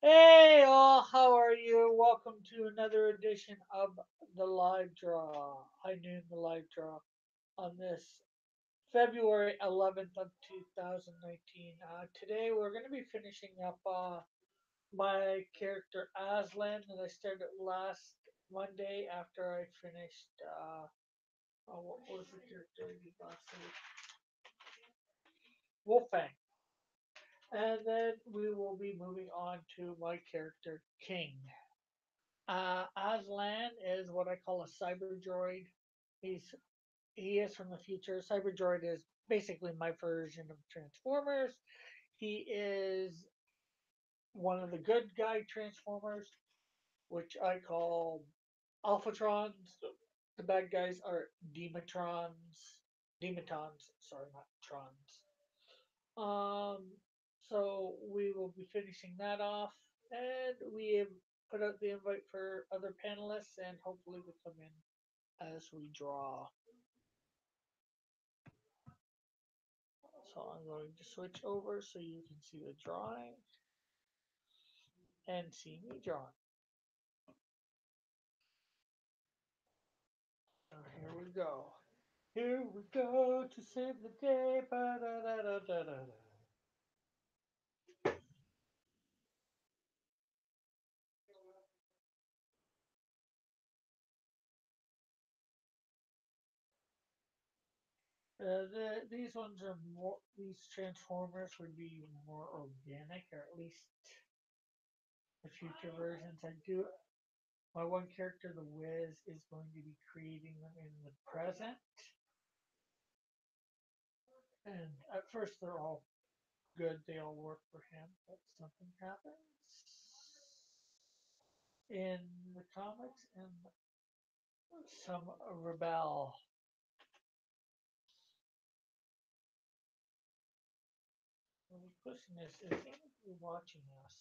Hey all, how are you? Welcome to another edition of the live draw. I knew the live draw on this February 11th of 2019. Today we're going to be finishing up my character Aslan that I started last Monday after I finished, what was the character I did last week? Wolfang. And then we will be moving on to my character King. Aslan is what I call a cyber droid. He is from the future. Cyber droid is basically my version of Transformers. He is one of the good guy Transformers, which I call Alphatrons. The bad guys are Dematons. Sorry, not Trons. Um, so we will be finishing that off, and we have put out the invite for other panelists, and hopefully will come in as we draw. So I'm going to switch over so you can see the drawing and see me drawing. So here we go. Here we go to save the day. Ba-da-da-da-da-da. These ones are more. These transformers would be more organic, or at least the future versions. I do. My one character, the Wiz, is going to be creating them in the present. And at first, they're all good. They all work for him, but something happens in the comics, and some rebel. The question is anybody watching us?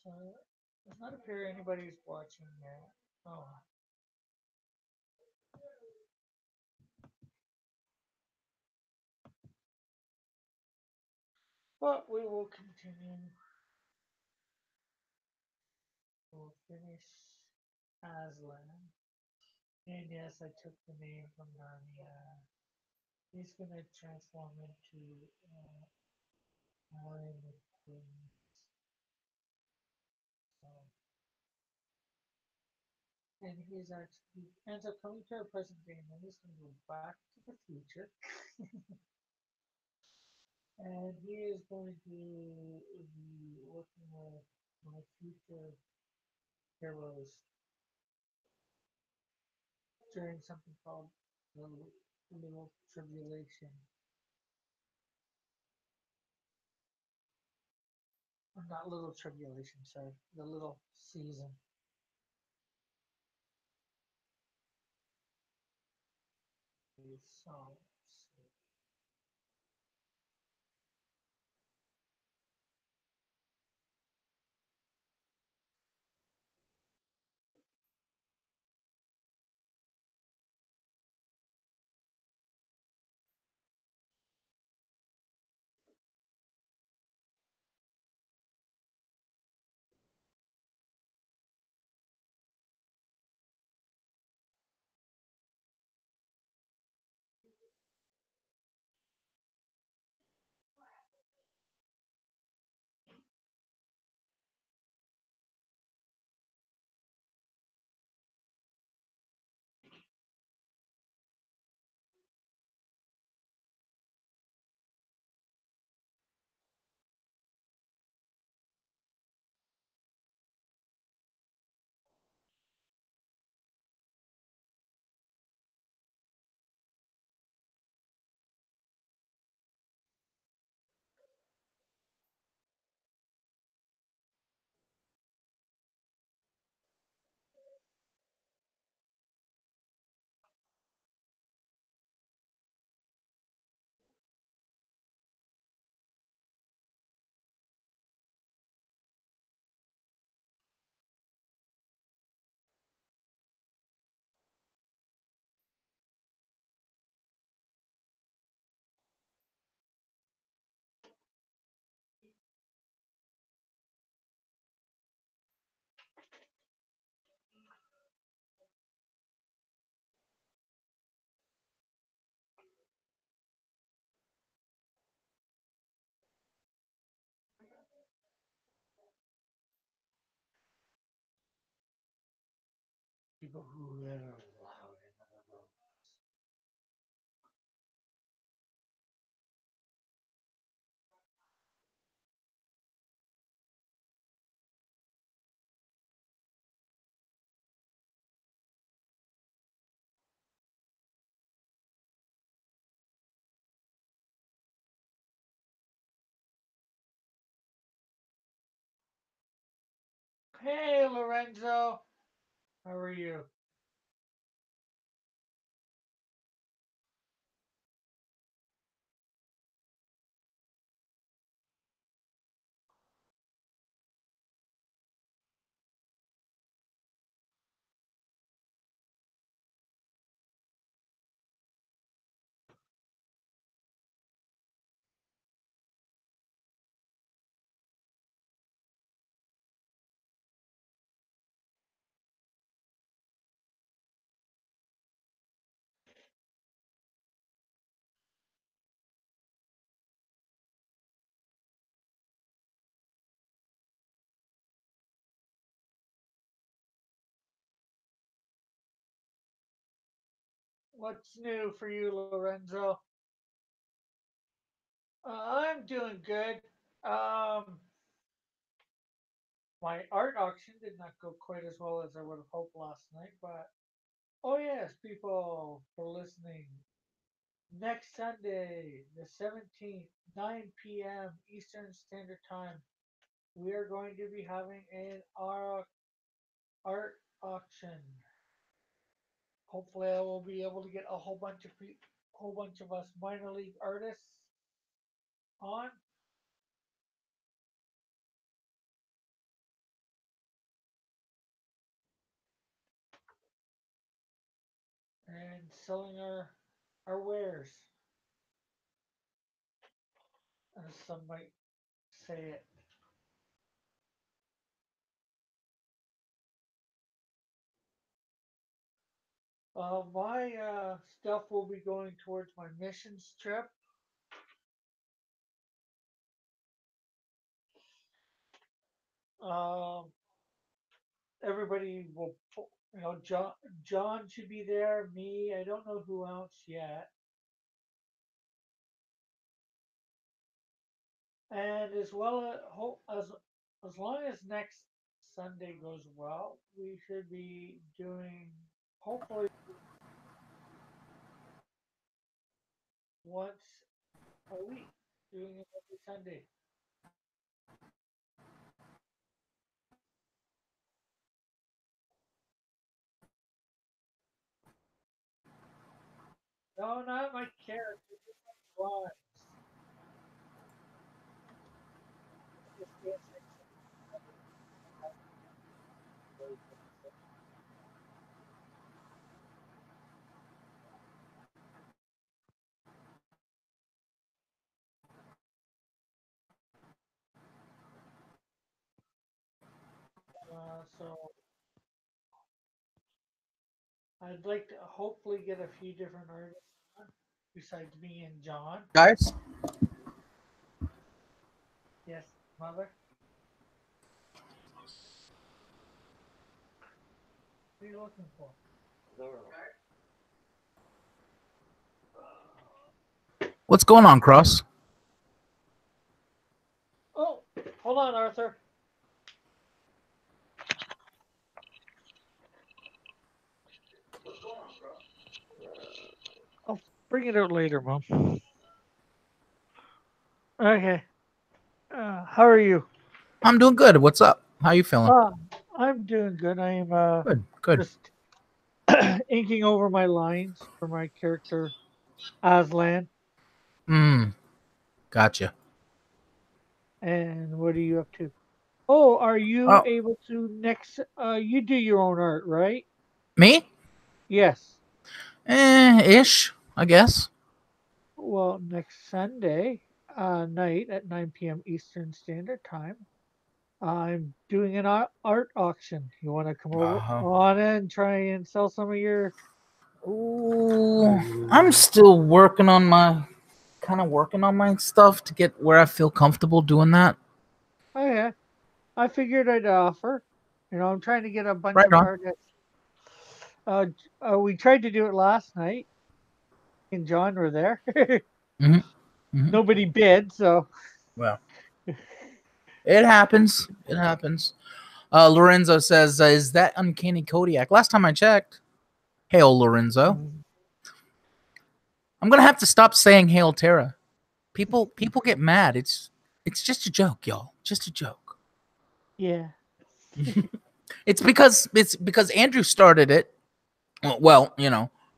So does not appear anybody's watching yet. Oh, but we will continue. We'll finish Aslan. And yes, I took the name from Narnia. He's gonna transform into Aslan and King. So, and he's actually ends up coming to our present day, and then he's gonna go back to the future, and he is going to be working with my future heroes during something called the Little Tribulation. Or not Little Tribulation, sorry, the Little Season. So, People who are loud in other rooms. Hey, Lorenzo. How are you? What's new for you, Lorenzo? I'm doing good. Um, my art auction did not go quite as well as I would have hoped last night, but oh yes, people for listening. Next Sunday, the 17th, 9 p.m. Eastern Standard Time, we are going to be having an art auction. Hopefully, I will be able to get a whole bunch of us minor league artists on and selling our wares, as some might say it. My stuff will be going towards my missions trip. Um, Everybody will, John should be there. Me, I don't know who else yet. And as well as long as next Sunday goes well, we should be doing hopefully once a week, doing it every Sunday. No, not my character, just my drawings. Just dancing. So I'd like to hopefully get a few different artists on besides me and John. Guys, Yes, mother. What are you looking for? what's going on, Cross? Oh, hold on, Arthur. I'll bring it out later, Mom. Okay. How are you? I'm doing good. What's up? How you feeling? Uh, I'm doing good. I am Good, good. just inking over my lines for my character Aslan. Hmm, gotcha. And what are you up to? Oh, are you Oh, able to next? You do your own art, right? me? Yes. Ish, I guess. Well, next Sunday night at 9 p.m. Eastern Standard Time, I'm doing an art auction. You want to come over Uh-huh. on and try and sell some of your? Ooh, I'm still kind of working on my stuff to get where I feel comfortable doing that. Oh yeah, I figured I'd offer. I'm trying to get a bunch Right of on. artists We tried to do it last night. Me and John were there. Hmm. Hmm. Nobody bid, so Well, it happens. It happens. Lorenzo says, "Is that uncanny Kodiak?" Last time I checked. Hail Lorenzo. mm, I'm gonna have to stop saying Hail Terra. People get mad. It's just a joke, y'all. Just a joke. yeah. It's because Andrew started it. Well,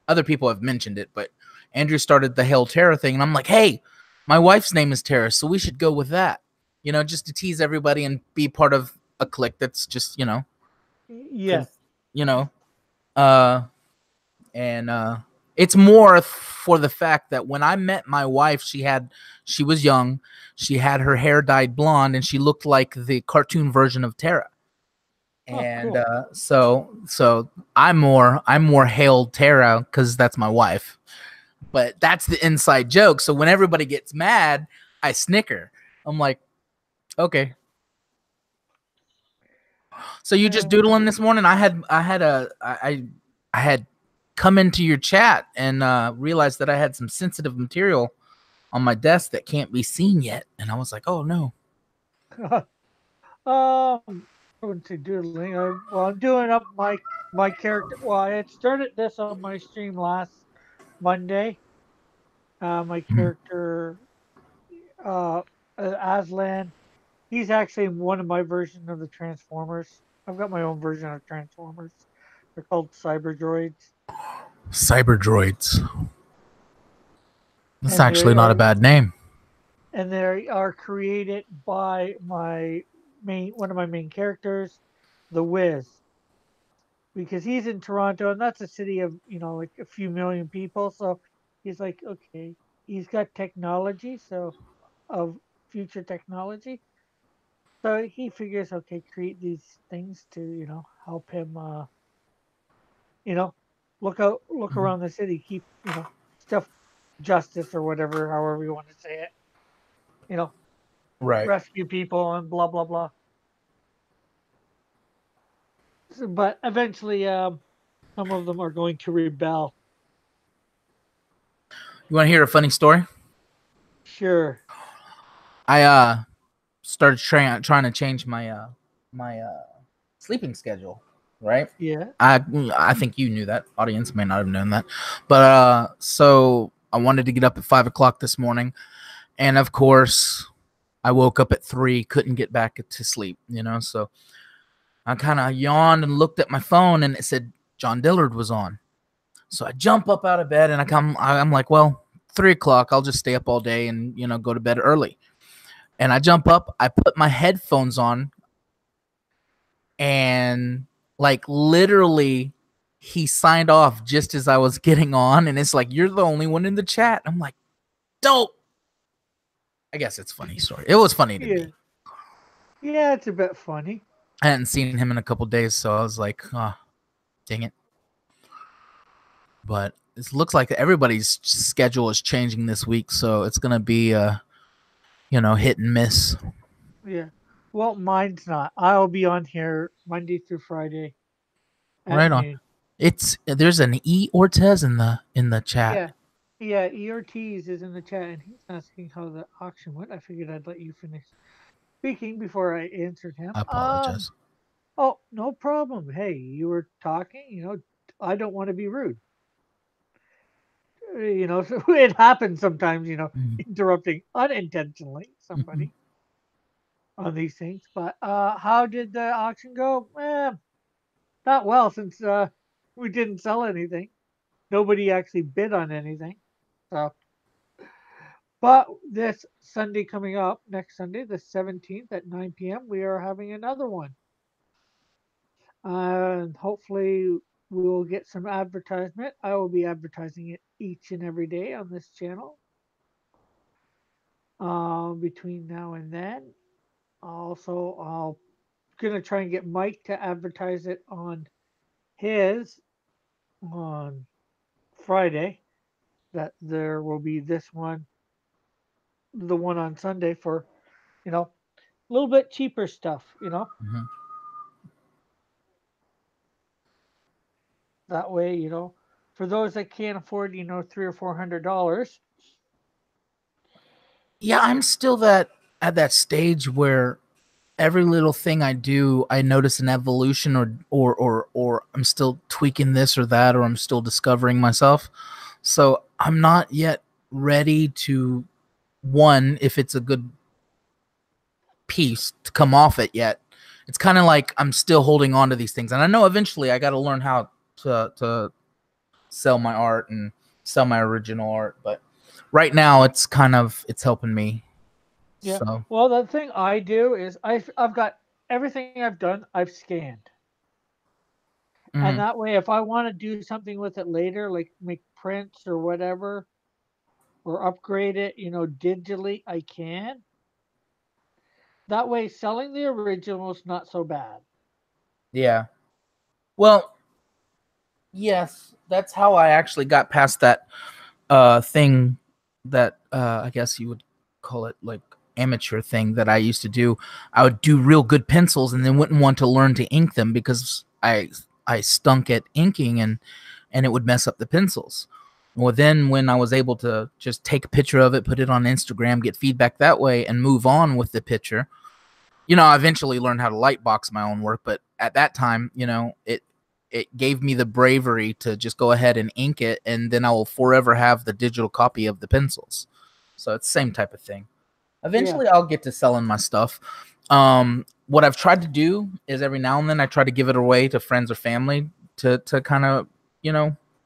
other people have mentioned it, but Andrew started the Hail Terra thing, and I'm like, hey, my wife's name is Terra, so we should go with that. Just to tease everybody and be part of a clique that's just, Yeah. because, you know, uh, and it's more for the fact that when I met my wife, she was young, she had her hair dyed blonde, and she looked like the cartoon version of Terra. Oh, And cool. so I'm more hailed Tara because that's my wife. But that's the inside joke. So when everybody gets mad, I snicker. I'm like, okay. So you just Uh, doodling this morning? I had come into your chat and realized that I had some sensitive material on my desk that can't be seen yet, and I was like, oh no. I wouldn't say doodling. I'm doing up my character. Well, I had started this on my stream last Monday. My Mhm. character, uh, Aslan. He's actually one of my versions of the Transformers. I've got my own version of Transformers. They're called Cyber Droids, Cyber droids. That's and actually they not a are bad name. created by my main one of my main characters, the Wiz, because he's in Toronto, and that's a city of like a few million people. So he's like, okay, he's got technology, so of future technology. So he figures, okay, create these things to help him, you know, look Mhm. around the city, keep stuff, justice or whatever, however you want to say it, you know, Right. rescue people and blah blah blah. So, but eventually, some of them are going to rebel. You want to hear a funny story? Sure. I started trying to change my sleeping schedule, right? Yeah. I think you knew that. Audience may not have known that, but so I wanted to get up at 5 o'clock this morning, and of course, I woke up at 3, couldn't get back to sleep. So I kind of yawned and looked at my phone, and it said John Dillard was on. So I jump up out of bed, and I'm like, well, 3 o'clock. I'll just stay up all day and go to bed early. And I jump up, I put my headphones on, and like literally he signed off just as I was getting on, and it's like, you're the only one in the chat. I'm like, dope. I guess it's a funny story. It was funny to Yeah. me. Yeah, it's a bit funny. I hadn't seen him in a couple days, so I was like, oh, dang it. But it looks like everybody's schedule is changing this week, so it's gonna be hit and miss. Yeah. Well, mine's not. I'll be on here Monday through Friday at Right on. noon. There's an E Ortez in the chat. Yeah. Yeah, ERTs is in the chat, and he's asking how the auction went. I figured I'd let you finish speaking before I answered him. I apologize. Oh, no problem. Hey, you were talking. I don't want to be rude. So it happens sometimes. Mm-hmm. Interrupting unintentionally Mm-hmm. somebody on these things. But how did the auction go? Not well, since we didn't sell anything. Nobody actually bid on anything. So, but this Sunday coming up, next Sunday, the 17th at 9 p.m., we are having another one. And hopefully we'll get some advertisement. I will be advertising it each and every day on this channel between now and then. Also, I'll gonna try and get Mike to advertise it on his on Friday. That there will be this one, the one on Sunday for a little bit cheaper stuff. Mm-hmm. That way, for those that can't afford, $300 or $400. Yeah, I'm still that at that stage where every little thing I do, I notice an evolution, or I'm still tweaking this or that, or I'm still discovering myself. So I'm not yet ready to, one, if it's a good piece, to come off it yet. It's kind of like I'm still holding on to these things, and I know eventually I got to learn how to sell my art and sell my original art. But right now, it's helping me. Yeah. So, Well, the thing I do is I've got everything I've done, I've scanned. And mm, that way, if I want to do something with it later, like make prints or whatever, or upgrade it, digitally, I can. That way, selling the original is not so bad. yeah. Well, yes, that's how I actually got past that thing that I guess you would call it like amateur thing that I used to do. I would do real good pencils and then wouldn't want to learn to ink them because I stunk at inking, and it would mess up the pencils. Well, then when I was able to just take a picture of it, put it on Instagram, get feedback that way, and move on with the picture, I eventually learned how to lightbox my own work, but at that time, it gave me the bravery to just go ahead and ink it, and then I will forever have the digital copy of the pencils. So it's the same type of thing. Yeah, Eventually, I'll get to selling my stuff. What I've tried to do is every now and then I try to give it away to friends or family to kind of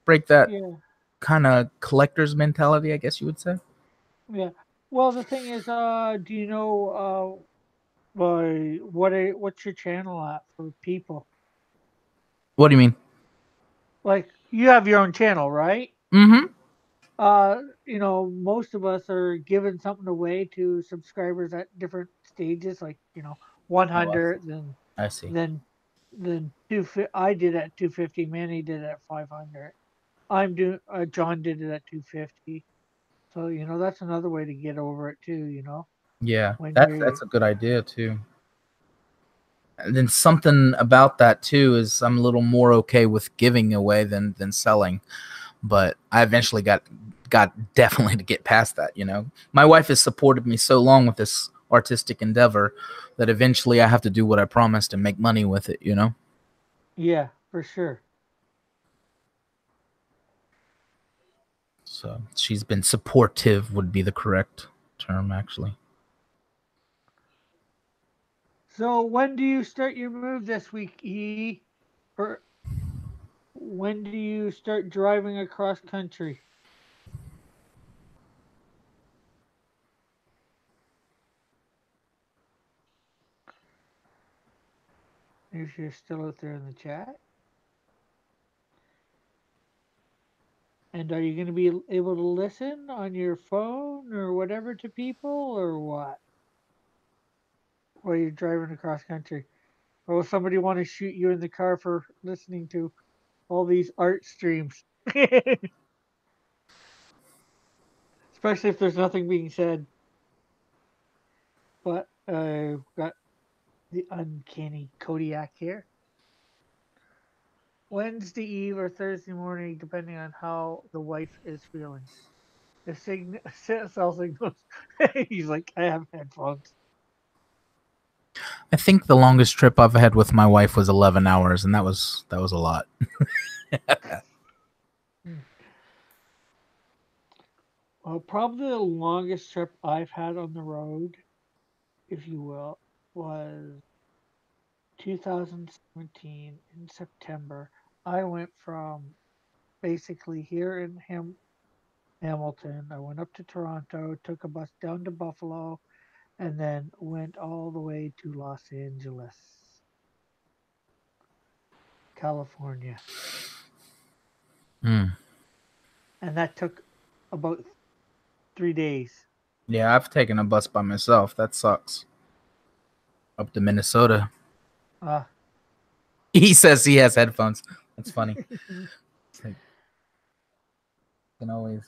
break that yeah, kind of collector's mentality, I guess you would say. yeah. Well, the thing is, do you know, what's your channel at for people? What do you mean? Like, you have your own channel, right? Mm-hmm. Most of us are giving something away to subscribers at different stages, like, Oh, 100, then I see. then then I did at 250, Manny did it at 500. I'm doing John did it at 250. So, that's another way to get over it too, Yeah, when that's you're a good idea too. And then something about that too is I'm a little more okay with giving away than selling. But I eventually got definitely to get past that. My wife has supported me so long with this artistic endeavor that eventually I have to do what I promised and make money with it. yeah, for sure. So she's been supportive would be the correct term actually. So, when do you start your move this week, E? Or when do you start driving across country? If you're still out there in the chat. And are you going to be able to listen on your phone or whatever to people or what? While you're driving across country? Or will somebody want to shoot you in the car for listening to all these art streams? Especially if there's nothing being said. But I've got the uncanny Kodiak here. Wednesday Eve or Thursday morning, depending on how the wife is feeling. The cell signals. He's like, I have headphones. I think the longest trip I've had with my wife was 11 hours, and that was a lot. Hmm. Well, probably the longest trip I've had on the road, if you will, was 2017 in September. I went from basically here in Hamilton. I went up to Toronto, took a bus down to Buffalo, and then went all the way to Los Angeles, California. Mm. And that took about 3 days. Yeah, I've taken a bus by myself. That sucks. Up to Minnesota. Uh, He says he has headphones. That's funny. It's like, can always.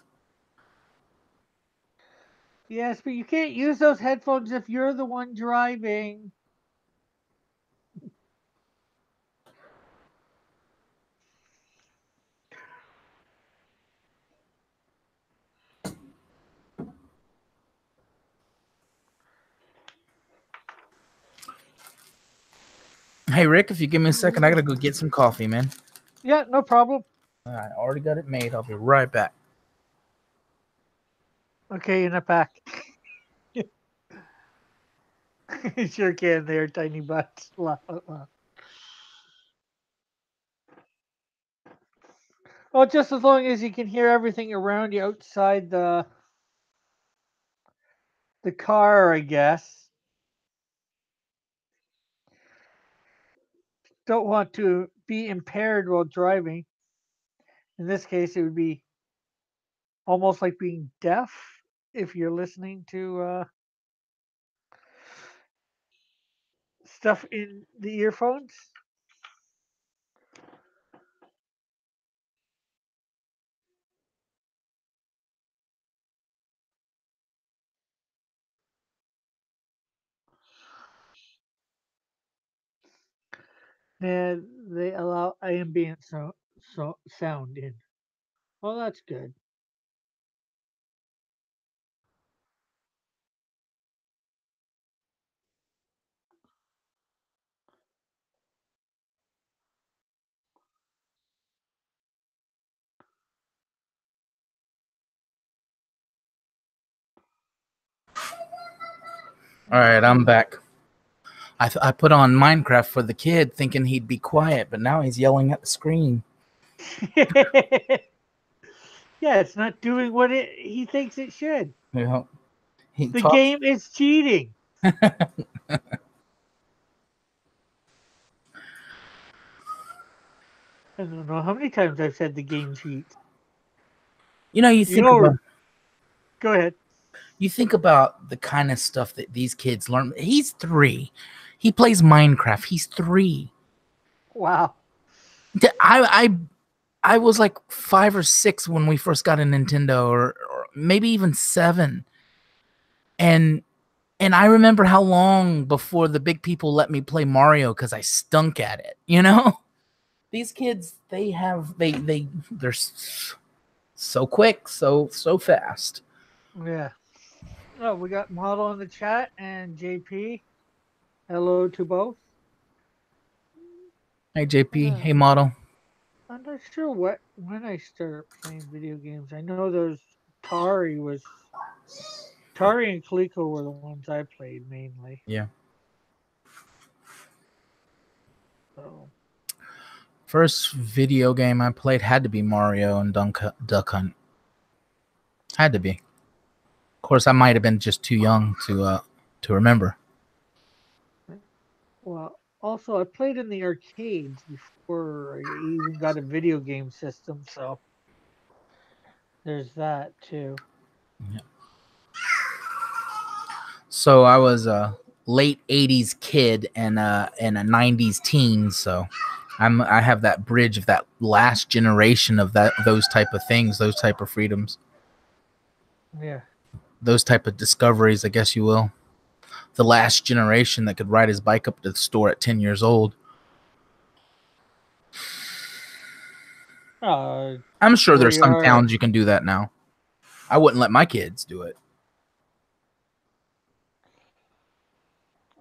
yes, but you can't use those headphones if you're the one driving. Hey Rick, if you give me a second, I gotta go get some coffee, man. Yeah, no problem. I already got it made. I'll be right back. Okay, in the back. Sure can there, tiny butts. Well, just as long as you can hear everything around you outside the car, I guess. Don't want to be impaired while driving. In this case, it would be almost like being deaf if you're listening to stuff in the earphones. And they allow ambient sound in. Well, that's good. All right, I'm back. I put on Minecraft for the kid, thinking he'd be quiet, but now he's yelling at the screen. Yeah, it's not doing what he thinks it should. You know, he The talks. game is cheating. I don't know how many times I've said the game cheats. You know, You know, go ahead. you think about the kind of stuff that these kids learn. He's 3. He plays Minecraft. He's 3. Wow. I was like 5 or 6 when we first got a Nintendo, or maybe even 7. And I remember how long before the big people let me play Mario because I stunk at it. You know, these kids, they're so quick, so fast. Yeah. Oh, we got Model in the chat and JP. Hello to both. Hey JP, Uh, hey model. I'm not sure when I started playing video games. I know those Atari was Atari and Coleco were the ones I played mainly. Yeah. So First video game I played had to be Mario and Duck Hunt. Had to be. Of course, I might have been just too young to remember. well, also I played in the arcades before I even got a video game system, so there's that too. Yeah. So I was a late '80s kid and a '90s teen. So I have that bridge of that last generation of those type of things, those type of freedoms, Yeah. those type of discoveries, I guess you will. The last generation that could ride his bike up to the store at 10 years old. Uh, I'm sure where there's you some are, towns you can do that now. I wouldn't let my kids do it.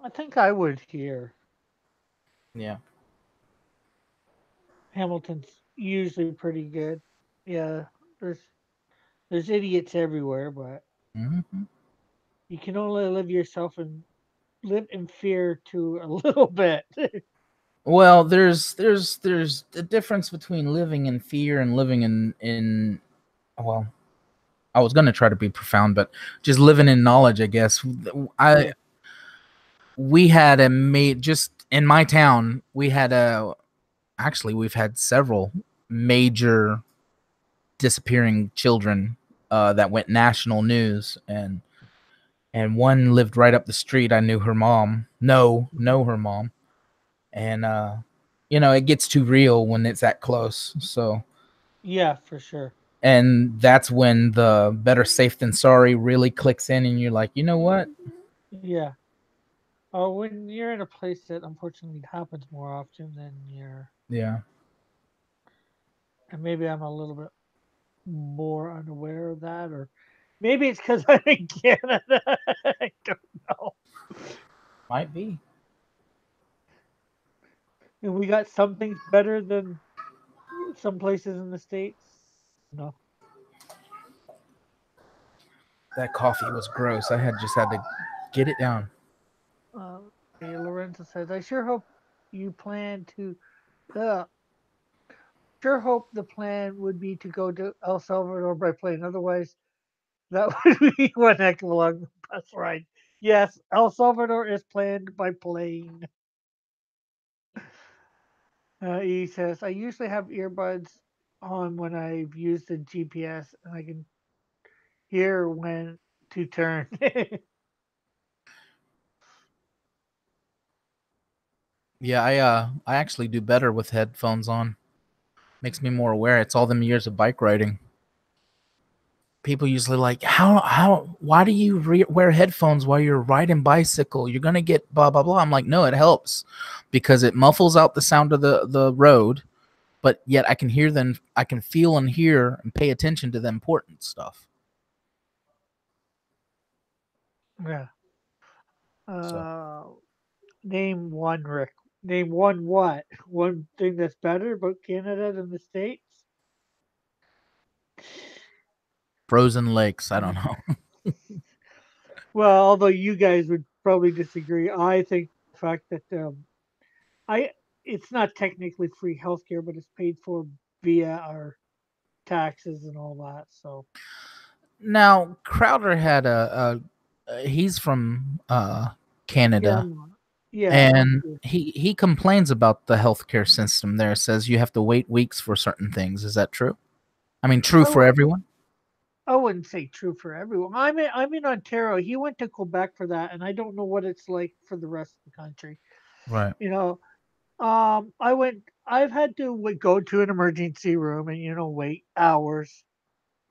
I think I would here. Yeah. Hamilton's usually pretty good. Yeah, there's there's idiots everywhere, but Hmm. you can only live in fear to a little bit. Well, there's a difference between living in fear and living in well, I was gonna try to be profound, but just living in knowledge, I guess. I Yeah, We had a made just in my town. We had a actually we've had several major disappearing children that went national news, and one lived right up the street. I knew her mom. Know her mom, and it gets too real when it's that close. So, yeah, for sure. and that's when the better safe than sorry really clicks in, and you're like, you know what? Yeah. Oh, when you're in a place that unfortunately happens more often than you're, Yeah, and maybe I'm a little bit more unaware of that, or maybe it's because I'm in Canada. I don't know. might be. And we got some things better than some places in the states. No. That coffee was gross. I had just had to get it down. Uh, Lorenzo says, I sure hope you plan to. Uh, sure hope the plan would be to go to El Salvador by plane. Otherwise, that would be one heck of a long bus ride. Yes, El Salvador is planned by plane. He says, I usually have earbuds on when I've used the GPS and I can hear when to turn. Yeah, I actually do better with headphones on. Makes me more aware. It's all them years of bike riding. People usually like, why do you wear headphones while you're riding bicycle? You're gonna get blah blah blah. I'm like, no, it helps because it muffles out the sound of the road, but yet I can hear them. I can feel and hear and pay attention to the important stuff. Yeah. So Uh, Name one, Rick. Name one what? One thing that's better about Canada than the States? frozen lakes, I don't Mm. know. Well, although you guys would probably disagree, I think the fact that I it's not technically free healthcare, but it's paid for via our taxes and all that. So Now Crowder had he's from yeah, Canada, I'm and sure. he complains about the healthcare system there. Says you have to wait weeks for certain things. Is that true? I mean, true I, for w- everyone. I wouldn't say true for everyone. I'm in Ontario. He went to Quebec for that, and I don't know what it's like for the rest of the country. Right. You know, I went. I've had to go to an emergency room and wait hours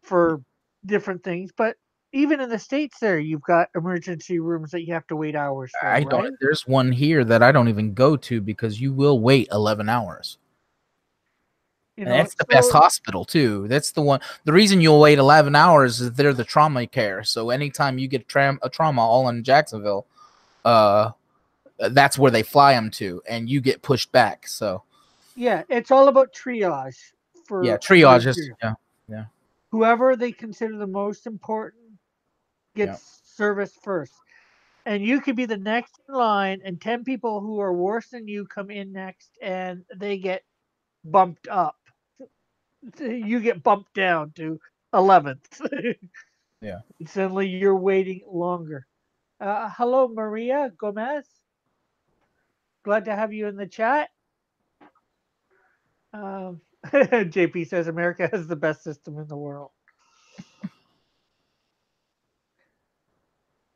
for different things. But even in the states, there you've got emergency rooms that you have to wait hours for, I don't. right? There's one here that I don't even go to because you will wait 11 hours. And that's the best So hospital too. That's the one. The reason you'll wait 11 hours is they're the trauma care. So anytime you get a trauma, all in Jacksonville, uh, that's where they fly them to, and you get pushed back. So yeah, it's all about triage yeah, for triages. emergency. Yeah, yeah, Whoever they consider the most important yeah. gets service first. And you could be the next in line, and 10 people who are worse than you come in next, and they get bumped up. You get bumped down to 11th. Yeah. And suddenly you're waiting longer. Hello, Maria Gomez. Glad to have you in the chat. JP says America has the best system in the world.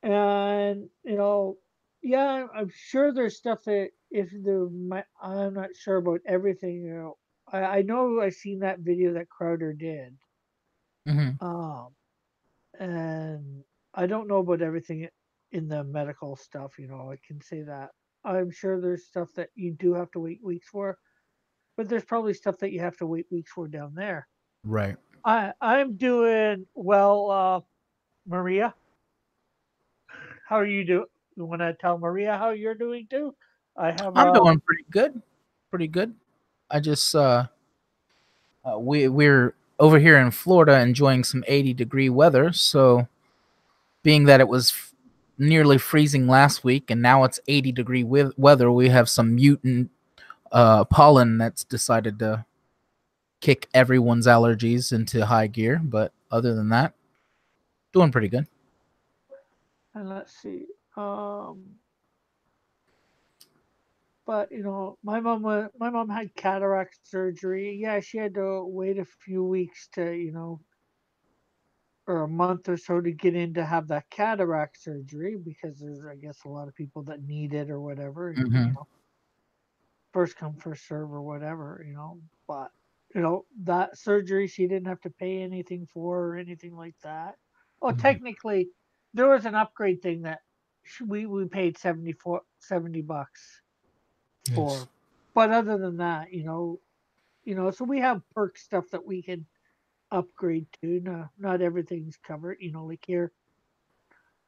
And yeah, I'm sure there's stuff that if there might, I'm not sure about everything. I know I seen that video that Crowder did, Hmm. um, and I don't know about everything in the medical stuff. I can say that. I'm sure there's stuff that you do have to wait weeks for, but there's probably stuff that you have to wait weeks for down there. Right. I'm doing well, Maria. How are you doing? You want to tell Maria how you're doing too? I have I'm doing pretty good. Pretty good. I just we're over here in Florida enjoying some 80-degree weather. So being that it was nearly freezing last week and now it's 80-degree weather, we have some mutant pollen that's decided to kick everyone's allergies into high gear. But other than that, doing pretty good. and let's see. Um, but my mom had cataract surgery. Yeah, she had to wait a few weeks to or a month or so to get in to have that cataract surgery because there's I guess a lot of people that need it or whatever, and Hmm. first come first serve or whatever, but that surgery she didn't have to pay anything for or anything like that. Well, Hmm. technically there was an upgrade thing that we paid 70 bucks Yes. for, but other than that, so we have perk stuff that we can upgrade to. No, not everything's covered, like here,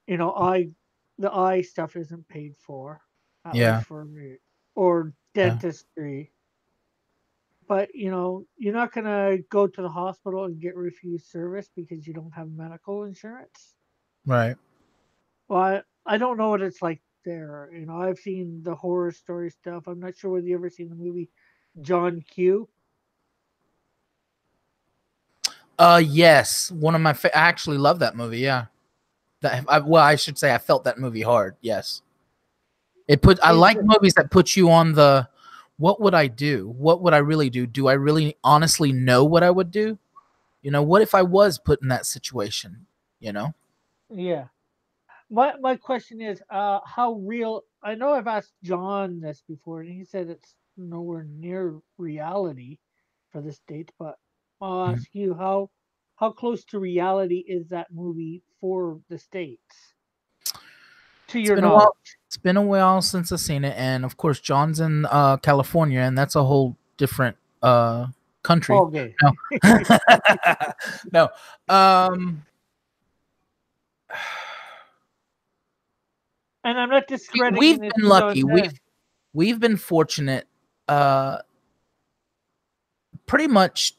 I the eye stuff isn't paid for, at least Yeah. for me, or Yeah. dentistry, but you're not gonna go to the hospital and get refused service because you don't have medical insurance. Right. Well, I don't know what it's like there. I've seen the horror story stuff. I'm not sure whether you ever seen the movie John Q. Yes. One of my I actually love that movie. Yeah. Well, I should say I felt that movie hard. Yes. I Is like movies that put you on the what would I do? What would I really do? Do I really honestly know what I would do? What if I was put in that situation? You know? Yeah. My question is, how real? I know I've asked John this before, and he said it's nowhere near reality for the states. But I'll Mhm. ask you, how close to reality is that movie for the states, to It's your been a while. knowledge? It's been a while since I've seen it, and of course, John's in California, and that's a whole different country. Ball game. No, no. Um, And I'm not discrediting we've anything been going lucky. there. We've been fortunate. Uh, Pretty much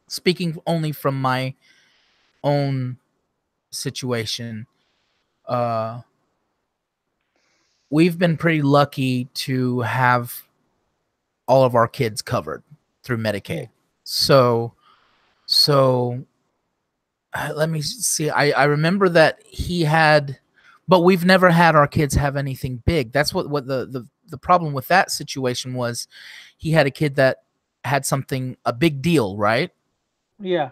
speaking only from my own situation. Uh, we've been pretty lucky to have all of our kids covered through Yeah. Medicaid. So let me see. I remember that he had, but we've never had our kids have anything big. That's what the problem with that situation was. He had a kid that had something a big deal, right? Yeah.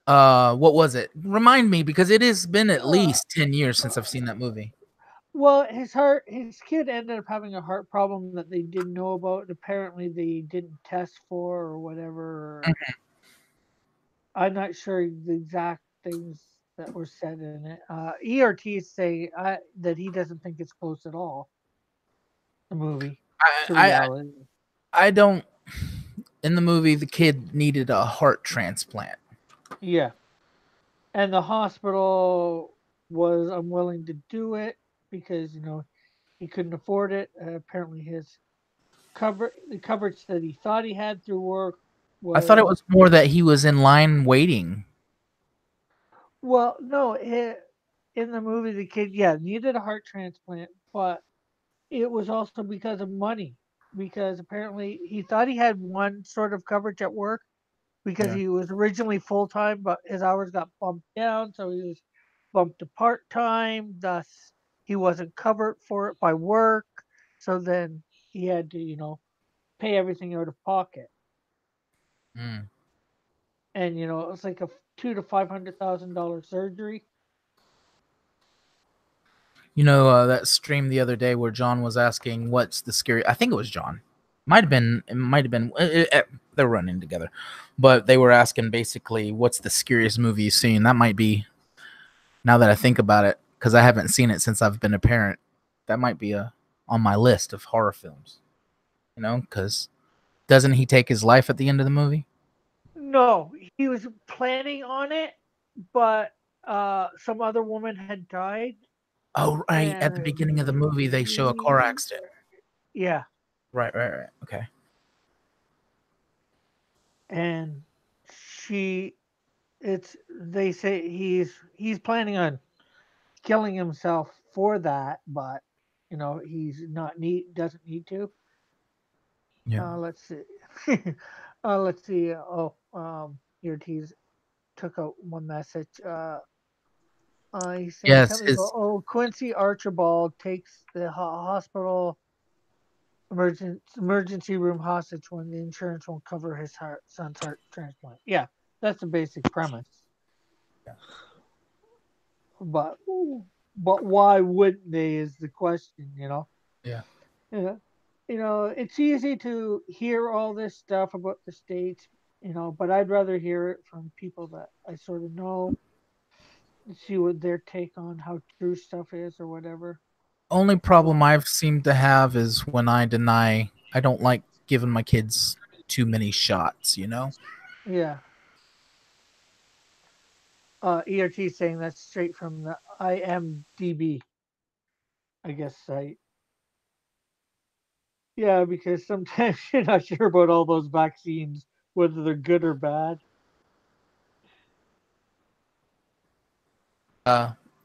What was it? Remind me because it has been at Uh, least 10 years since I've seen that movie. well, his kid ended up having a heart problem that they didn't know about. And apparently, they didn't test for or whatever. I'm not sure the exact things that were said in it. ERT say that he doesn't think it's close at all. The movie I to I reality. I don't. In the movie, the kid needed a heart transplant. Yeah, and the hospital was unwilling to do it because he couldn't afford it. Apparently, the coverage that he thought he had through work I thought it was was more that he was in line waiting. well, no. In the movie, the kid needed a heart transplant, but it was also because of money. Because apparently he thought he had one sort of coverage at work because Yeah. he was originally full time, but his hours got bumped down, so he was bumped to part time. Thus, he wasn't covered for it by work. So then he had to, pay everything out of pocket. Mm. And it's like a $200,000 to $500,000 surgery. That stream the other day where John was asking what's the scary. I think it was John. Might have been. It might have been. They're running together, but they were asking basically what's the scariest movie you've seen. That might be now that I think about it because I haven't seen it since I've been a parent. That might be a on my list of horror films. Because doesn't he take his life at the end of the movie? No, he was planning on it, but some other woman had died, Oh, right. At the beginning of the movie, they show a car and accident. yeah, Right, right, right. Okay. and she it's they say he's planning on killing himself for that, but he's not need doesn't need to. Yeah. Let's see. Let's see. Here he's took out one message. He's saying Yes, something about, his Quincy Archibald takes the hospital emergency room hostage when the insurance won't cover his son's heart transplant. Yeah, that's the basic premise. But why wouldn't they is the question, you know? yeah. Yeah. It's easy to hear all this stuff about the states, but I'd rather hear it from people that I sort of know, see what their take on how true stuff is or whatever. Only But problem I've seemed to have is when I don't like giving my kids too many shots. yeah, ERT saying that's straight from the IMDb. I guess site. Yeah, because sometimes you're not sure about all those vaccines, whether they're good or bad.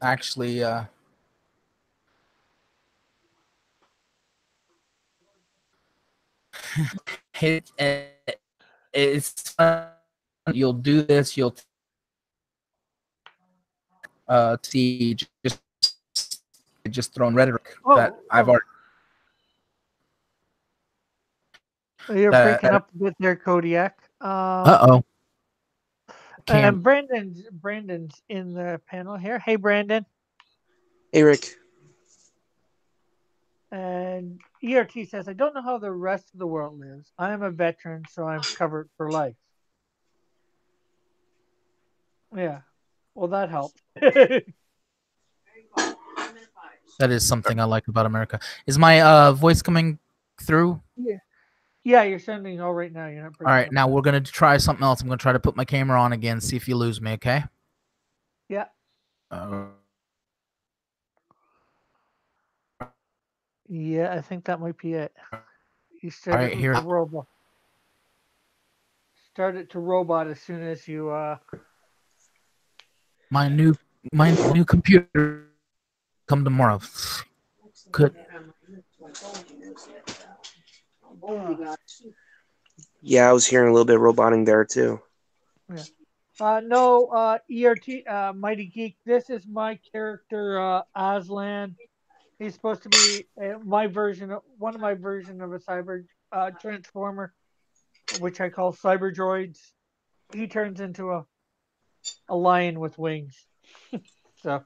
Actually, it's fun. You'll do this. You'll see just throwing rhetoric that Oh, I've oh, already you're that. breaking up a bit there, Kodiak. Oh, Cam. And Brandon's in the panel here. Hey, Brandon. Hey, Rick. And ERT says, I don't know how the rest of the world lives. I am a veteran, so I'm covered for life. Yeah. Well, that helps. That is something I like about America. Is my voice coming through? Yeah. Yeah, you're sounding all right now. You're not All breaking right, up now now. we're gonna try something else. I'm gonna try to put my camera on again, see if you lose me. Okay. Yeah. Uh, Yeah, I think that might be it. You all start it right, here. to robot. Start it to robot as soon as you My new computer come tomorrow. Could uh Yeah, I was hearing a little bit of roboting there too. yeah. No, ERT, Mighty Geek. This is my character, Aslan. He's supposed to be my version, one of my version of a cyber transformer, which I call cyber droids. He turns into a lion with wings. So,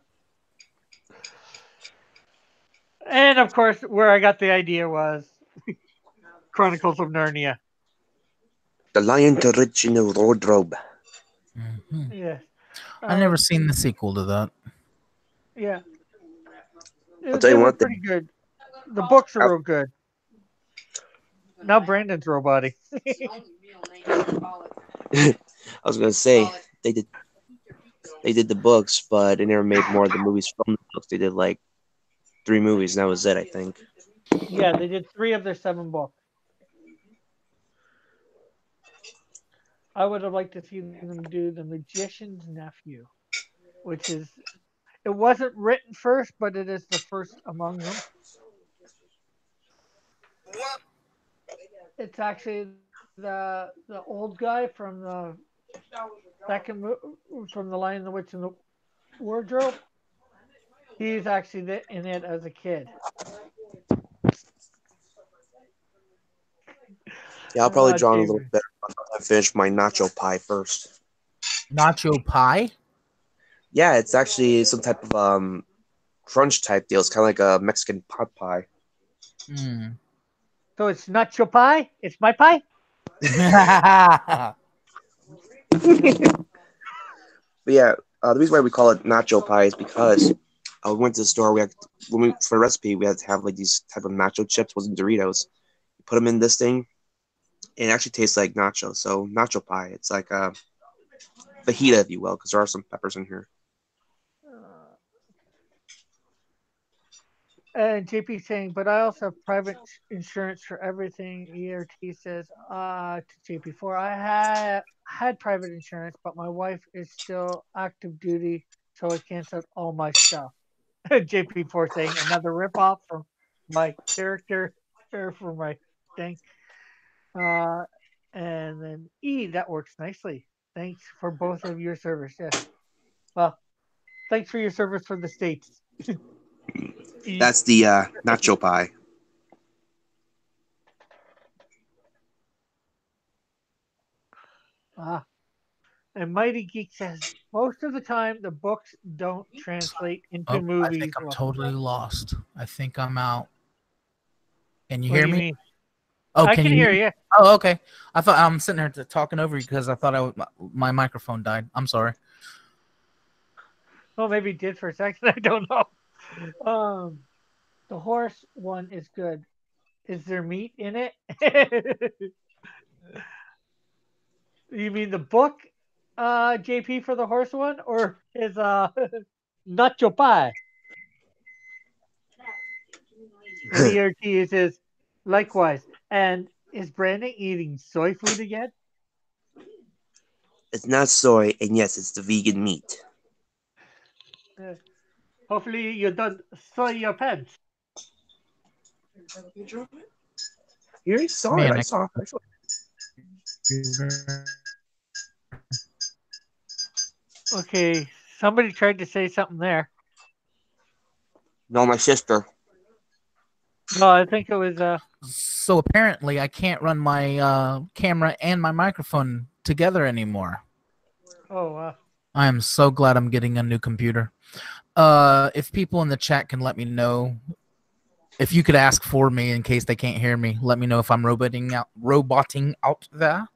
and of course, where I got the idea was Chronicles of Narnia. The Lion to Original Wardrobe. mhm. Yes. I never Um. seen the sequel to that. Yeah. I'll tell They you were one pretty thing. good. The books are I, real good. Now Brandon's robotic. I was gonna say they did they did the books, but they never made more of the movies from the books. They did like 3 movies, and that was it, I think. Yeah, they did 3 of their 7 books. I would have liked to see them do The Magician's Nephew, which is it wasn't written first, but it is the first among them. It's actually the old guy from the from the Lion, the Witch, and the Wardrobe. He's actually in it as a kid. Yeah, I'll probably draw on a little JP. bit. I finish my nacho pie first. Nacho pie. Yeah, it's actually some type of crunch type deal. It's kind of like a Mexican pot pie. Mm. So it's not your pie. It's my pie. But yeah, the reason why we call it nacho pie is because we went to the store. We had for the recipe we had to have like these type of nacho chips, wasn't Doritos. You put them in this thing, and it actually tastes like nachos. So nacho pie, it's like a fajita, if you will, because there are some peppers in here. Uh, And JP saying, but I also have private insurance for everything. ERT says, to JP4, I had private insurance, but my wife is still active duty, so I canceled all my stuff. JP4 saying another ripoff from my character or for my thing. Uh, and then E, that works nicely. Thanks for both of your service. Yes. Well, thanks for your service for the states. E. That's the nacho pie. Ah. And Mighty Geek says most of the time the books don't translate into Oh, I think movies. I'm Well, totally lost. I think I'm out. Can you what hear do you me? mean? Oh, I can can you hear hear me? you. Oh, okay. I thought I'm sitting there talking over you because I thought my microphone died. I'm sorry. Well, maybe it did for a second. I don't know. Um, the horse one is good. Is there meat in it? You mean the book, JP, for the horse one, or is nacho pie? And ERT says, likewise. And is Brandon eating soy food again? It's not soy, and yes, it's the vegan meat. Uh, hopefully you don't soy your pants. You already saw it. Man, I I saw. I saw. Okay, somebody tried to say something there. No, my sister. No, I think it was so apparently I can't run my camera and my microphone together anymore. oh I am so glad I'm getting a new computer. If people in the chat can let me know, if you could ask for me in case they can't hear me, let me know if I'm roboting out there.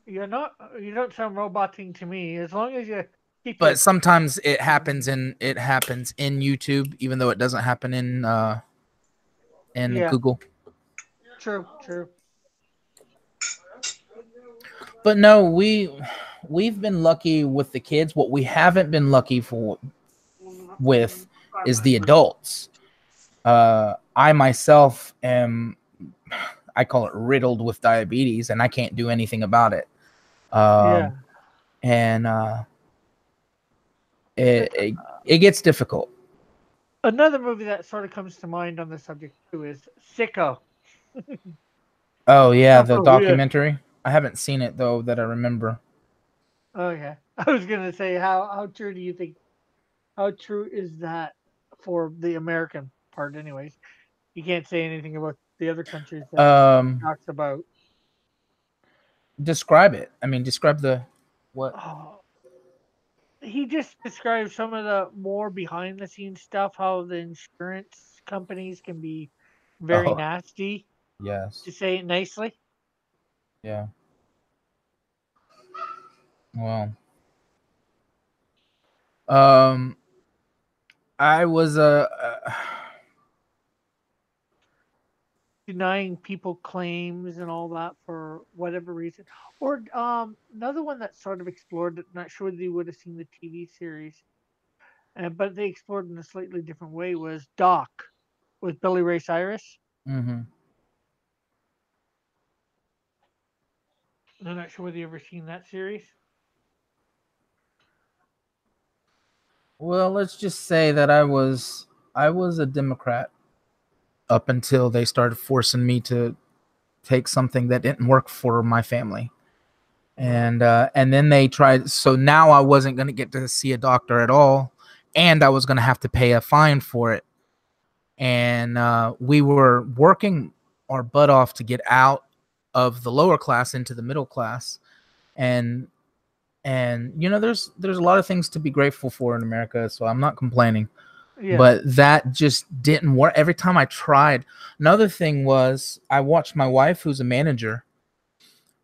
you're not you don't sound roboting to me. As long as you keep But your sometimes it happens in YouTube, even though it doesn't happen in yeah, Google. true. But no, we've been lucky with the kids. What we haven't been lucky for with is the adults. I myself am, I call it riddled with diabetes, and I can't do anything about it. Yeah. Um, and it gets difficult. Another movie that sort of comes to mind on the subject too is Sicko. Oh yeah, the Oh yeah. documentary. I haven't seen it though that I remember. Okay. I was gonna say how true do you think how true is that for the American part anyways? You can't say anything about the other countries that Um, talks about. describe it. I mean, describe the what? Oh, he just describes some of the more behind the scenes stuff, how the insurance companies can be very Oh nasty, yes, to say it nicely. yeah. Well, um, I was Denying people claims and all that for whatever reason. Or another one that sort of explored it, not sure whether you would have seen the TV series, but they explored in a slightly different way was Doc with Billy Ray Cyrus. mm-hmm. I'm not sure whether you ever seen that series. Well, let's just say that I was a Democrat up until they started forcing me to take something that didn't work for my family. And then they tried, so now I wasn't going to get to see a doctor at all, and I was going to have to pay a fine for it. And we were working our butt off to get out of the lower class into the middle class. And you know, there's a lot of things to be grateful for in America, so I'm not complaining. Yeah, But that just didn't work every time I tried. Another thing was I watched my wife, who's a manager,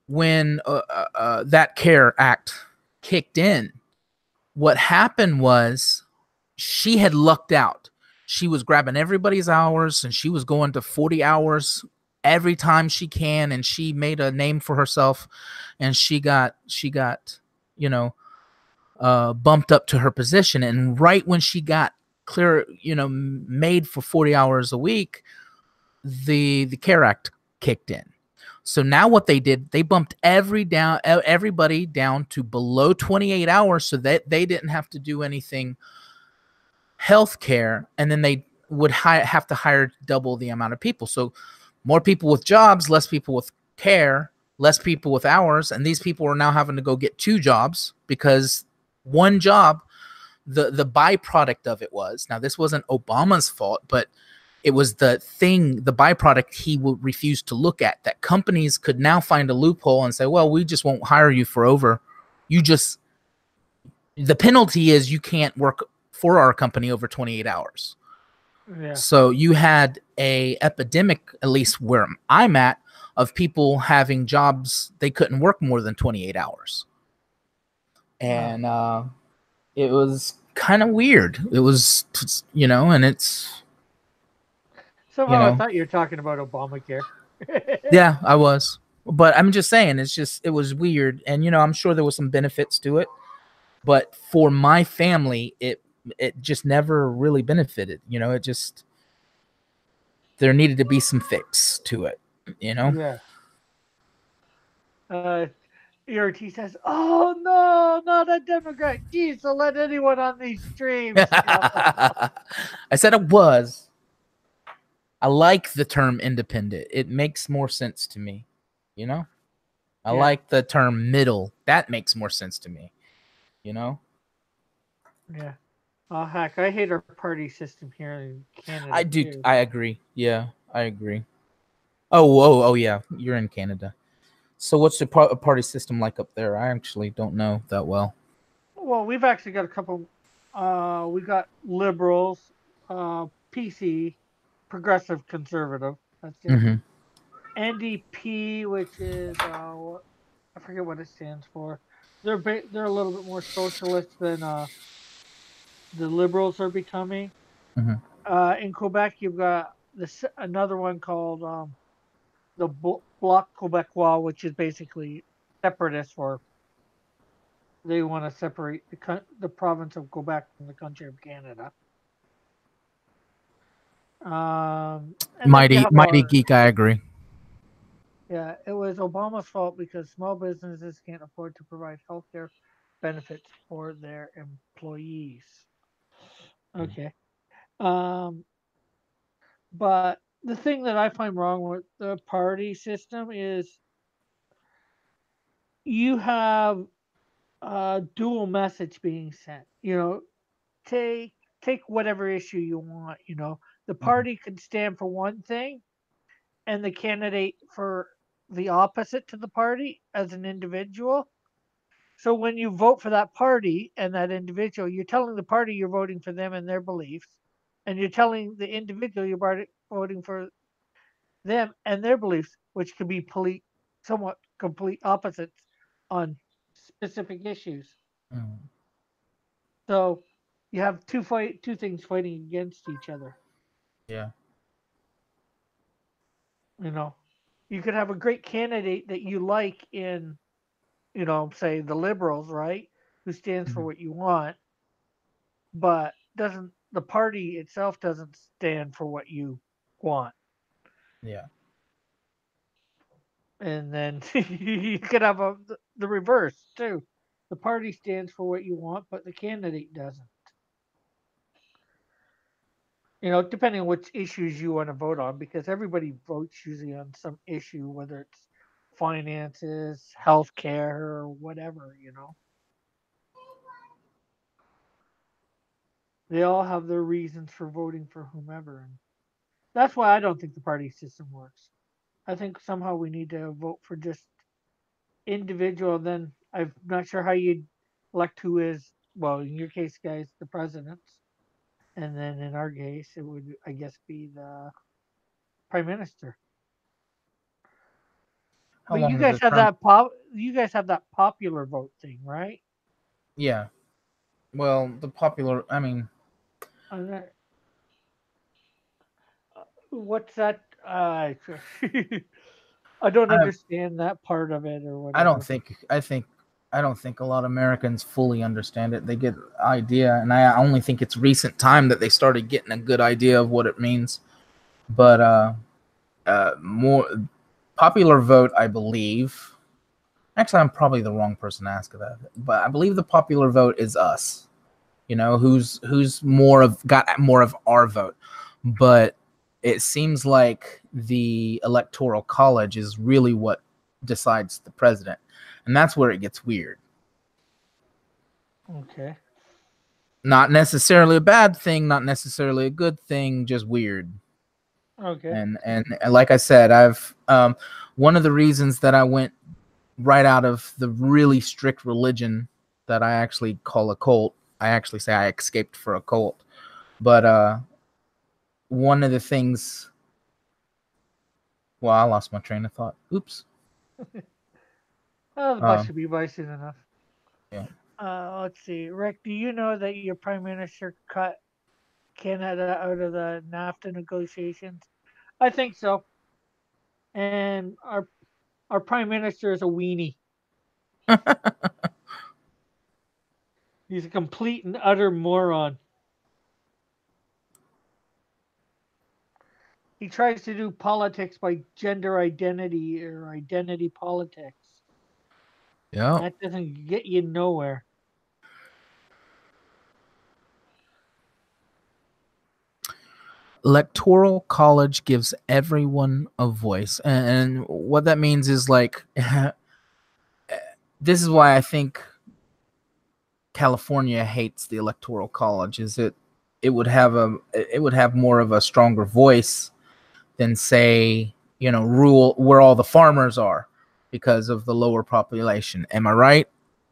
when that care act kicked in. What happened was she had lucked out. She was grabbing everybody's hours, and she was going to 40 hours every time she can, and she made a name for herself, and she got you know bumped up to her position. And right when she got clear, made for 40 hours a week, the care act kicked in. So now what they did, they bumped everybody down to below 28 hours, so that they didn't have to do anything healthcare, and then they would have to hire double the amount of people. So more people with jobs, less people with care, less people with hours, and these people are now having to go get two jobs because one job, the byproduct of it was, now this wasn't Obama's fault, but it was the byproduct he would refuse to look at, that companies could now find a loophole and say, well, we just won't hire you for over, you just, the penalty is you can't work for our company over 28 hours. yeah. So you had a epidemic, at least where I'm at, of people having jobs they couldn't work more than 28 hours. And it was kind of weird. It was, and it's, you Somehow I know, thought you were talking about Obamacare. yeah, I was. But I'm just saying, it was weird. And, I'm sure there was some benefits to it. But for my family, it just never really benefited. It just, there needed to be some fix to it, you know? Yeah. Uh, ERT says, "Oh no, not a Democrat! Geez, to let anyone on these streams." Yeah. I said it was. I like the term independent. It makes more sense to me, you know? I Yeah. like the term middle. That makes more sense to me, you know? Yeah. Oh heck, I hate our party system here in Canada I do. too. I agree. Yeah, I agree. Oh, yeah. You're in Canada. So what's the party system like up there? I actually don't know that well. Well, we've actually got a couple. We got liberals, PC, progressive conservative. That's it. Hmm. NDP, which is I forget what it stands for. They're a little bit more socialist than the liberals are becoming. Hmm. In Quebec, you've got this another one called the Bloc Québécois, which is basically separatist, for they want to separate the province of Quebec from the country of Canada. And then you have Mighty geek. I agree. yeah, it was Obama's fault because small businesses can't afford to provide healthcare benefits for their employees. Okay. Um, but the thing that I find wrong with the party system is you have a dual message being sent. Take take whatever issue you want. The Mhm. party could stand for one thing, and the candidate for the opposite to the party as an individual. So when you vote for that party and that individual, you're telling the party you're voting for them and their beliefs, and you're telling the individual you're voting for them and their beliefs, which could be somewhat complete opposites on specific issues. Mm. So you have two things fighting against each other. Yeah. You know, you could have a great candidate that you like in, say the liberals, right? Who stands for Mhm. what you want, but doesn't the party itself doesn't stand for what you want. Yeah. And then you could have the reverse too. The party stands for what you want, but the candidate doesn't. Depending on which issues you want to vote on, because everybody votes usually on some issue, whether it's finances, healthcare, or whatever. They all have their reasons for voting for whomever. And that's why I don't think the party system works. I think somehow we need to vote for just individual. Then I'm not sure how you'd elect who is, well, in your case, guys, the presidents. And then in our case, it would, I guess, be the prime minister. How But long does a term? you guys have that popular vote thing, right? Yeah. Well, the popular. I mean, And what's that? I don't I understand that part of it or I don't whatever. think. I don't think a lot of Americans fully understand it. They get idea, and I only think it's recent time that they started getting a good idea of what it means. But more popular vote, I believe. Actually, I'm probably the wrong person to ask that, but I believe the popular vote is us. Who's more of got more of our vote, but it seems like the electoral college is really what decides the president, and that's where it gets weird. Okay. Not necessarily a bad thing, not necessarily a good thing, just weird. Okay. And like I said, I've one of the reasons that I went right out of the really strict religion that I actually call a cult. I actually say I escaped for a cult. But one of the things, well, I lost my train of thought. Oops. Well, the bus Um, should be by soon enough. yeah. Let's see. Rick, do you know that your prime minister cut Canada out of the NAFTA negotiations? I think so. And our prime minister is a weenie. He's a complete and utter moron. He tries to do politics by gender identity or identity politics. Yeah. That doesn't get you nowhere. Electoral college gives everyone a voice. And what that means is like, this is why I think California hates the electoral college. Is it would have more of a stronger voice than, say, rural where all the farmers are, because of the lower population. Am I right?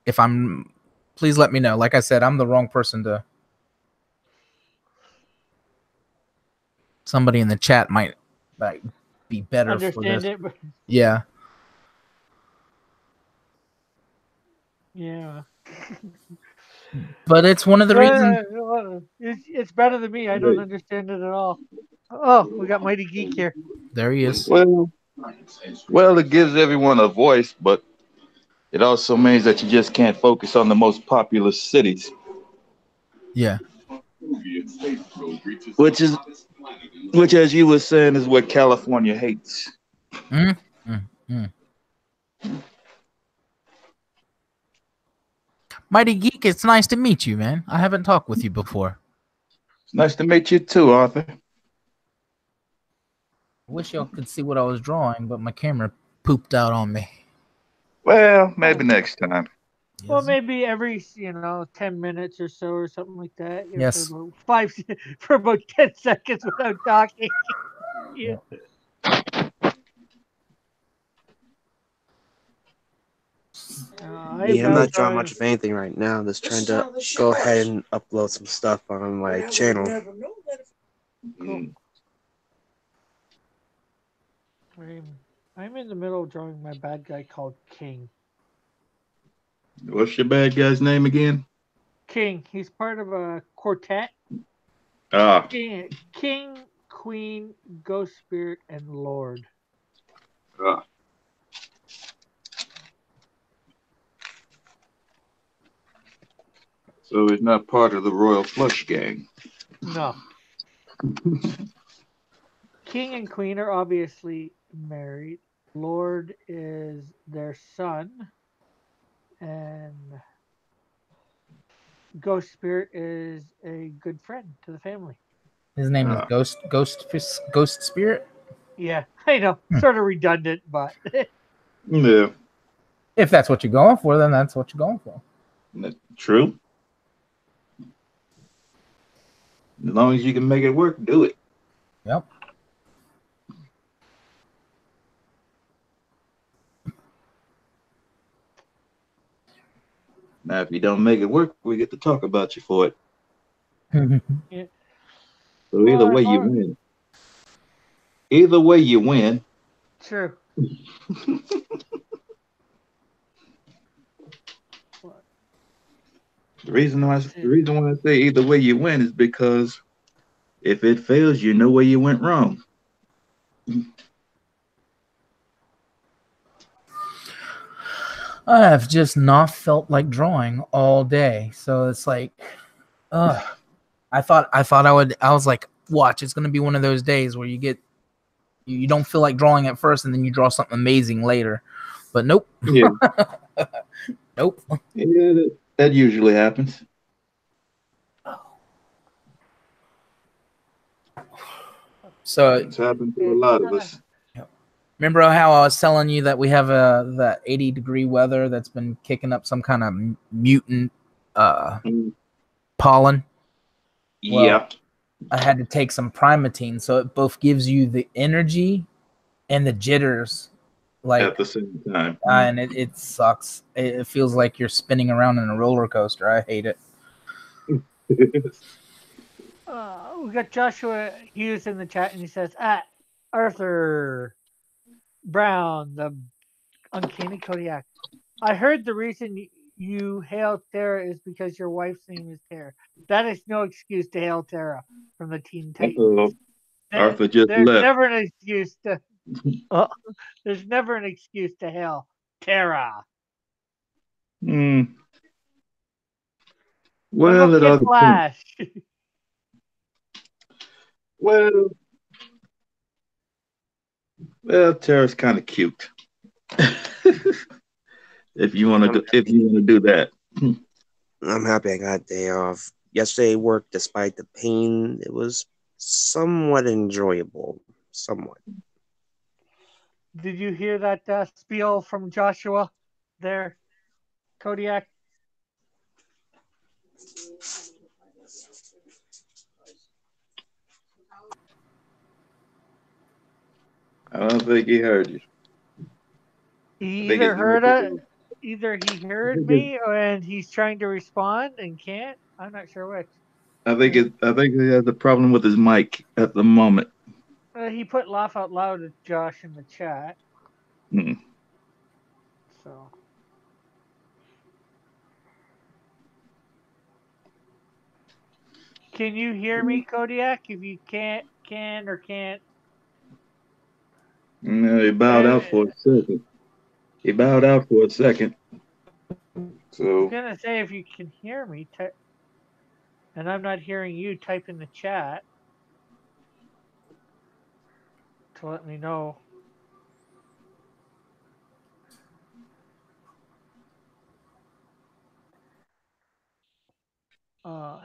If I'm, please let me know. Like I said, I'm the wrong person to. Somebody in the chat might like be better for Understand this. it, but Yeah. yeah. But it's one of the reasons. It's better than me. I don't understand it at all. Oh, we got Mighty Geek here. There he is. Well, it gives everyone a voice, but it also means that you just can't focus on the most populous cities, Yeah. which is, which, as you were saying, is what California hates. Mm, mm, mm. Mighty Geek, it's nice to meet you, man. I haven't talked with you before. It's nice to meet you too, Arthur. I wish y'all could see what I was drawing, but my camera pooped out on me. Well, maybe next time. Well, Yes. maybe every 10 minutes or so, or something like that. For Yes. about for about 10 seconds without talking. Yeah. I am Yeah, I'm now not drawing drawing. much of anything right now. I'm just trying to go ahead and upload some stuff on my channel. Cool. I'm in the middle of drawing my bad guy called King. What's your bad guy's name again? King. He's part of a quartet. Ah, King, Queen, Ghost Spirit, and Lord. ah. So he's not part of the Royal Flush Gang. No. King and Queen are obviously married. Lord is their son, and Ghost Spirit is a good friend to the family. His name is Ah, Ghost Spirit. Yeah, I know, sort of redundant, but yeah, If that's what you're going for, then that's what you're going for. that's true. As long as you can make it work, do it. Yep. Now, if you don't make it work, we get to talk about you for it. yeah. So either way, you win. Either way, you win. True. The reason why I say either way you win is because if it fails, you know where you went wrong. I have just not felt like drawing all day, so it's like, I thought I was like, watch, it's gonna be one of those days where you don't feel like drawing at first, and then you draw something amazing later. But nope. Yeah, Nope. yeah, that usually happens. So It's happened to a lot of us. remember how I was telling you that we have the 80-degree weather that's been kicking up some kind of mutant pollen? Yeah, Well, I had to take some primatine, so it both gives you the energy and the jitters, like, at the same time. and it sucks. It feels like you're spinning around in a roller coaster. I hate it. We got Joshua Hughes in the chat, and he says, Arthur Brown, the uncanny Kodiak. I heard the reason you hail Tara is because your wife's name is Tara. That is no excuse to hail Tara from the Teen Titans. Uh-oh. Arthur just There's left. never an excuse to. There's never an excuse to hail Tara. Mm. What Well, about it Kid all depends. Flash? Well, Well, Tara's kind of cute. I'm If you want to do that. I'm happy I got a day off. Yesterday work, despite the pain, it was somewhat enjoyable. Somewhat. Did you hear that spiel from Joshua there, Kodiak? I don't think he heard you. I He think his either mic heard is it, on. either he I heard think his, me, and he's trying to respond and can't. I'm not sure which. Uh, I think he has a problem with his mic at the moment. he put laugh out loud at Josh in the chat. Hmm. So, can you hear me, Kodiak? If you can or can't, No, he bowed uh, out for a second. He bowed out for a second. I was So gonna say if you can hear me, and I'm not hearing you, type in the chat to let me know.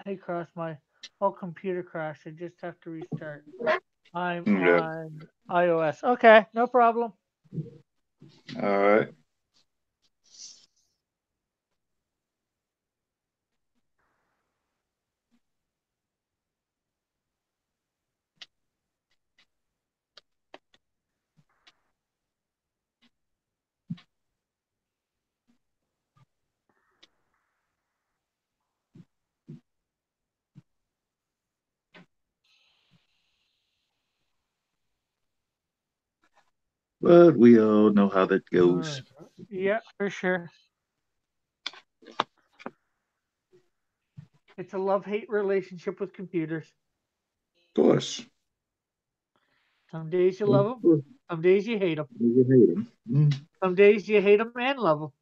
Hey, Cross, my whole computer crashed. I just have to restart. I'm yeah. on iOS. Okay, no problem. All right. But we all know how that Uh, goes. yeah, for sure. It's a love hate relationship with computers. Of course. Some days you Of love them, course. some days you hate them. You hate him. Some days you hate them and love them.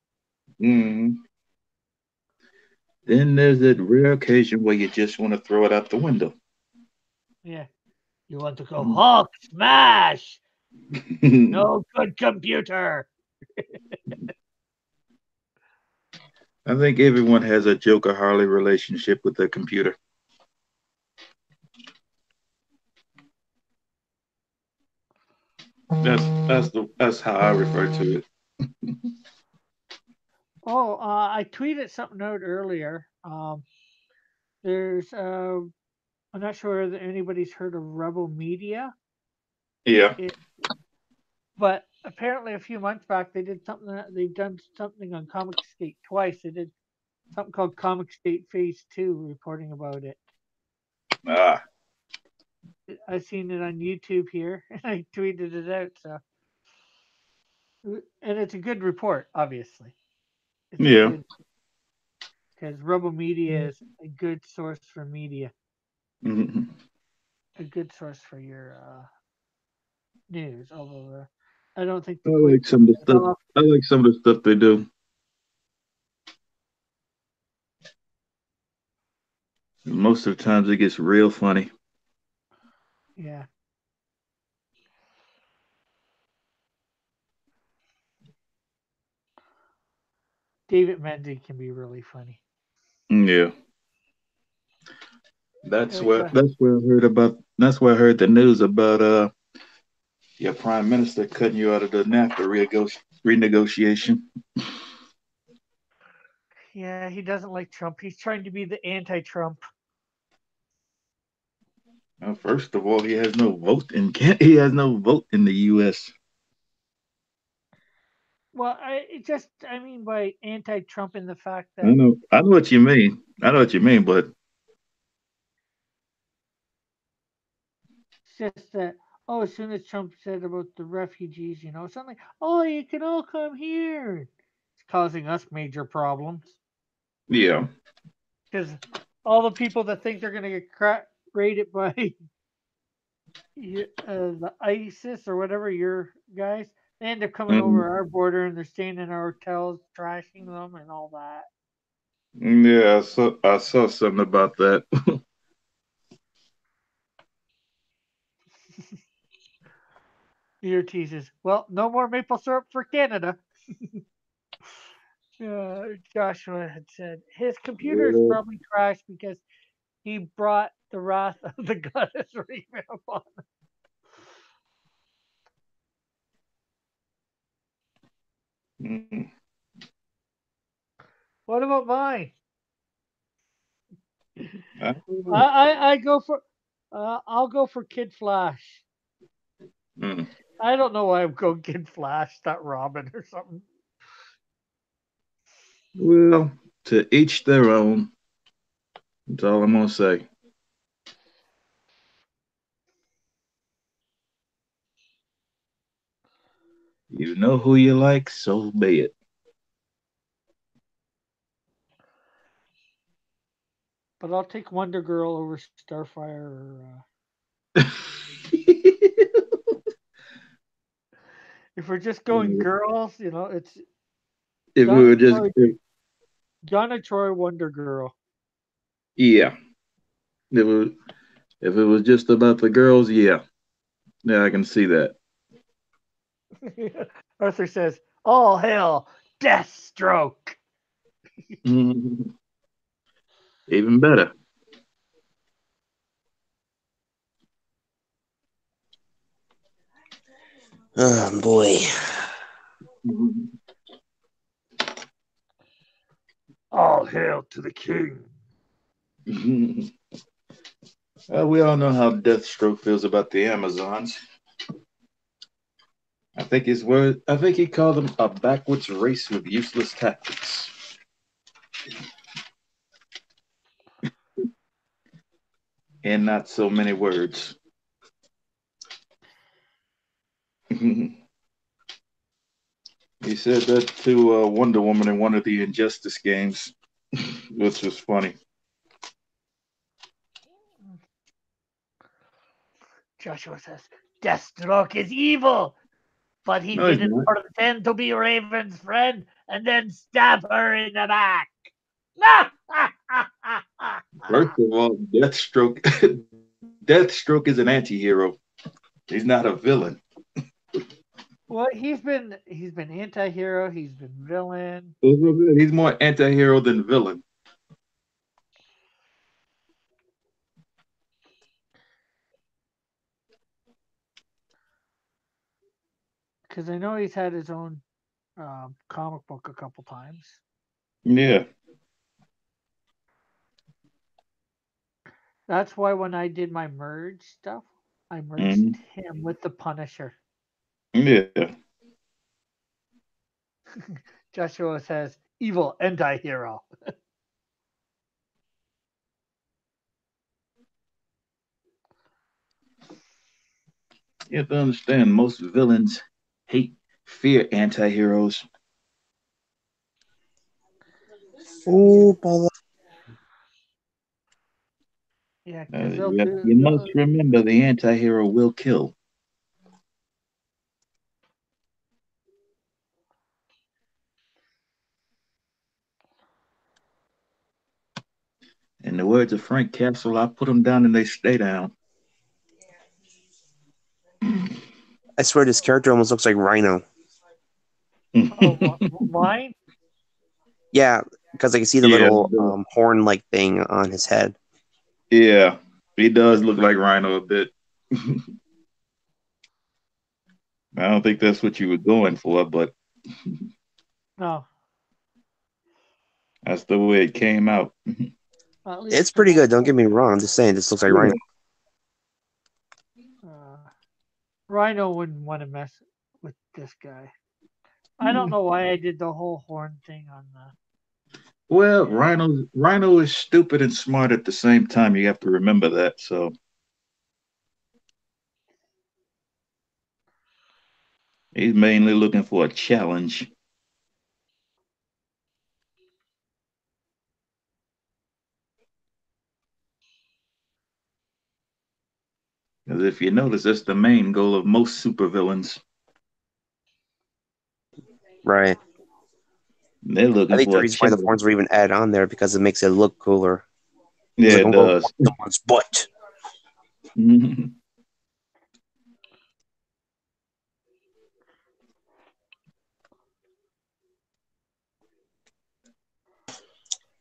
Mm. Then there's that rare occasion where you just want to throw it out the window. Yeah. You want to go Hulk smash? No good computer. I think everyone has a Joker Harley relationship with their computer. That's how I refer to it. Oh, I tweeted something out earlier. There's I'm not sure whether anybody's heard of Rebel Media. Yeah. It, but apparently a few months back they've done something on Comic Skate twice. They did something called Comic Skate Phase Two, reporting about it. Ah. I've seen it on YouTube here, and I tweeted it out. So, and it's a good report, obviously. It's a Yeah. good because Rebel Media is a good source for media, Mhm. a good source for your news. Although I don't think I they quite like pull some of the it stuff. off. I like some of the stuff they do. Most of the times it gets real funny. Yeah, David Mendy can be really funny. Yeah. Like, That's where I heard the news about your prime minister cutting you out of the NAFTA renegotiation. yeah, he doesn't like Trump. He's trying to be the anti-Trump. First of all, he has no vote in the U.S. Well, I mean by anti-Trump in the fact I that know, I know oh, what you mean. I know what you mean, but it's just that as soon as Trump said about the refugees, suddenly, oh, you can all come here. It's causing us major problems yeah, because all the people that think they're going to get raided by the ISIS or whatever your guys, they end up coming um, over our border and they're staying in our hotels, trashing them and all that. yeah. I saw something about that. Ear teases. Well, no more maple syrup for Canada. Joshua had said his computer is Well, probably crashed because he brought the wrath of the goddess Raven upon him. mm, What about mine? I don't I know. I, I go for I'll go for Kid Flash. Mm. I don't know why I'm going Kid Flash, not Robin or something. Well, to each their own. That's all I'm gonna say. You know who you like, so be it. But I'll take Wonder Girl over Starfire. If we're just going girls, it's If we Donna were just, Troy, Donna Troy, Wonder Girl. yeah, if it was, if it was just about the girls, yeah, yeah, I can see that. Arthur says, "All hail, Deathstroke." Mhm. Even better. Oh boy. Mhm. All hail to the king. We all know how Deathstroke feels about the Amazons. I think he called them a backwards race with useless tactics, and not so many words. He said that to Wonder Woman in one of the Injustice games, which was funny. Joshua says, "Deathstroke is evil, but he No, he's didn't not. pretend to be Raven's friend and then stab her in the back." First of all, Deathstroke is an anti-hero. He's not a villain. Well, he's been anti-hero, he's been villain. He's more anti-hero than villain. Because I know he's had his own comic book a couple times. Yeah. That's why when I did my merge stuff, I merged Hmm. him with the Punisher. Yeah. Joshua says, "Evil anti-hero." You have to understand, most villains hate, fear anti-heroes. Oh, Paula. Yeah, because they'll do. You must remember the anti-hero will kill. In the words of Frank Castle, I put them down and they stay down. I swear this character almost looks like Rhino. Oh, mine? Yeah, because I can see the Yeah, little horn like thing on his head. yeah, he does look like Rhino a bit. I don't think that's what you were going for, but No, that's the way it came out. at It's least for pretty now. good. Don't get me wrong. I'm just saying this looks like Rhino. Yeah. Uh, Rhino wouldn't want to mess with this guy. I don't know why I did the whole horn thing on the. Well, Yeah, Rhino is stupid and smart at the same time. You have to remember that. So he's mainly looking for a challenge. Because if you notice, that's the main goal of most supervillains. Right. They're I looking think the for a reason why the challenge. horns were even added on there because it makes it look cooler. It's Yeah, like it I'm going to does. wipe someone's butt.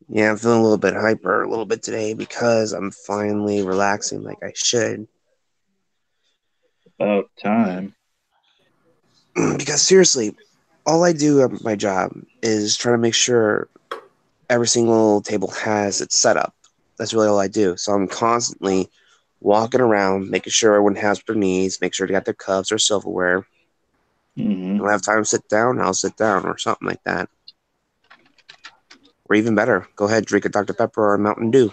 Yeah, I'm feeling a little bit hyper a little bit today because I'm finally relaxing like I should. About time. Because seriously, all I do at my job is try to make sure every single table has its setup. That's really all I do. So I'm constantly walking around, making sure everyone has what their needs, make sure they got their cups or silverware. Hmm. When I have time to sit down, I'll sit down or something like that. Or even better, go ahead, drink a Dr. Pepper or a Mountain Dew.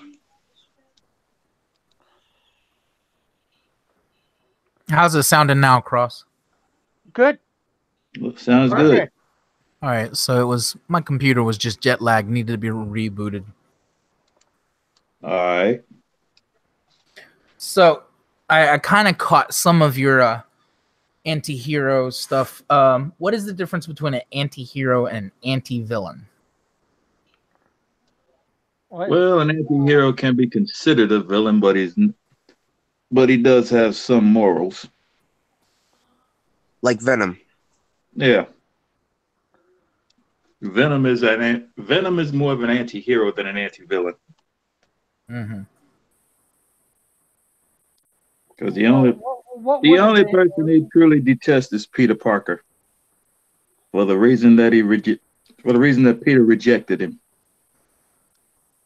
How's it sounding now, Cross? Good. Sounds good. Perfect. All right, so it was my computer was just jet lag, needed to be rebooted. All right. So I kind of caught some of your anti-hero stuff. What is the difference between an anti-hero and an anti-villain? What? Well, an anti-hero can be considered a villain, but he does have some morals. Like Venom. Yeah. Venom is more of an anti-hero than an anti-villain. Mm-hmm. Because What the is only it? person he truly detests is Peter Parker for the reason that Peter rejected him.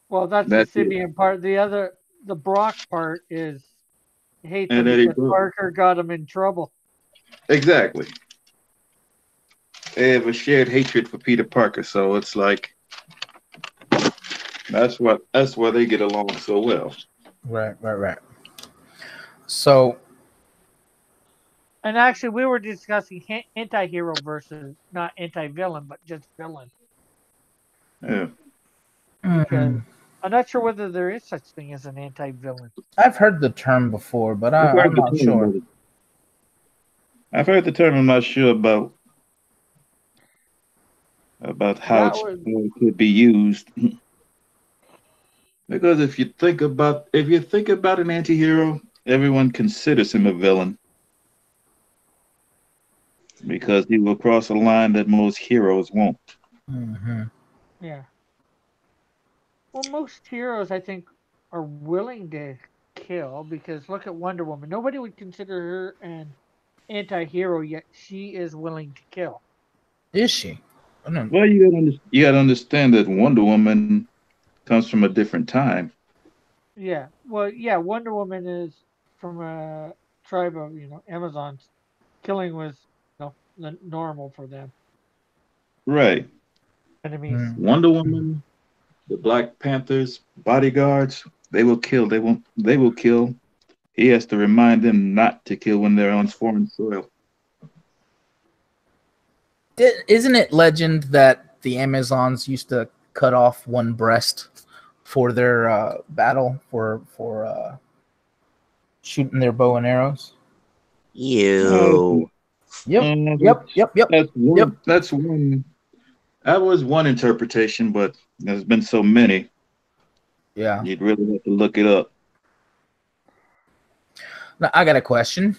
Well, that's the That's it. Simeon part. The Brock part is he hates And him then he because broke. Parker got him in trouble. Exactly. They have a shared hatred for Peter Parker, so it's like that's why they get along so well. Right. So And actually, we were discussing anti-hero versus not anti-villain, but just villain. Yeah. Because mm, I'm not sure whether there is such thing as an anti-villain. I've heard the term before, but I've heard I'm the not term, sure. but I've heard the term. I'm not sure about That was how it could be used. Because if you think about an anti-hero, everyone considers him a villain because he will cross a line that most heroes won't. Mm-hmm. yeah. Well, most heroes I think are willing to kill because look at Wonder Woman. Nobody would consider her an anti-hero yet she is willing to kill. Is she? I don't. Well, you gotta understand that Wonder Woman comes from a different time. Yeah. Well, yeah, Wonder Woman is from a tribe of, Amazons. Killing was, normal for them. Right. Enemies. Mm. Wonder Woman, the Black Panthers, bodyguards, they will kill. They will kill. He has to remind them not to kill when they're on foreign soil. Isn't it legend that the Amazons used to cut off one breast for their battle for shooting their bow and arrows? Uh, You. Yep. uh, Yep. Yep. Yep. that's Yep. one. That's one. That was one interpretation, but there's been so many. Yeah. You'd really have to look it up. Now I got a question.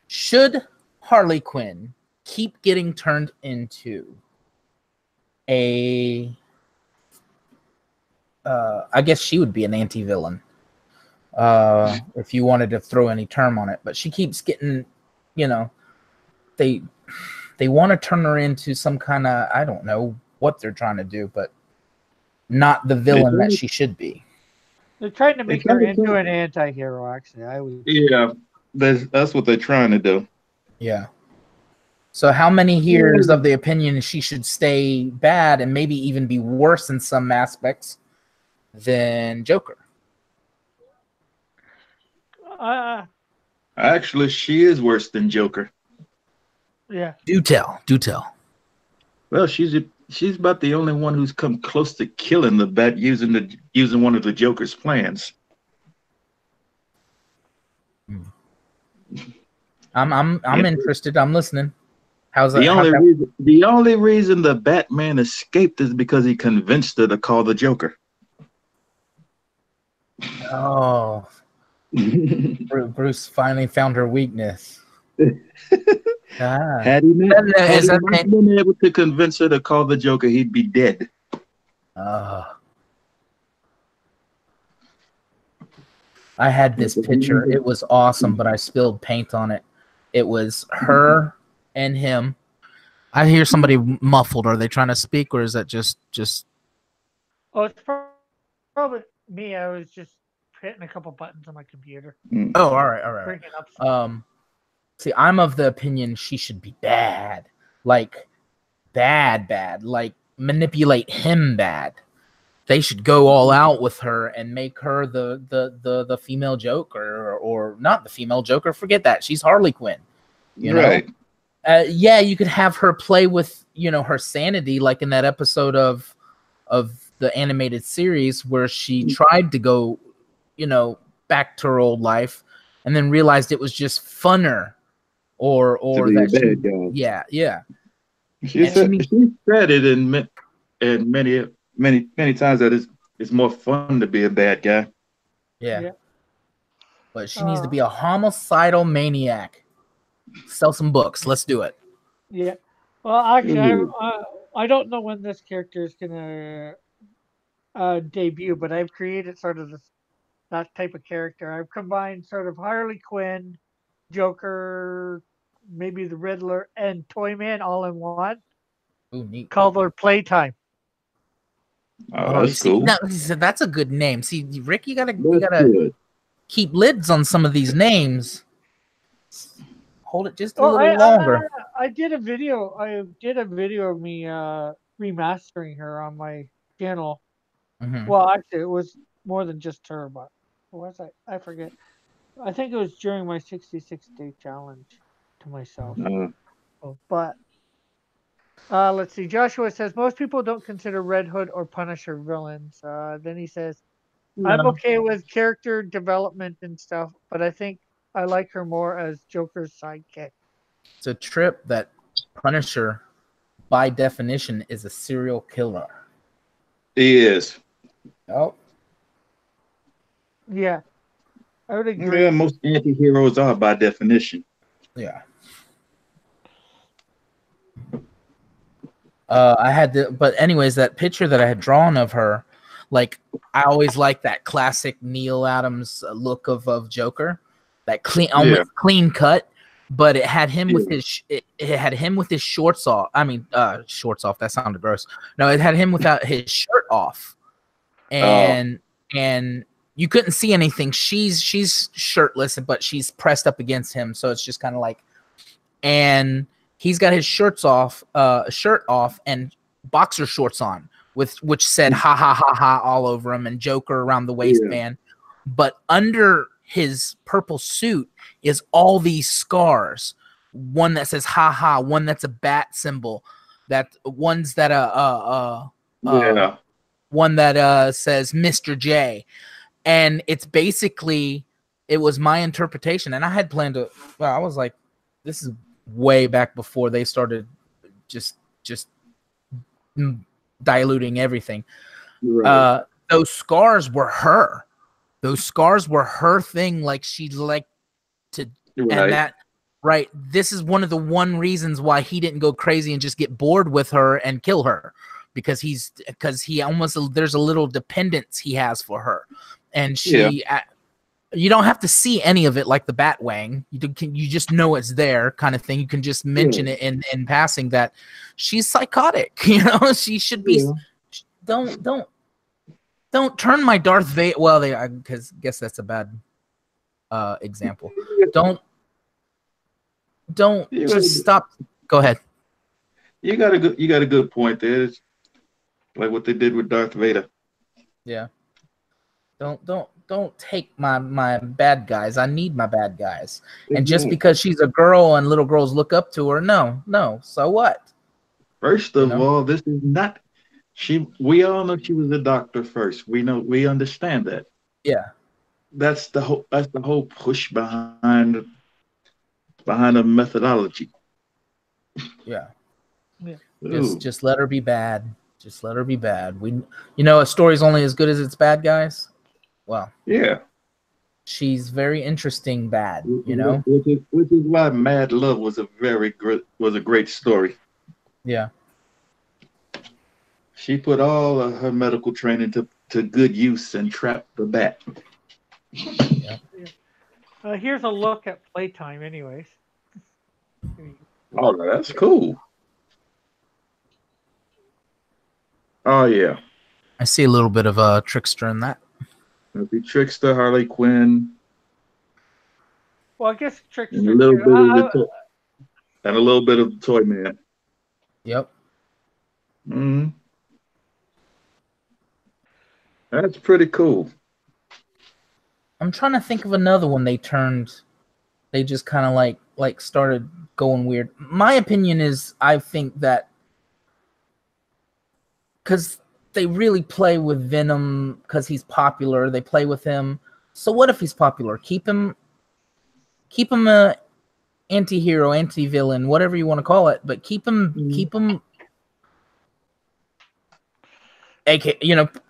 Should Harley Quinn keep getting turned into a I guess she would be an anti-villain if you wanted to throw any term on it, but she keeps getting, you know, they they want to turn her into some kind of, I don't know what they're trying to do, but not the They villain try that to, she should be. They're trying to they make try her to into tell, an anti-hero, actually, I would say. yeah, that's what they're trying to do. Yeah. So how many years of the opinion she should stay bad and maybe even be worse in some aspects than Joker? Uh, Actually, she is worse than Joker. yeah. Do tell. Do tell. Well, she's about the only one who's come close to killing the bat using one of the Joker's plans. I'm And interested. I'm listening. How's that? the How's only that? reason the only reason the Batman escaped is because he convinced her to call the Joker. Oh, Bruce finally found her weakness. Ah, Had is he that not been able to convince her to call the Joker, he'd be dead. oh, I had this picture. It was awesome, but I spilled paint on it. It was her and him. I hear somebody muffled. Are they trying to speak, or is that just? Oh, it's probably me. I was just hitting a couple buttons on my computer, Mm. Oh, all right, all right, all bringing up right. stuff. See, I'm of the opinion she should be bad, like bad, like manipulate him bad. They should go all out with her and make her the female Joker, or not the female Joker. Forget that. She's Harley Quinn. You know. Right. Yeah, you could have her play with her sanity, like in that episode of the animated series where she tried to go, back to her old life, and then realized it was just funner, To or be a that she, bad guy. yeah, She and she said needs, she said it in many times that it's more fun to be a bad guy. yeah, Yeah. but she needs to be a homicidal maniac. Sell some books. Let's do it. Yeah. Well, actually, Ooh. I don't know when this character is gonna debut, but I've created sort of that type of character. I've combined sort of Harley Quinn, Joker, maybe the Riddler, and Toyman all in one. Ooh, neat. Called her Playtime. Oh, Oh, you that's see, cool. now that's a good name. See, Rick, you That's gotta good. keep lids on some of these names. Hold it just a Well, little longer. I did a video. I did a video of me remastering her on my channel. Hmm. Well, actually, it was more than just her, but what was I? I forget. I think it was during my 66-day challenge to myself. Uh, Oh, but let's see. Joshua says most people don't consider Red Hood or Punisher villains. Then he says, I'm No, okay with character development and stuff, but I think I like her more as Joker's sidekick. it's a trip that Punisher, by definition, is a serial killer. he is. Oh, Yeah, I would Yeah, agree. most anti-heroes are by definition. yeah. I had to, but anyways, that picture that I had drawn of her, like I always like that classic Neil Adams look of Joker, that clean, Yeah, almost clean cut, but it had him with yeah, his it had him with his shorts off. I mean, shorts off. That sounded gross. No, it had him without his shirt off, uh, and you couldn't see anything. She's shirtless, but she's pressed up against him, so it's just kind of like, and he's got his shirt off and boxer shorts on, with which said "ha ha ha ha" all over him and Joker around the yeah, waistband. But under his purple suit is all these scars. One that says "ha ha," one that's a bat symbol, that one's that yeah. one that says Mr. J, and it's basically, it was my interpretation, and I had planned to. Well, I was like, this is way back before they started just diluting everything. Right, Those scars were her. Those scars were her thing. Like she liked to, and right. that right. This is one of the reasons why he didn't go crazy and just get bored with her and kill her, because he almost, there's a little dependence he has for her, and Yeah, you don't have to see any of it like the Batwang. You just know it's there, kind of thing. You can just yeah, mention it in passing that she's psychotic. She should be. yeah. Don't turn my Darth Vader. Well, because guess that's a bad example. Don't You got, just stop. Go ahead. you got a good point there. It's like what they did with Darth Vader. Yeah. Don't take my bad guys. I need my bad guys. And just Exactly. because she's a girl and little girls look up to her, no. So what? First You of know? all, this is not she. We all know she was a doctor first. We understand that. Yeah. That's the whole push behind the methodology. Yeah. Yeah. Ooh, Just let her be bad. Just let her be bad. A story's only as good as its bad guys. Well, yeah. she's very interesting bad, Which is why Mad Love was a great story. Yeah. She put all of her medical training to good use and trapped the bat. Yeah. Here's a look at playtime, anyways. Oh, that's cool. Oh yeah, I see a little bit of a trickster in that. the Trickster, Harley Quinn, Well, I guess and a Trickster little too. bit of and a little bit of the Toy Man. Yep. Mm, that's pretty cool. I'm trying to think of another one they just kind of like started going weird. My opinion is I think that cuz they really play with Venom cuz he's popular, they play with him. So what if he's popular? Keep him a anti-hero, anti-villain, whatever you want to call it, but Mm. keep him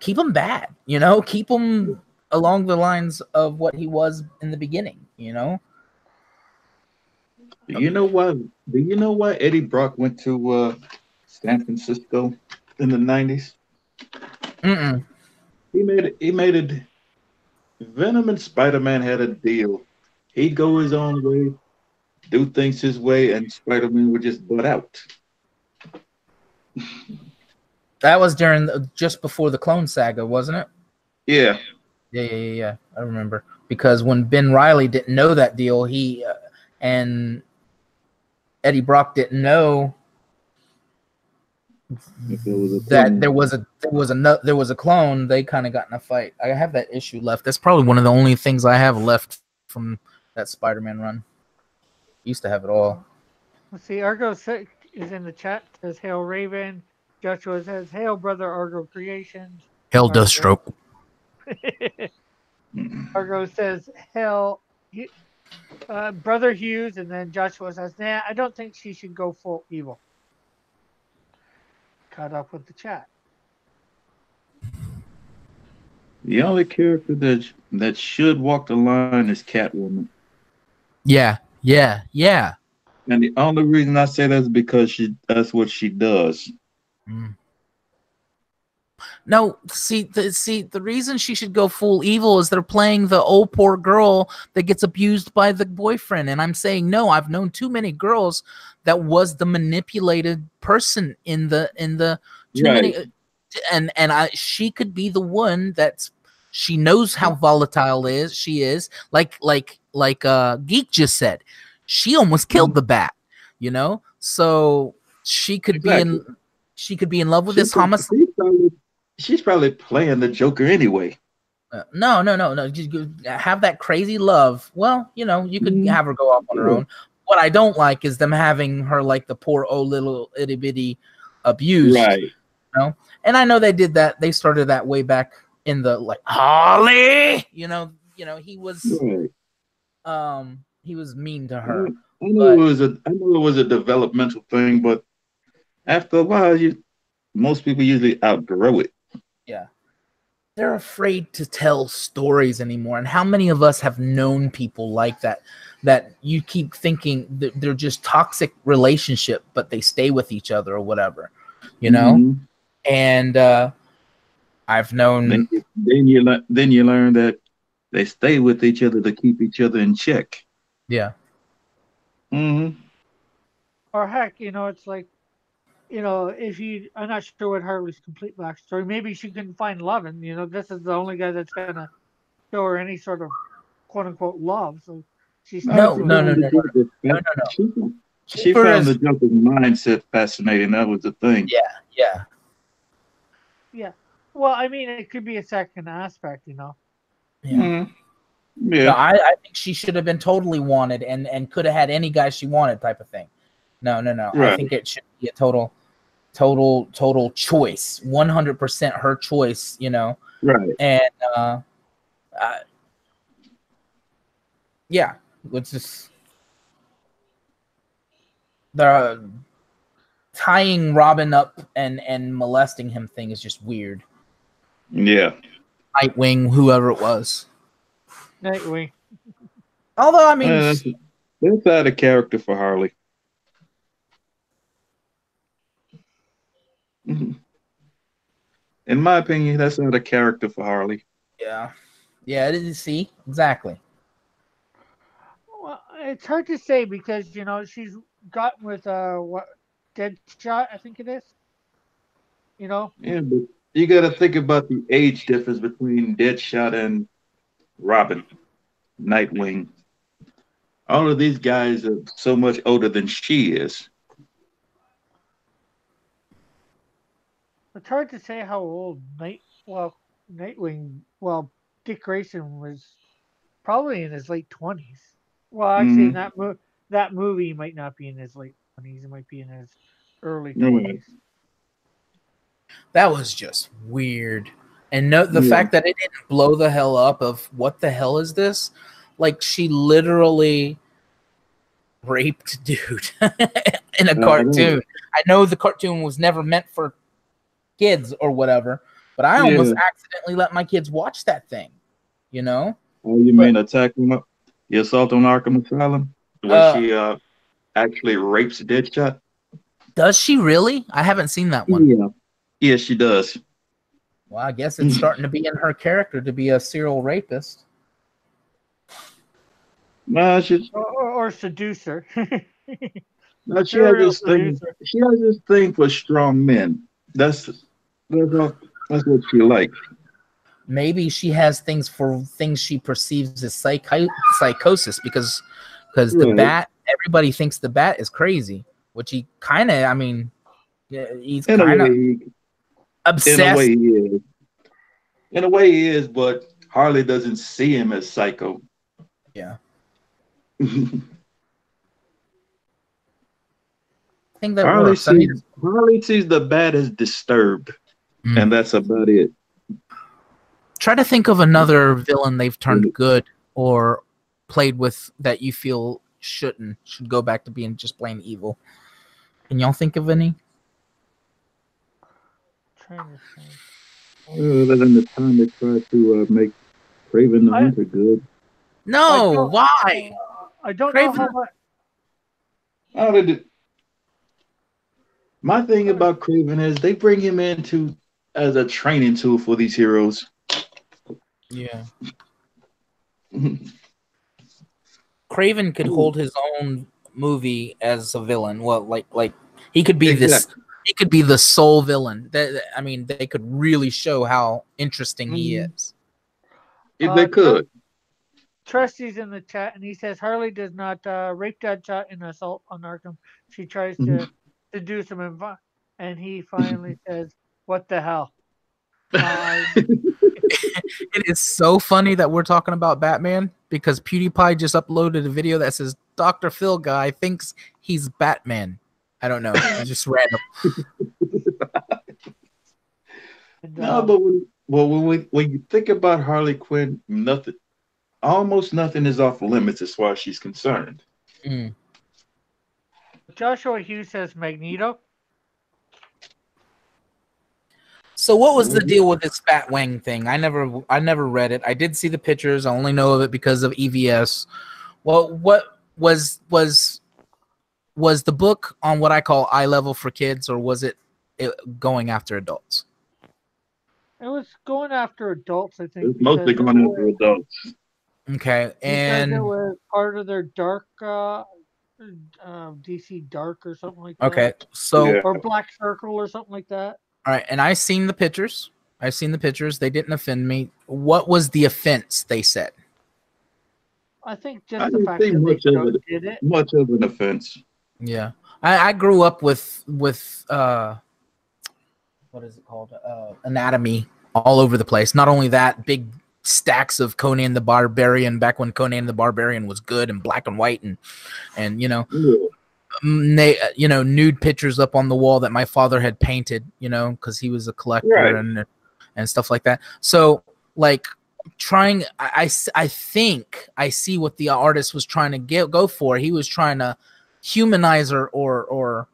keep him bad, keep him along the lines of what he was in the beginning. You know why? Do you know why Eddie Brock went to San Francisco in the '90s? Mm-mm. He made it. Venom and Spider Man had a deal. He'd go his own way, do things his way, and Spider Man would just butt out. That was during just before the Clone Saga, wasn't it? Yeah, Yeah. I remember because when Ben Riley didn't know that deal, he and Eddie Brock didn't know if it was a that clone. there was a clone. They kind of got in a fight. I have that issue left. That's probably one of the only things I have left from that Spider-Man run. Used to have it all. Let's see. Is in the chat. Says Hail Raven. Joshua says Hail Brother Argo Creations. Hell, Argo. Deathstroke. Mm. Argo says Hail. Brother Hughes, and then Joshua says, "Nah, I don't think she should go full evil." Caught up with the chat. The only character that should walk the line is Catwoman, Yeah. and the only reason I say that is because that's what she does. Mm. No, the reason she should go full evil is they're playing the old poor girl that gets abused by the boyfriend, and I'm saying no. I've known too many girls that was the manipulated person in the too Right. many, and she could be the one that's she knows how volatile she is. Like Geek just said, she almost killed the bat. So she could be Exactly. in love with She, this prob- homicide. she's probably playing the Joker anyway. No. Just have that crazy love. Well, you could Mm, have her go off on her yeah. own. What I don't like is them having her like the poor old little itty bitty abused. Right. And I know they did that. They started that way back in the like Holly. Right. He was mean to I, her, I know but it was a developmental thing, but after a while, most people usually outgrow it. yeah. They're afraid to tell stories anymore. And how many of us have known people like that you keep thinking that they're just toxic relationship, but they stay with each other or whatever, you know? Hmm. And I've known, Then you learn that they stay with each other to keep each other in check. yeah. Hmm. Or heck, it's like, if I'm not sure what Harley's complete backstory. Maybe she couldn't find love, and this is the only guy that's gonna show her any sort of quote unquote love. So she No, sticks No, she with no, him. no, found no, the no, Joker. no, no, no. She Cheaper found the is, Joker's mindset fascinating. That was the thing. yeah. Yeah. Well, I mean, it could be a second aspect. Yeah. Mm, No, yeah. I think she should have been totally wanted and could have had any guy she wanted type of thing. No. I Right. think it should be a total choice, 100% her choice. Right. And uh, yeah, it's just the tying Robin up and molesting him thing is just weird. Yeah. Nightwing, whoever it was. Nightwing. Although I mean, Uh, that's out of character for Harley. Mhm. In my opinion, that's out of character for Harley. yeah, Yeah, it is. See, exactly. Well, it's hard to say because she's gotten with what Deadshot, I think it is. You know, Yeah, but you got to think about the age difference between Deadshot and Robin, Nightwing. All of these guys are so much older than she is. it's hard to say how old Nightwing, Dick Grayson was probably in his late 20s. Well, actually, in Mm-hmm. that movie, he might not be in his late 20s. He might be in his early Right. 20s. That was just weird. And no, the Yeah. fact that it didn't blow the hell up of what the hell is this? Like she literally raped dude in a I know. cartoon. I know the cartoon was never meant for kids or whatever, but I almost Yeah. accidentally let my kids watch that thing, you know? Oh, you But mean Attack on the Assault on Arkham Asylum, where uh she actually rapes Deadshot? does she really? I haven't seen that one. Yeah. Yeah, she does. Well, I guess it's starting to be in her character to be a serial rapist. Nah, she Or seducer. nah, she has Serial this thing. seducer. She has this thing for strong men. That's what she likes. Maybe she has things for things she perceives as psychosis because the Right. bat, everybody thinks the bat is crazy, which he kind of, I mean, yeah, he's In a kind way, of in a way obsessed. he is. In a way he is, but Harley doesn't see him as psycho. Yeah, I think that Harley works. I sees need Harley sees the bat as disturbed, to and that's about it. try to think of another villain they've turned good or played with that you feel should go back to being just plain evil. Can y'all think of any? Trying to think. Other than the time they tried to make Craven the I Hunter good. I No, don't why? I don't know Craven. how much. Oh, my thing about Craven is they bring him into as a training tool for these heroes. Yeah. Craven could hold his own movie as a villain. Well, like he could be this. Exactly. He could be the sole villain. I mean, they could really show how interesting he Mhm. is. If they Trust could. Trusty's in the chat, and he says Harley does not rape Deadshot in Assault on Arkham. She tries to seduce him, and he finally says, "What the hell?" Uh, It is so funny that we're talking about Batman because PewDiePie just uploaded a video that says Dr. Phil guy thinks he's Batman. I don't know. It's just random. and No, but when you think about Harley Quinn, almost nothing is off limits as far as she's concerned. Mm. Joshua Hughes says Magneto. So what was the Mhm. deal with this Batwing thing? I never read it. I did see the pictures. I only know of it because of EVS. Well, what was the book on what I call eye level for kids, or was it going after adults? It was going after adults, I think, It's mostly going after adults. Okay, because it and was part of their dark DC Dark or something like that, okay, so Yeah. or Black Circle or something like that. all right, and I seen the pictures. I've seen the pictures. They didn't offend me. What was the offense they said? I think I just the didn't fact see that they much of it, did it. much of an offense. Yeah, I grew up with what is it called? Anatomy all over the place. Not only that, big stacks of Conan the Barbarian back when Conan the Barbarian was good and black and white and Yeah. nude pictures up on the wall that my father had painted, because he was a collector Right. and stuff like that. So like trying, I think I see what the artist was trying to go for. He was trying to humanize her or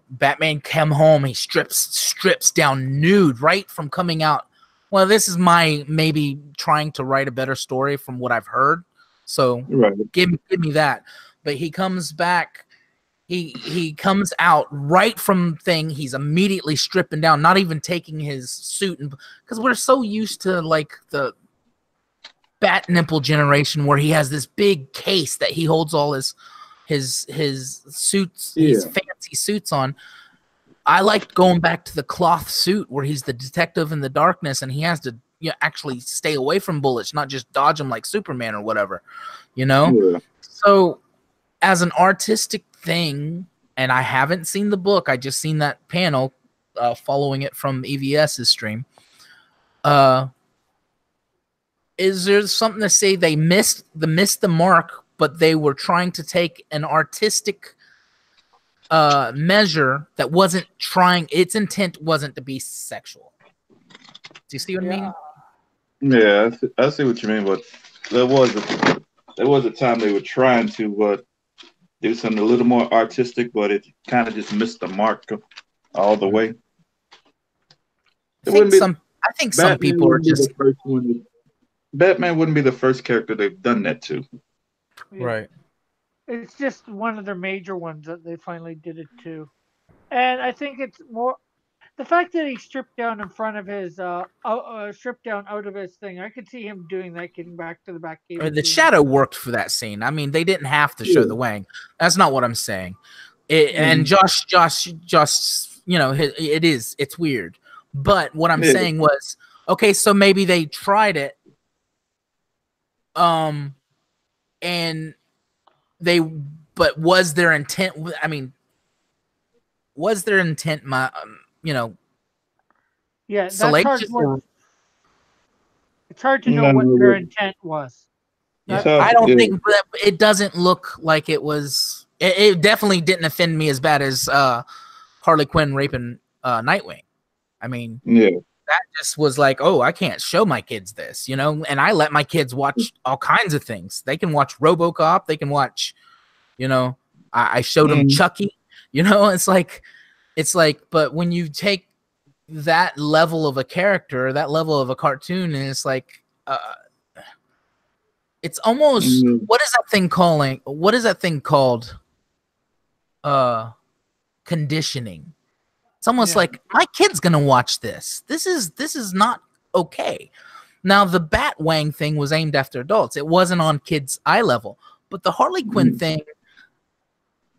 Batman came home, he strips down nude right from coming out. Well, this is my maybe trying to write a better story from what I've heard. So Right. give me that. But he comes back, he comes out right from thing, he's immediately stripping down, not even taking his suit, and because we're so used to like the Bat Nipple generation where he has this big case that he holds all his suits, his Yeah. fancy suits on. I liked going back to the cloth suit where he's the detective in the darkness and he has to actually stay away from bullets, not just dodge them like Superman or whatever, you know? Yeah. So as an artistic thing, and I haven't seen the book, I just seen that panel following it from EVS's stream. Is there something to say they missed the mark, but they were trying to take an artistic measure that wasn't trying, its intent wasn't to be sexual. Do you see what I Yeah. mean? Yeah, I see what you mean, but there was a time they were trying to do something a little more artistic, but it kind of just missed the mark all the way. It wouldn't be I think some Batman people are wouldn't be the just first one. Batman wouldn't be the first character they've done that to. Yeah. right. It's just one of their major ones that they finally did it to. And I think it's more the fact that he stripped down in front of his stripped down out of his thing. I could see him doing that, getting back to the Batcave and The doing that. shadow worked for that scene. I mean, they didn't have to show Yeah. the Wang. That's not what I'm saying. And Mhm. Josh, it's weird. But what I'm Yeah. saying was, okay, so maybe they tried it, um, and but was their intent? I mean, was their intent Yeah, that's hard. salacious? Or It's hard to know No, what no, their but intent was. it's That I hard. don't Yeah. think that it doesn't look like it was. It definitely didn't offend me as bad as Harley Quinn raping Nightwing. I mean, Yeah. that just was like, oh, I can't show my kids this, and I let my kids watch all kinds of things. They can watch RoboCop. They can watch, you know, I showed them Mhm. Chucky. It's like, but when you take that level of a character, that level of a cartoon, and it's like, it's almost, Mhm. what is that thing calling? What is that thing called? Conditioning. It's almost yeah, like my kid's gonna watch this. This is not okay. Now the Batwang thing was aimed after adults. It wasn't on kids' eye level. But the Harley Quinn Mhm. thing,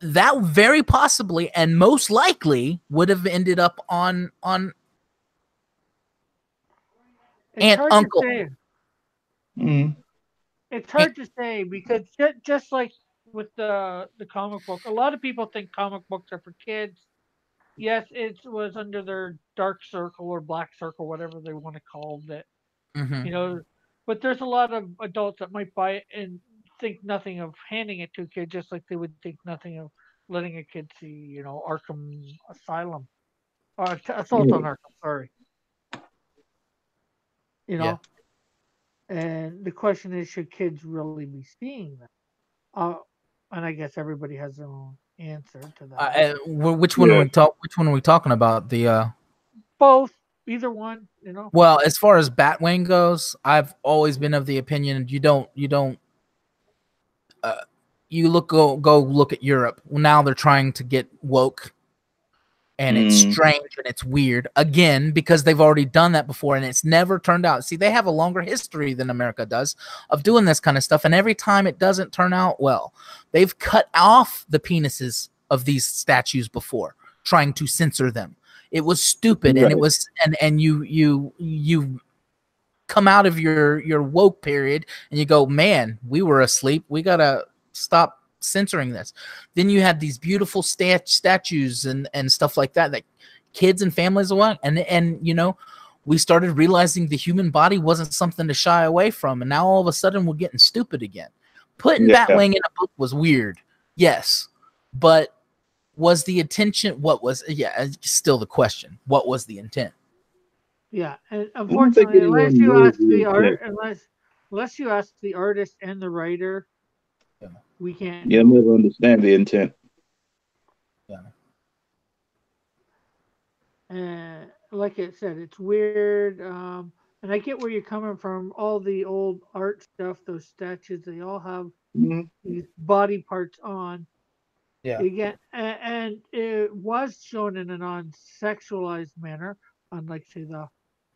that very possibly and most likely would have ended up on it's Aunt hard to Uncle. say. Mhm. It's Aunt, hard to say because just like with the comic book, a lot of people think comic books are for kids. Yes, it was under their dark circle or black circle, whatever they want to call it. mm-hmm, You know, but there's a lot of adults that might buy it and think nothing of handing it to a kid, just like they would think nothing of letting a kid see, Arkham Asylum or Assault on Yeah. Arkham. Sorry, you yeah. know. And the question is, should kids really be seeing that? Uh, and I guess everybody has their own answer to that. Which one are Yeah. we talk? Which one are we talking about? Both, either one. Well, as far as Batwing goes, I've always been of the opinion you don't you go look at Europe. Now they're trying to get woke, and it's Mhm. strange and it's weird again because they've already done that before and it's never turned out. See, they have a longer history than America does of doing this kind of stuff, and every time it doesn't turn out well. They've cut off the penises of these statues before, trying to censor them. It was stupid, and it Right. was and you come out of your woke period and you go, man, we were asleep. We gotta stop censoring this. Then you had these beautiful statues and stuff like that kids and families want, and we started realizing the human body wasn't something to shy away from, and now all of a sudden we're getting stupid again. Putting Yeah. Batwing in a book was weird, yes, but was the intention? What was? Yeah, it's still the question. What was the intent? Yeah, and I don't think unfortunately, anyone knows the intent. unless you ask the artist and the writer, Yeah, we can't You'll know. never understand the intent. yeah, And like I said, it's weird. And I get where you're coming from. All the old art stuff, those statues, they all have Mhm. these body parts on. yeah. Again, and it was shown in a non-sexualized manner, unlike say the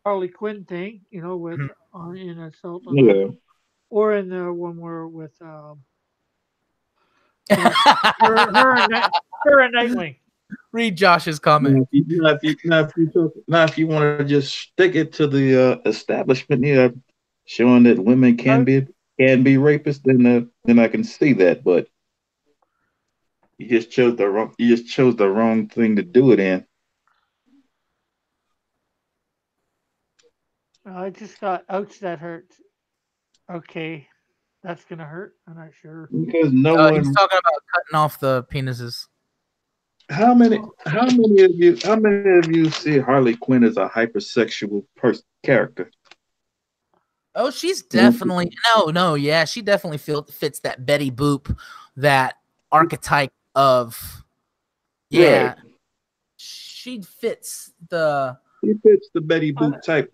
Harley Quinn thing, with Mhm. in Assault on Yeah. Arkham. or in the one where with you know, her and Nightwing. Read Josh's comment. If you want to just stick it to the establishment, showing that women Uh, can be rapists, then I can see that. But you just chose the wrong thing to do it in, I just got ouch that hurts. Okay, that's gonna hurt. I'm not sure. because no He's one. talking about cutting off the penises. How many of you see Harley Quinn as a hypersexual character? Oh, she's Mm, definitely yeah, she definitely fits that Betty Boop, that archetype of right. yeah, she fits the She fits the Betty I Boop type,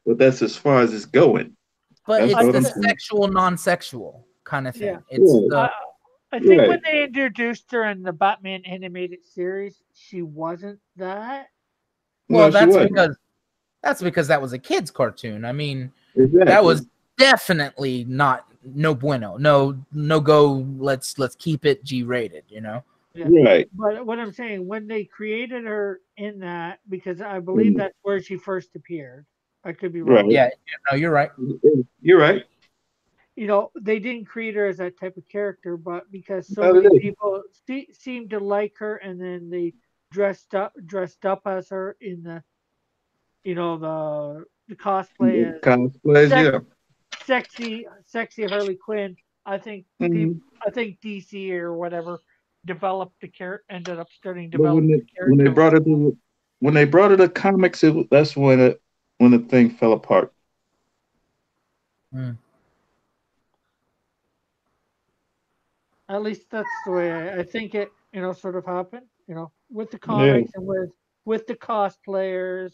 but that's as far as it's going. but That's I it's what the I'm th- saying. sexual non-sexual kind of yeah. thing. It's Right, the I think when right. they introduced her in the Batman animated series, she wasn't that. well, No, she wasn't. that's because that was a kids cartoon. I mean, that Exactly. was definitely not no bueno. No go, let's keep it G rated, you know? Yeah. Right. But what I'm saying, when they created her in that, because I believe Mm, that's where she first appeared. I could be wrong. right. Yeah, no, you're right. You're right. You know, they didn't create her as that type of character, but because so No, they many didn't. people seemed to like her, and then they dressed up as her in the the cosplay as Cosplays, sex, yeah. sexy Harley Quinn. I think people, Mhm. I think DC or whatever developed the character, ended up starting But developing the when they character. brought it to when they brought it to comics, that's when the thing fell apart. Mm. At least that's the way I think it, sort of happened. With the Yeah. comics and with the cosplayers,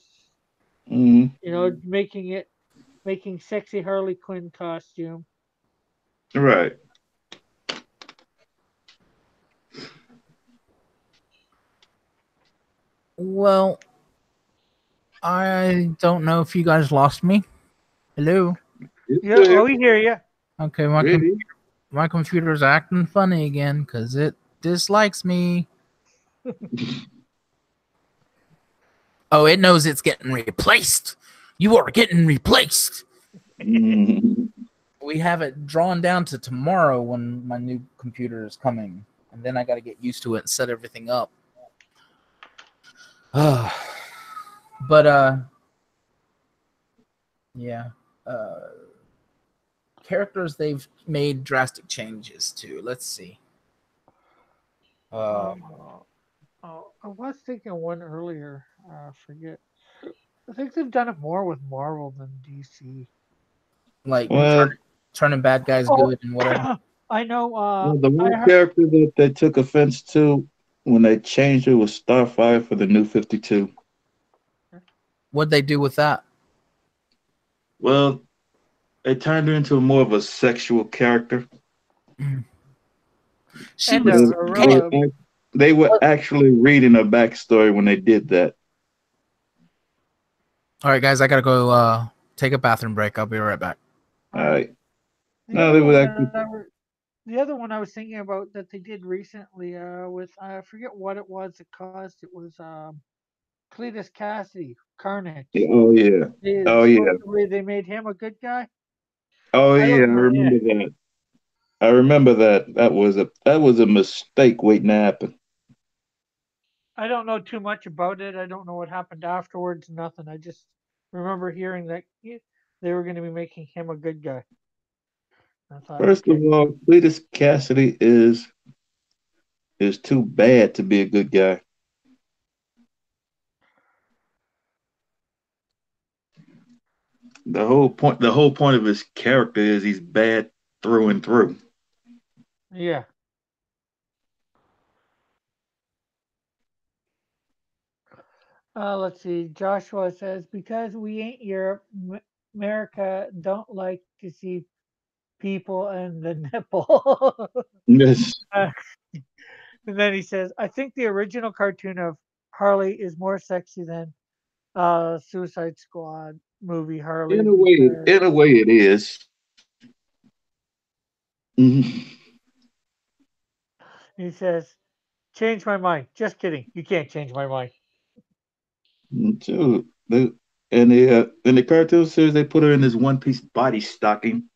Hmm. making sexy Harley Quinn costume. Right. Well, I don't know if you guys lost me. Hello. It's Yeah, still oh, here. we hear you. Okay, Really? my computer's acting funny again because it dislikes me. Oh, it knows it's getting replaced. You are getting replaced. Mhm. We have it drawn down to tomorrow when my new computer is coming, and then I got to get used to it and set everything up. But yeah, uh, characters they've made drastic changes to. Let's see. Uh, Um, I was thinking one earlier. I forget. I think they've done it more with Marvel than DC. like Well, turning bad guys Oh, good and whatever. I know. the I one heard. character that they took offense to when they changed it was Starfire for the New 52. What'd they do with that? Well, they turned her into more of a sexual character. She And was okay. They were actually reading a backstory when they did that. All right, guys, I gotta go take a bathroom break. I'll be right back. all All right. right. The No, other they were one actually. the other one I was thinking about that they did recently, with I forget what it was. It caused it was Cletus Cassidy, Carnage. Oh yeah. Oh yeah. Supposedly they made him a good guy. Oh I yeah. I don't know. Yeah, remember that. I remember that. That was a mistake waiting to happen. I don't know too much about it. I don't know what happened afterwards. Nothing. I just remember hearing that they were going to be making him a good guy. I thought, First of okay, all, Cletus Cassidy is too bad to be a good guy. The whole point of his character is he's bad through and through. yeah. Let's see. Joshua says because we ain't Europe, America don't like to see people and the nipple. Yes. Uh, and then he says, I think the original cartoon of Harley is more sexy than Suicide Squad movie Harley because In a way it is. Mhm. He says, "Change my mind." Just kidding. You can't change my mind. Too. In the cartoon series, they put her in this one piece body stocking,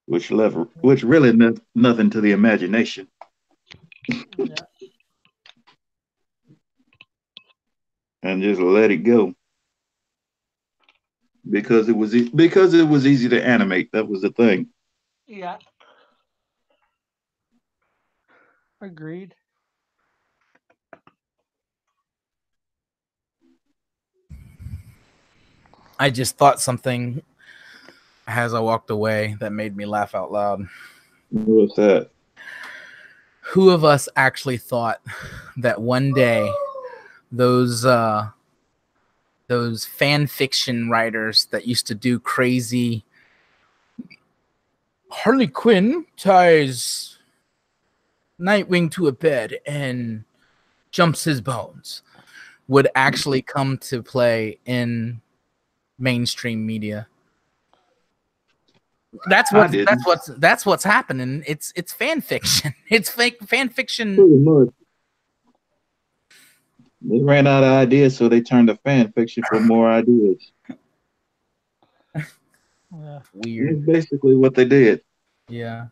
which really meant nothing to the imagination, Yeah. and just let it go because it was easy to animate. That was the thing. Yeah. Agreed. I just thought something as I walked away that made me laugh out loud. What's that? Who of us actually thought that one day those those fan fiction writers that used to do crazy Harley Quinn ties Nightwing to a bed and jumps his bones would actually come to play in mainstream media? That's I what's didn't. that's what's happening. It's fan fiction. It's fake fan fiction. Pretty much. They ran out of ideas, so they turned to fan fiction for more ideas. Yeah. Weird. That's basically what they did. Yeah.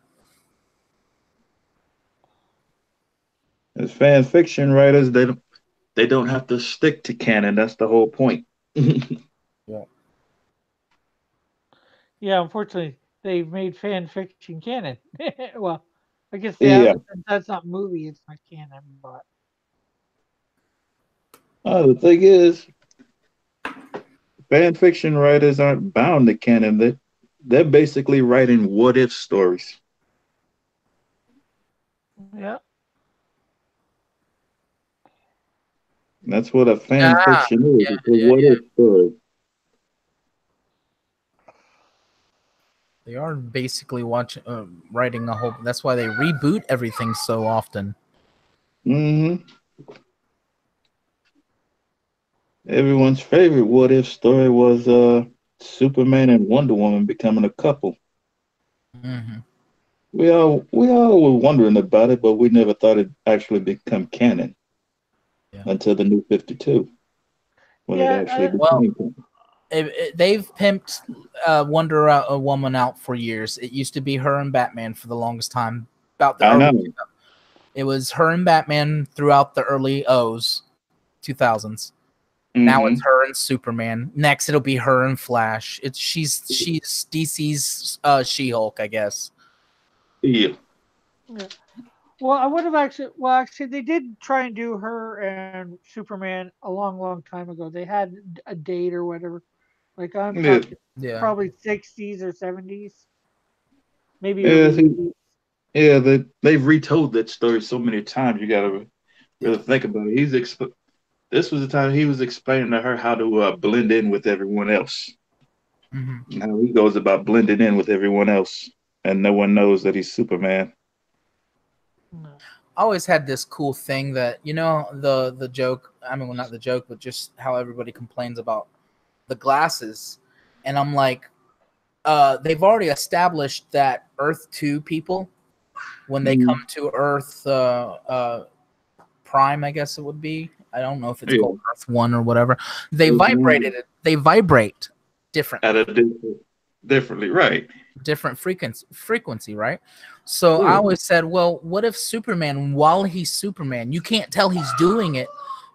As fan fiction writers, they don't have to stick to canon. That's the whole point. Yeah. Yeah. Unfortunately, they've made fan fiction canon. Well, I guess they Yeah. haven't. Since that's not movie. It's not canon. But The thing is, fan fiction writers aren't bound to canon. They're basically writing what if stories. yeah. That's what a fan Ah, fiction is. yeah, It's a yeah, what yeah. if story. They are basically watching, writing a whole. That's why they reboot everything so often. Hmm. Everyone's favorite what if story was Superman and Wonder Woman becoming a couple. Hmm. We all were wondering about it, but we never thought it actually become canon Yeah. until the new 52 when it Yeah. actually Well, became canon. they've pimped Woman out for years. It used to be her and Batman for the longest time. About the I early, know. it was her and Batman throughout the early O's, 2000s. Now it's Hmm. her and Superman. Next, it'll be her and Flash. It's she's DC's She-Hulk, I guess. Yeah. Yeah. Well, I would have actually. Well, actually, they did try and do her and Superman a long, long time ago. They had a date or whatever. Like I'm Yeah. talking Yeah. probably 60s or 70s, maybe Yeah. early See, 80s. yeah. They've retold that story so many times. You gotta Yeah. really think about it. This was the time he was explaining to her how to blend in with everyone else. Hmm. And how he goes about blending in with everyone else, and no one knows that he's Superman. No. I always had this cool thing that the joke. I mean, well, not the joke, but just how everybody complains about the glasses, and I'm like, they've already established that Earth 2 people, when they come Mm. to Earth Prime, I guess it would be. I don't know if it's called Yeah. Earth 1 or whatever. They There's vibrated one it. They vibrate at differently, a differently, right? different frequency, right? So I Yeah. always said, well, what if Superman, while he's Superman, you can't tell he's doing it,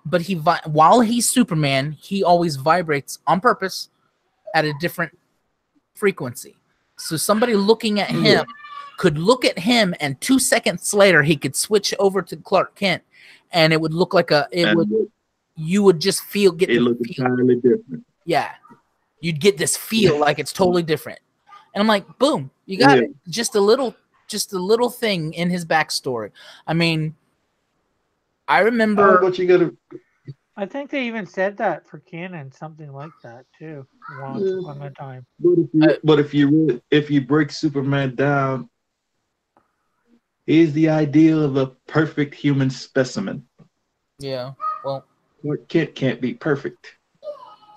but while he's Superman, he always vibrates on purpose at a different frequency. So somebody looking at Yeah. him could look at him, and 2 seconds later he could switch over to Clark Kent, and it would look like And you would just get it the looked feel. entirely different. Yeah, you'd get this feel like it's totally different. And I'm like, boom, you got Yeah. it. Just a little thing in his backstory. I mean, I Oh, remember. but you gotta. I think they even said that for canon, something like that too, once Yeah. upon a time. Uh, If you break Superman down, he's the ideal of a perfect human specimen. yeah, well, Clark Kent can't be perfect.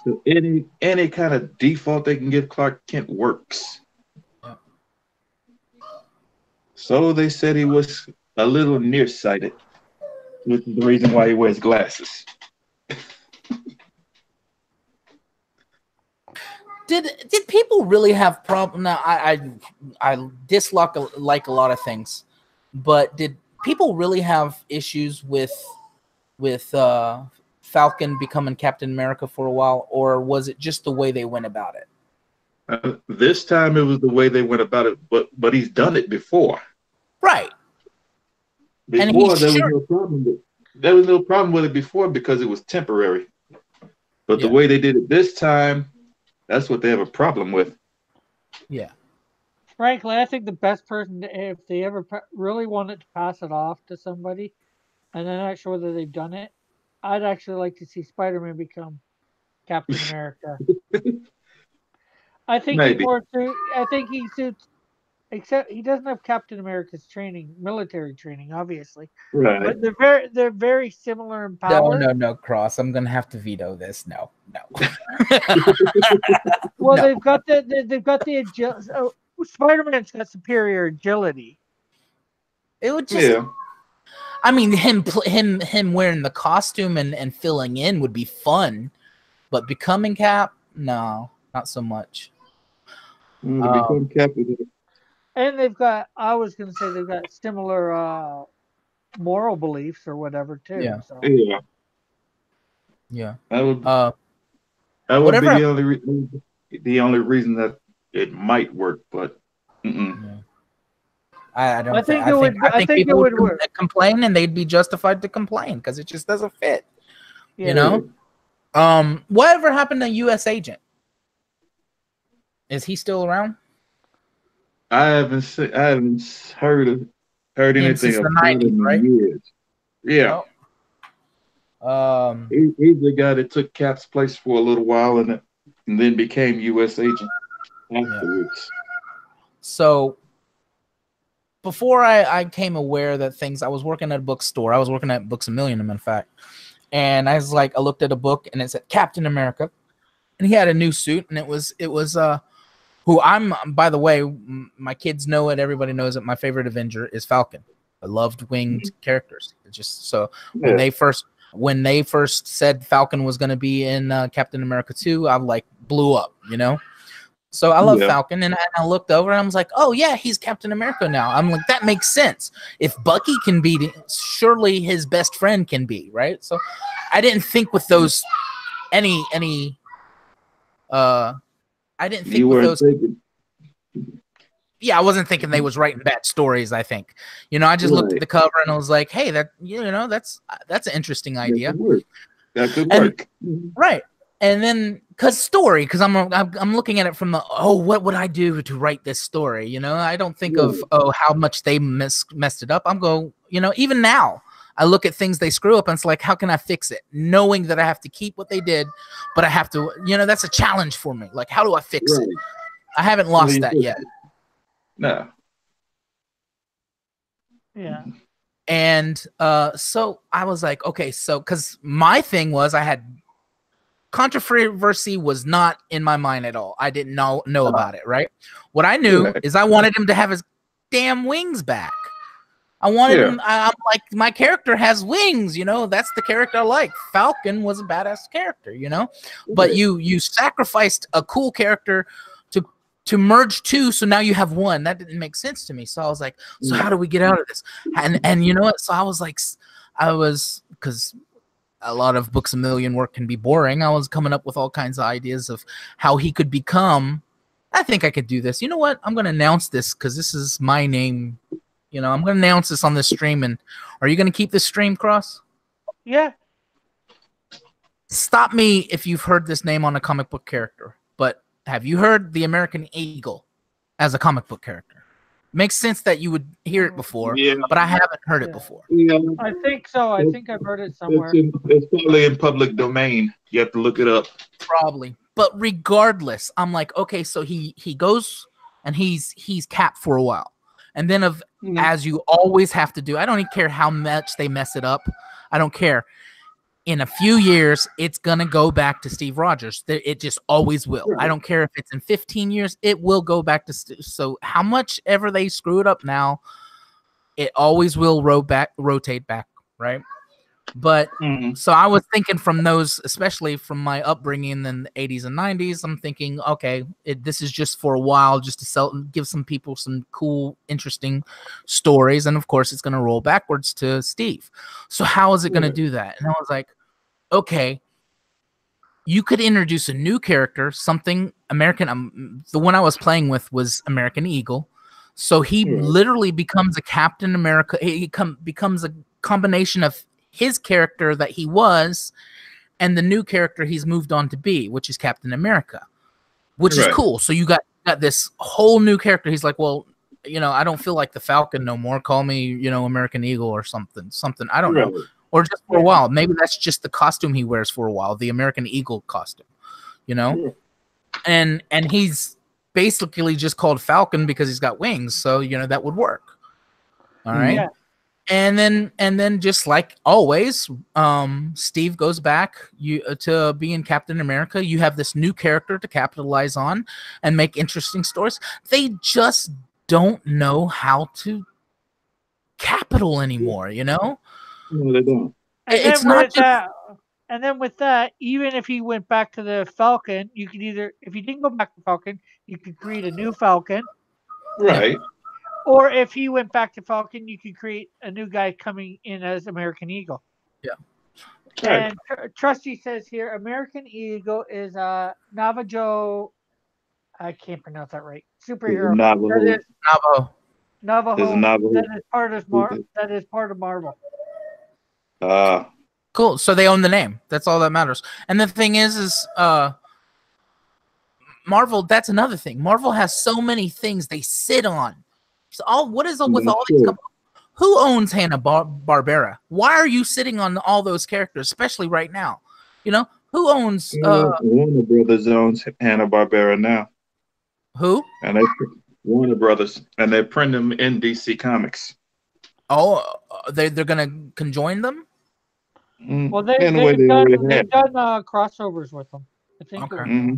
So any kind of default they can give Clark Kent works. Yeah. So they said he was a little nearsighted, which is the reason why he wears glasses. Did people really have problem? Now I dislike like a lot of things, but did people really have issues with Falcon becoming Captain America for a while, or was it just the way they went about it? This time it was the way they went about it, but he's done it before. Right, and Before there was no problem with it before because it was temporary. But the way they did it this time, that's what they have a problem with. Yeah. Frankly, I think the best person, if they ever really wanted to pass it off to somebody, and I'm not sure whether they've done it, I'd actually like to see Spider-Man become Captain America. I think he Maybe. more suit. I think he suits. Except he doesn't have Captain America's training, military training, obviously, Right. but they're very similar in No, power. no, no, Cross. I'm gonna have to veto this. No, no. Well, No. they've got the agility. Oh, Spider-Man's got superior agility. It would just. Yeah. I mean, him wearing the costume and filling in would be fun, but becoming Cap, no, not so much. To become Captain. And they've got. I was going to say they've got similar moral beliefs or whatever too. Yeah. So Yeah. Yeah. That would Whatever. be the only reason that it might work, but Yeah. I don't. I think I think, I think it people would would work. complain, and they'd be justified to complain because it just doesn't fit. Yeah. You know. Whatever happened to U.S. Agent? Is he still around? I haven't heard anything Since the about him 90s, in right? years. Yeah. Oh. He's the guy that took Cap's place for a little while and then became U.S. agent afterwards. So before I came aware that things, I was working at a bookstore. I was working at Books A Million, in fact. And I looked at a book and it said Captain America. And he had a new suit, and it was who I'm, by the way, my kids know it. Everybody knows it. My favorite Avenger is Falcon. I loved winged characters. It's just so when they first said Falcon was going to be in Captain America 2, I blew up, you know? So I love Falcon, and I looked over and I was like, oh yeah, he's Captain America now. I'm like, that makes sense. If Bucky can be, surely his best friend can be, right? So I didn't think with those I didn't think with those. Thinking. Yeah, I wasn't thinking they was writing bad stories. I think, I just looked at the cover and I was like, hey, that's an interesting idea. That could work. Right. And then because I'm looking at it from what would I do to write this story? I don't think of how much they messed it up. I'm going, even now I look at things they screw up and it's like, how can I fix it? Knowing that I have to keep what they did, but I have to, that's a challenge for me. Like, how do I fix it? I haven't lost that yet. No. Yeah. And so I was like, okay, so because my thing was I had controversy was not in my mind at all. I didn't know about it, right? What I knew is I wanted him to have his damn wings back. I wanted him. I'm like, my character has wings, that's the character I like. Falcon was a badass character, but you sacrificed a cool character to merge two, so now you have one. That didn't make sense to me. So I was like, so how do we get out of this? And you know what? So I was because a lot of Books A Million work can be boring. I was coming up with all kinds of ideas of how he could become. I think I could do this. You know what? I'm going to announce this because this is my name. I'm going to announce this on this stream. And are you going to keep this stream, Cross? Yeah. Stop me if you've heard this name on a comic book character. But have you heard the American Eagle as a comic book character? Makes sense that you would hear it before, but I haven't heard it before. Yeah. I think so. I think I've heard it somewhere. It's probably in public domain. You have to look it up. Probably. But regardless, I'm like, okay, so he goes and he's Cap for a while. And then as you always have to do, I don't even care how much they mess it up. I don't care. in a few years, it's going to go back to Steve Rogers. It just always will. I Right. don't care if it's in 15 years, it will go back to So how much ever they screw it up now, it always will rotate back, right? But Hmm. so I was thinking from those, especially from my upbringing in the 80s and 90s, I'm thinking, okay, this is just for a while, just to give some people some cool, interesting stories. And of course, it's going to roll backwards to Steve. So how is it going to Right. do that? And I was like, okay, you could introduce a new character, something American. The one I was playing with was American Eagle. So he Right. literally becomes a Captain America. Becomes a combination of his character that he was and the new character he's moved on to be, which is Captain America, which is Right. cool. So you got this whole new character. He's like, well, I don't feel like the Falcon no more. Call me, American Eagle or something. I don't know. Right. Or just for a Yeah. while. Maybe that's just the costume he wears for a while, the American Eagle costume, Yeah. and he's basically just called Falcon because he's got wings. So, that would work. All right. Yeah. And then just like always, Steve goes back to being Captain America. You have this new character to capitalize on and make interesting stories. They just don't know how to capital anymore, No, they don't. And It's then not with just that, even if he went back to the Falcon, you could either, if you didn't go back to Falcon, you could create a new Falcon, yeah, Right. or if he went back to Falcon, you could create a new guy coming in as American Eagle. yeah. Right. And Trusty says here, American Eagle is Navajo. I can't pronounce that right. There's a Superhero that Navajo. is Navo. There's a Navajo. Navajo. That is part of Marvel. Ah. Cool. So they own the name. That's all that matters. And the thing is Marvel. That's another thing. Marvel has so many things they sit on. So what is with That's all these true. Who owns Hanna-Barbera? Why are you sitting on all those characters, especially right now? Who owns Warner Brothers owns Hanna Barbera now, who? and they Warner Brothers, and they print them in DC Comics. Oh, they're gonna conjoin them. Well, In the way they already have. they've done crossovers with them. I think it Okay. was. Hmm.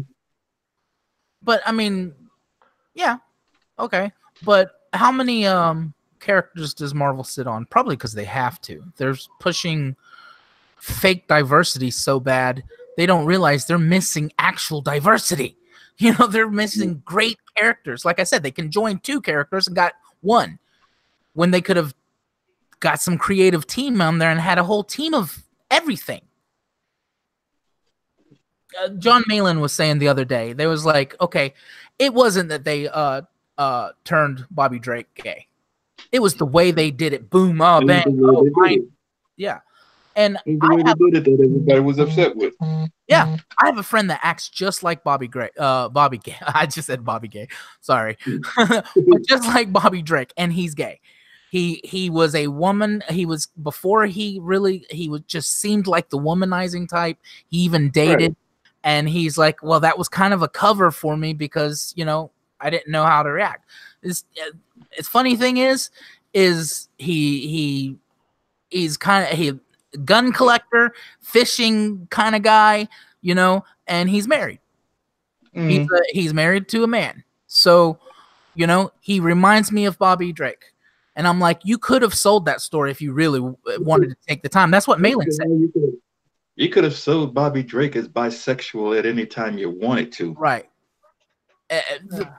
But I mean, yeah, okay. But how many characters does Marvel sit on? Probably because they have to. They're pushing fake diversity so bad they don't realize they're missing actual diversity. They're missing great characters. Like I said, they can join two characters and got one when they could have got some creative team on there and had a whole team of everything. John Malin was saying the other day, they was like, okay, it wasn't that they turned Bobby Drake gay. It was the way they did it. Boom, oh, It was bang, the way oh, they did it. yeah. And It was the way they did it that everybody was upset with. yeah, I have a friend that acts just like Bobby Gray. Bobby Gay. I just said Bobby Gay. Sorry, but just like Bobby Drake, and he's gay. He was a woman. He was before he was just seemed like the womanizing type. He even dated, Right. and he's like, well, that was kind of a cover for me because I didn't know how to react. It's funny thing is he's kind of he gun collector, fishing kind of guy, and he's married. Hmm. He's married to a man. So, he reminds me of Bobby Drake. And I'm like, you could have sold that story if you really wanted to take the time. That's what Malin said. You could have sold Bobby Drake as bisexual at any time you wanted to. Right.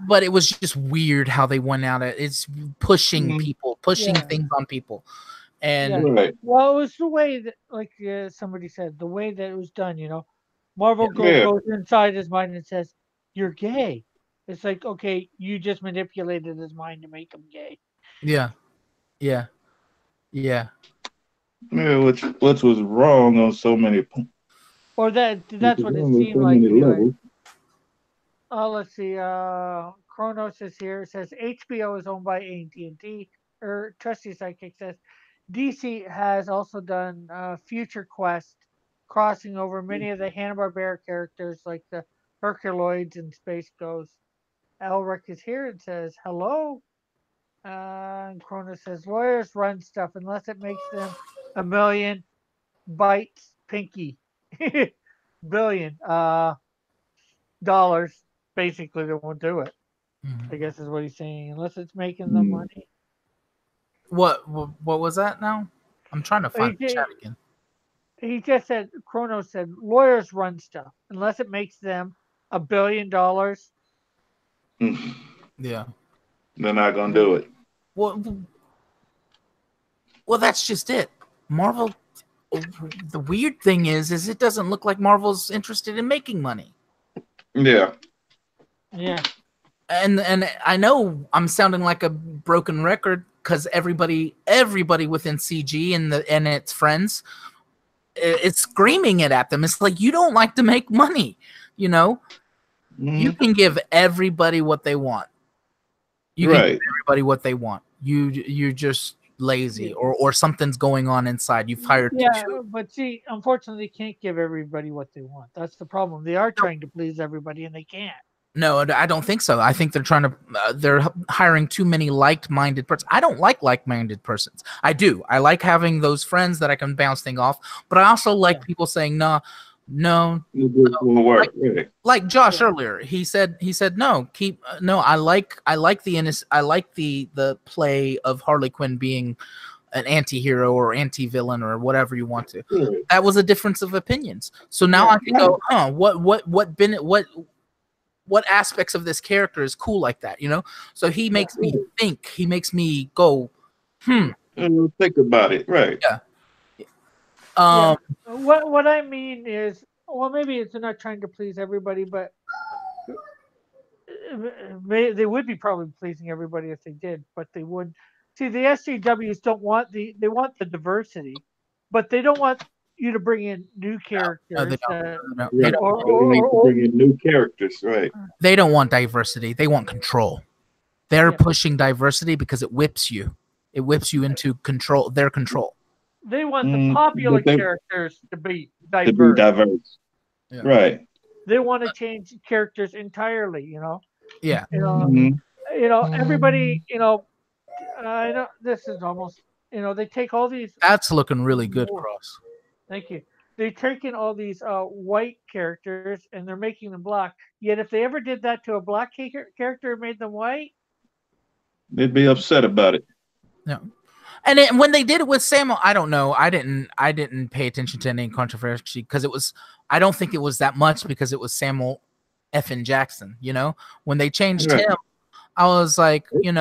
But it was just weird how they went out. It's pushing people, pushing Yeah. things on people. And Yeah. Right. Well, it was the way that, like somebody said, the way that it was done. Marvel Yeah. goes inside his mind and says, "You're gay." It's like, okay, you just manipulated his mind to make him gay. yeah. Yeah. Yeah. Yeah, which was wrong on so many points. Or that's what it seemed So like many anyway. levels. Let's see. Kronos is here. It says HBO is owned by AT&T. Or Trusty Sidekick says DC has also done Future Quest, crossing over many of the Hanna-Barbera characters like the Herculoids and Space Ghost. Elric is here and says hello. And Kronos says lawyers run stuff unless it makes them a million bytes pinky billion dollars, basically they won't do it. I Mhm. guess is what he's saying, unless it's making them Mm. money. What was that now? I'm trying to find the chat He, again. he just said, Kronos said, lawyers run stuff unless it makes them $1 billion. Mm. Yeah. They're not gonna Yeah, do it. Well, well, that's just it. Marvel. The weird thing is it doesn't look like Marvel's interested in making money. Yeah. yeah, And I know I'm sounding like a broken record because everybody within CG and its friends is screaming it at them. It's like you don't like to make money, you know. You Mm. can give everybody what they want. You can give Right. everybody what they want. You're just yeah, lazy or something's going on inside. You've hired yeah. too. But see, unfortunately, they can't give everybody what they want. That's the problem. They are trying to please everybody, and they can't. No, I don't think so. I think they're trying to. They're hiring too many like-minded persons. I don't like-minded persons. I do. I like having those friends that I can bounce things off. But I also like Yeah, people saying no, no. It just won't Like work. Right. Josh yeah, earlier, he said no. Keep no. I like the I like the play of Harley Quinn being an anti-hero or anti-villain or whatever you want to. Right. That was a difference of opinions. So now yeah, I can go, huh? What aspects of this character is cool like that, you know? So he yeah, makes me think. He makes me go, hmm, Think about it. Right. yeah. yeah. Um, What I mean is, well, maybe it's not trying to please everybody, but they would be probably pleasing everybody if they did, but they would. See, the SJWs don't want they want the diversity, but they don't want you to bring in new no, they characters don't. that No, no, Right. They need to or bring in new characters. Right. they don't want diversity. They want control. They're yeah, pushing diversity because it whips you. It whips you into control. Their control. they want the Mm. popular But they characters to be to be diverse. diverse. Yeah. Right. They want to change characters entirely. Yeah. You know, Mm. everybody. I know this is almost. They take all these. That's looking really good, Cross. Thank you. They're taking all these white characters and they're making them black. Yet if they ever did that to a black character and made them white, They'd be upset about it. Yeah. And when they did it with Samuel, I don't know. I didn't pay attention to any controversy because it was. I don't think it was that much because it was Samuel F. Jackson. You know, when they changed Right. him, I was like, and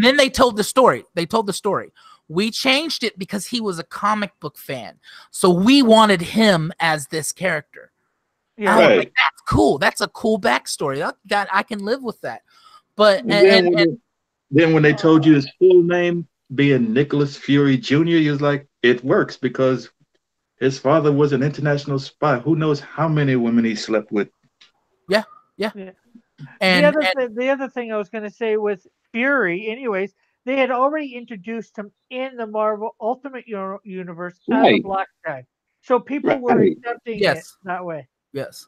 then they told the story. They told the story. We changed it because he was a comic book fan, so we wanted him as this character. I yeah, was like, Right. that's cool. That's a cool backstory. That I can live with that. But And then when they told you his full name being Nicholas Fury Jr., he was like, it works because his father was an international spy. Who knows how many women he slept with? yeah, yeah, yeah. and The other thing I was going to say with Fury, anyways, they had already introduced him in the Marvel Ultimate Universe as a Right. black guy, so people were Right. accepting it yes, that way. yes.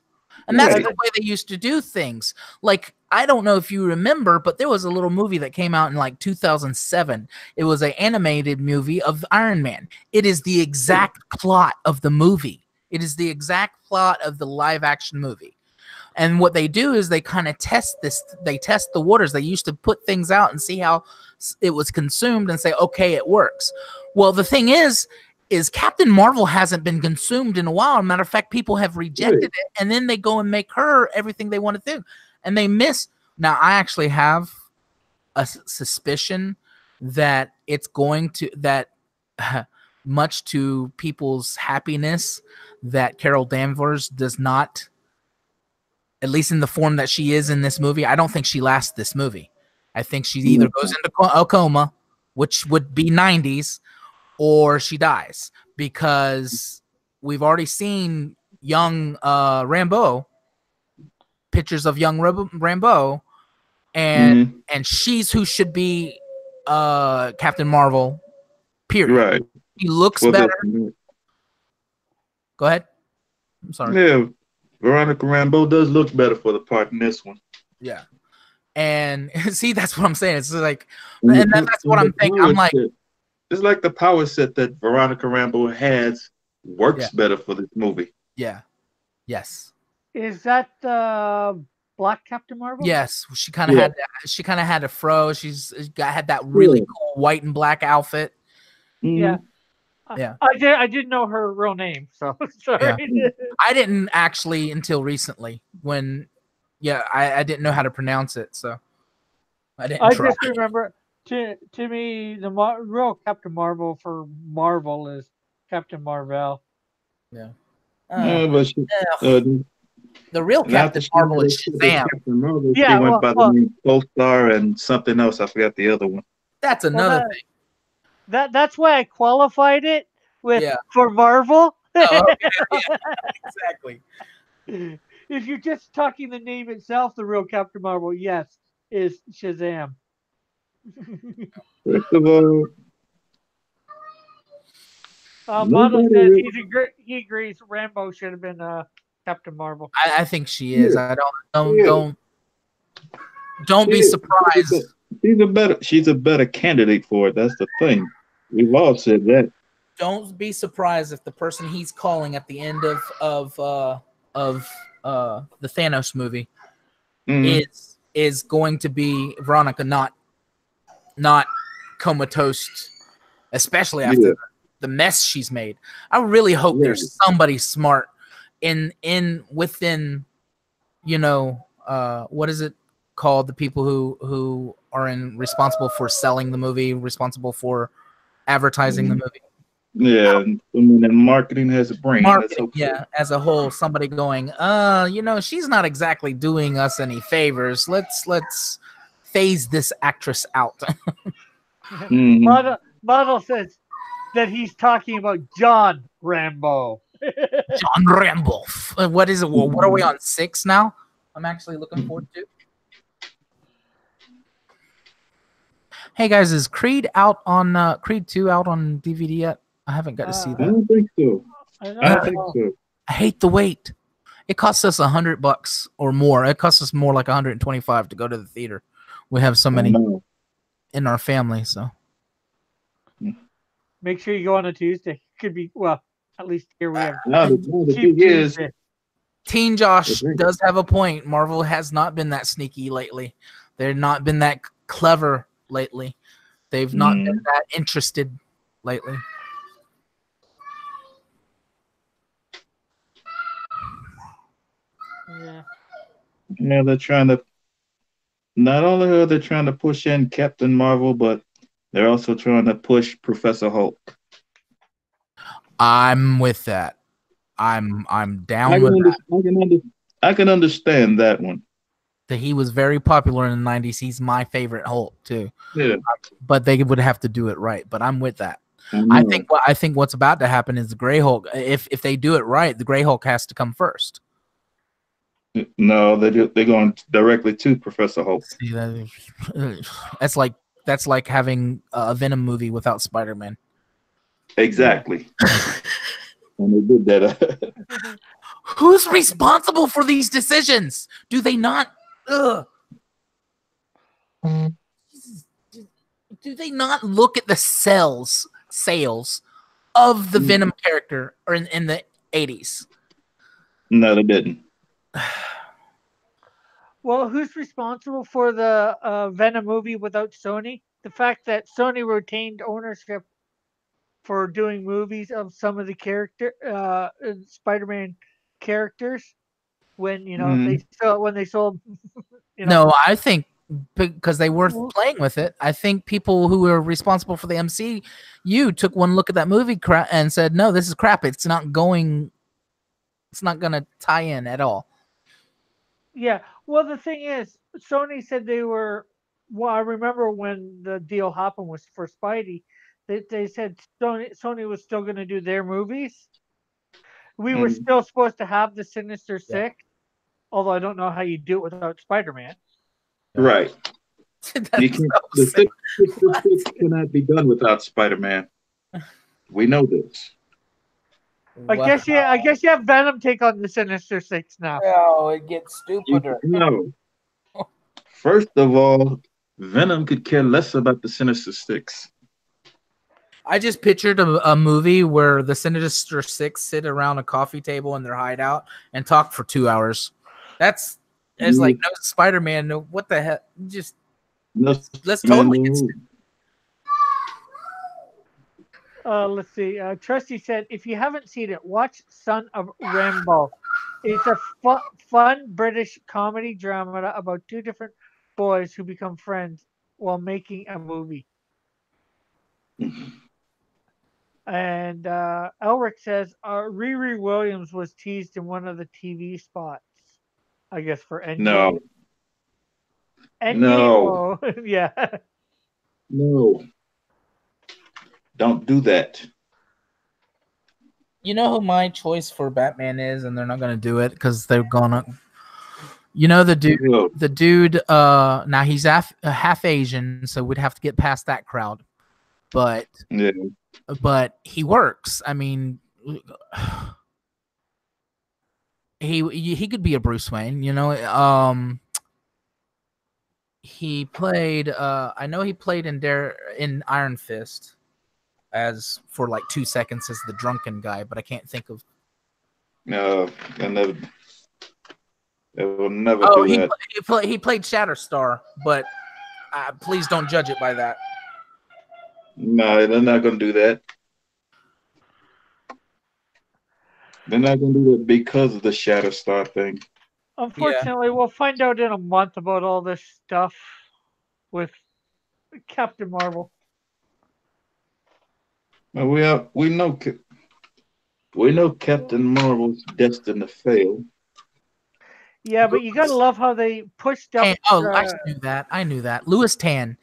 And that's As the Right. a, way they used to do things. Like, I don't know if you remember, but there was a little movie that came out in like 2007. It was an animated movie of Iron Man. It is the exact plot of the movie. It is the exact plot of the live action movie. And what they do is they kind of test this. They test the waters. They used to put things out and see how it was consumed and say, okay, it works. Well, the thing is Captain Marvel hasn't been consumed in a while. Matter of fact, people have rejected Right. it, and then they go and make her everything they want to do, and they miss. Now, I actually have a suspicion that it's going to that much to people's happiness that Carol Danvers does not, at least in the form that she is in this movie. I don't think she lasts this movie. I think she either goes into a coma, which would be 90s, or she dies because we've already seen young Rambeau, pictures of young Rambeau, and Mhm. she's who should be Captain Marvel. Period. Right. He looks Well, better. Go ahead. I'm sorry. yeah, Veronica Rambeau does look better for the part in this one. Yeah. And see, that's what I'm saying. It's like, And and that's what I'm thinking. I'm like, it's like the power set that Veronica Rambeau has Yeah. works better for this movie. Yeah. Yes. Is that Black Captain Marvel? Yes. She kind of Yeah. had that. She kind of had a fro. Had that really Yeah. cool white and black outfit. Yeah. Mhm. Yeah. I didn't know her real name, so sorry. Yeah. I didn't actually until recently when, yeah, I didn't know how to pronounce it, so I didn't I try. just remember to me the real Captain Marvel for Marvel is Captain Marvel. Yeah. But she, Ugh. uh, The real and after Captain she Marvel had is her shit with Shazam. Captain Marvel, she Yeah, went by the name Co-Star and something else. I forgot the other one. That's well another thing. that's why I qualified it with Yeah. for Marvel. Oh, okay. Yeah, exactly. If you're just talking the name itself, the real Captain Marvel, yes, is Shazam. First of all, Model nobody says really. he agrees Rambo should have been Captain Marvel. I think she is. Yeah, I yeah. don't be She's surprised. she's a better candidate for it. That's the thing. We've all said that. Don't be surprised if the person he's calling at the end of the Thanos movie Mm, is going to be Veronica, not comatose, especially yeah, after the mess she's made. I really hope yeah. there's somebody smart within, what is it called, the people who are responsible for selling the movie, responsible for advertising the Mm, movie, yeah. I mean, and marketing has a brain. Let's marketing, hope so. yeah, as a whole, somebody going, she's not exactly doing us any favors, let's phase this actress out. Hmm. Model says that he's talking about John Rambo. John Rambo. What is it? Well, what are we on, 6 now? I'm actually looking forward to. Hey guys, is Creed out on Creed 2 out on DVD yet? I haven't got to see I Uh, that. don't think so. I I don't don't Uh, think know. so. I hate the wait. It costs us $100 or more. It costs us more like 125 to go to the theater. We have so I many know. in our family, so Make sure you go on a Tuesday. Could be well. At least here we have Now the cheap thing is, Tuesday. Teen the Josh thing, does have a point. Marvel has not been that sneaky lately. They've not been that clever lately. They've not been mm, that interested lately. Yeah. they're trying to. Not only are they trying to push in Captain Marvel, but they're also trying to push Professor Hulk. I'm with that. I'm I down can with under, that. I can understand that one. That he was very popular in the 90s. He's my favorite Hulk too. Yeah, But they would have to do it right. But I'm with that. I know. I think what's about to happen is the Gray Hulk. If they do it right, the Gray Hulk has to come first. No, they're going directly to Professor Hulk. See, that's like that's like having a Venom movie without Spider-Man. Yeah. Exactly, and they did that. Who's responsible for these decisions? Do they not? Ugh. Do they not look at the sales of the Venom character or in the 80s? No, they didn't. Well, who's responsible for the Venom movie without Sony? The fact that Sony retained ownership for doing movies of some of the Spider-Man characters when Mm, they sold you know No, I think because they were playing with it. I think people who were responsible for the MCU took one look at that movie and said, "No, this is crap. It's not going. It's not going to tie in at all." yeah. Well, the thing is, Sony said they were. Well, I remember when the deal happened was for Spidey. They said Sony was still going to do their movies. We were mm. still supposed to have the Sinister Yeah, Six, although I don't know how you do it without Spider-Man. yeah. Right. You That's can't. so The sick. six cannot be done without Spider-Man. We know this. Wow. I guess you have Venom take on the Sinister Six now. Oh, it gets stupider. No. First of all, Venom could care less about the Sinister Six. I just pictured a movie where the Sinister Six sit around a coffee table in their hideout and talk for 2 hours. That's it's like no Spider-Man. No, what the hell? Just No, let's man, totally get. no. Let's see. Trusty said, if you haven't seen it, watch Son of Rambo. It's a fun British comedy drama about two different boys who become friends while making a movie. And Elric says Riri Williams was teased in one of the TV spots, I guess for Endgame. No, Endgame, no, oh, yeah. no. Don't do that. You know who my choice for Batman is, and they're not gonna do it because they're gonna. You know the dude. No. The dude. Now he's half Asian, so we'd have to get past that crowd. But Yeah. he works. I mean, he could be a Bruce Wayne. You know. He played. I know he played in Iron Fist as for like 2 seconds as the drunken guy, but I can't think of. No, they will never Oh, do that. he played Shatterstar, but please don't judge it by that. No, they're not going to do that. They're not going to do that because of the Shatterstar thing. Unfortunately, we'll find out in a month about all this stuff with Captain Marvel. Well, we know Captain Marvel's destined to fail. Yeah, but you gotta love how they pushed up. I knew that. Louis Tan,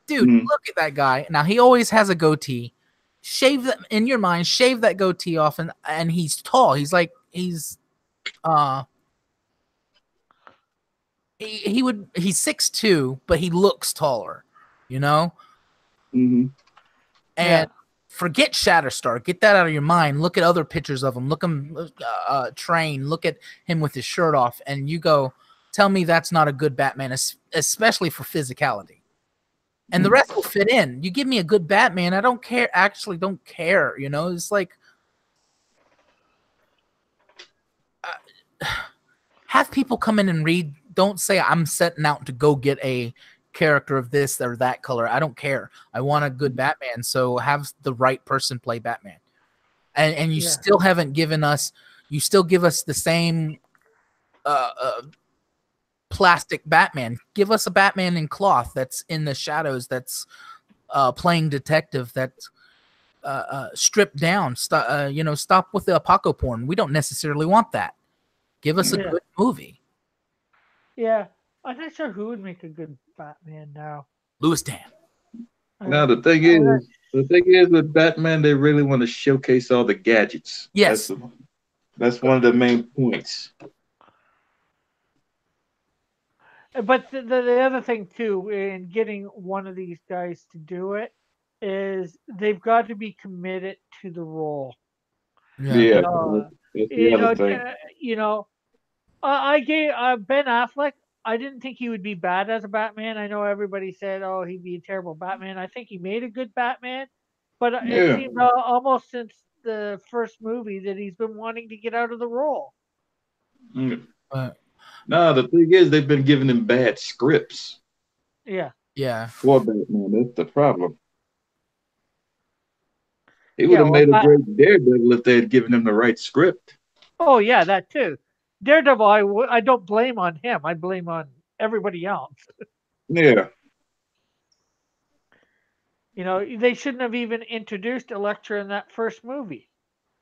dude, look at that guy. Now he always has a goatee. Shave that in your mind. Shave that goatee off, and he's tall. He's 6'2", but he looks taller. You know. Mm-hmm. And forget Shatterstar. Get that out of your mind. Look at other pictures of him. Look him train. Look at him with his shirt off, and you go, tell me that's not a good Batman, especially for physicality. And the rest will fit in. You give me a good Batman, I don't care. Actually, don't care. You know, it's like have people come in and read. Don't say I'm setting out to go get a character of this or that color. I don't care. I want a good Batman, so have the right person play Batman. And you still haven't given us. You still give us the same plastic Batman. Give us a Batman in cloth that's in the shadows, that's playing detective, that's stripped down. Stop with the apoco porn. We don't necessarily want that. Give us a good movie. Yeah, I'm not sure who would make a good Batman now. Louis Tan. Now the thing is with Batman, they really want to showcase all the gadgets. Yes, that's one of the main points. But the other thing too, in getting one of these guys to do it, is they've got to be committed to the role. Yeah, that's the other thing. I gave Ben Affleck. I didn't think he would be bad as a Batman. I know everybody said, "Oh, he'd be a terrible Batman." I think he made a good Batman, but it seemed almost since the first movie that he's been wanting to get out of the role. No, the thing is, they've been giving him bad scripts. Yeah. For Batman, that's the problem. He would have made a great Daredevil if they had given him the right script. Oh yeah, that too. Daredevil, I don't blame on him. I blame on everybody else. Yeah. They shouldn't have even introduced Elektra in that first movie.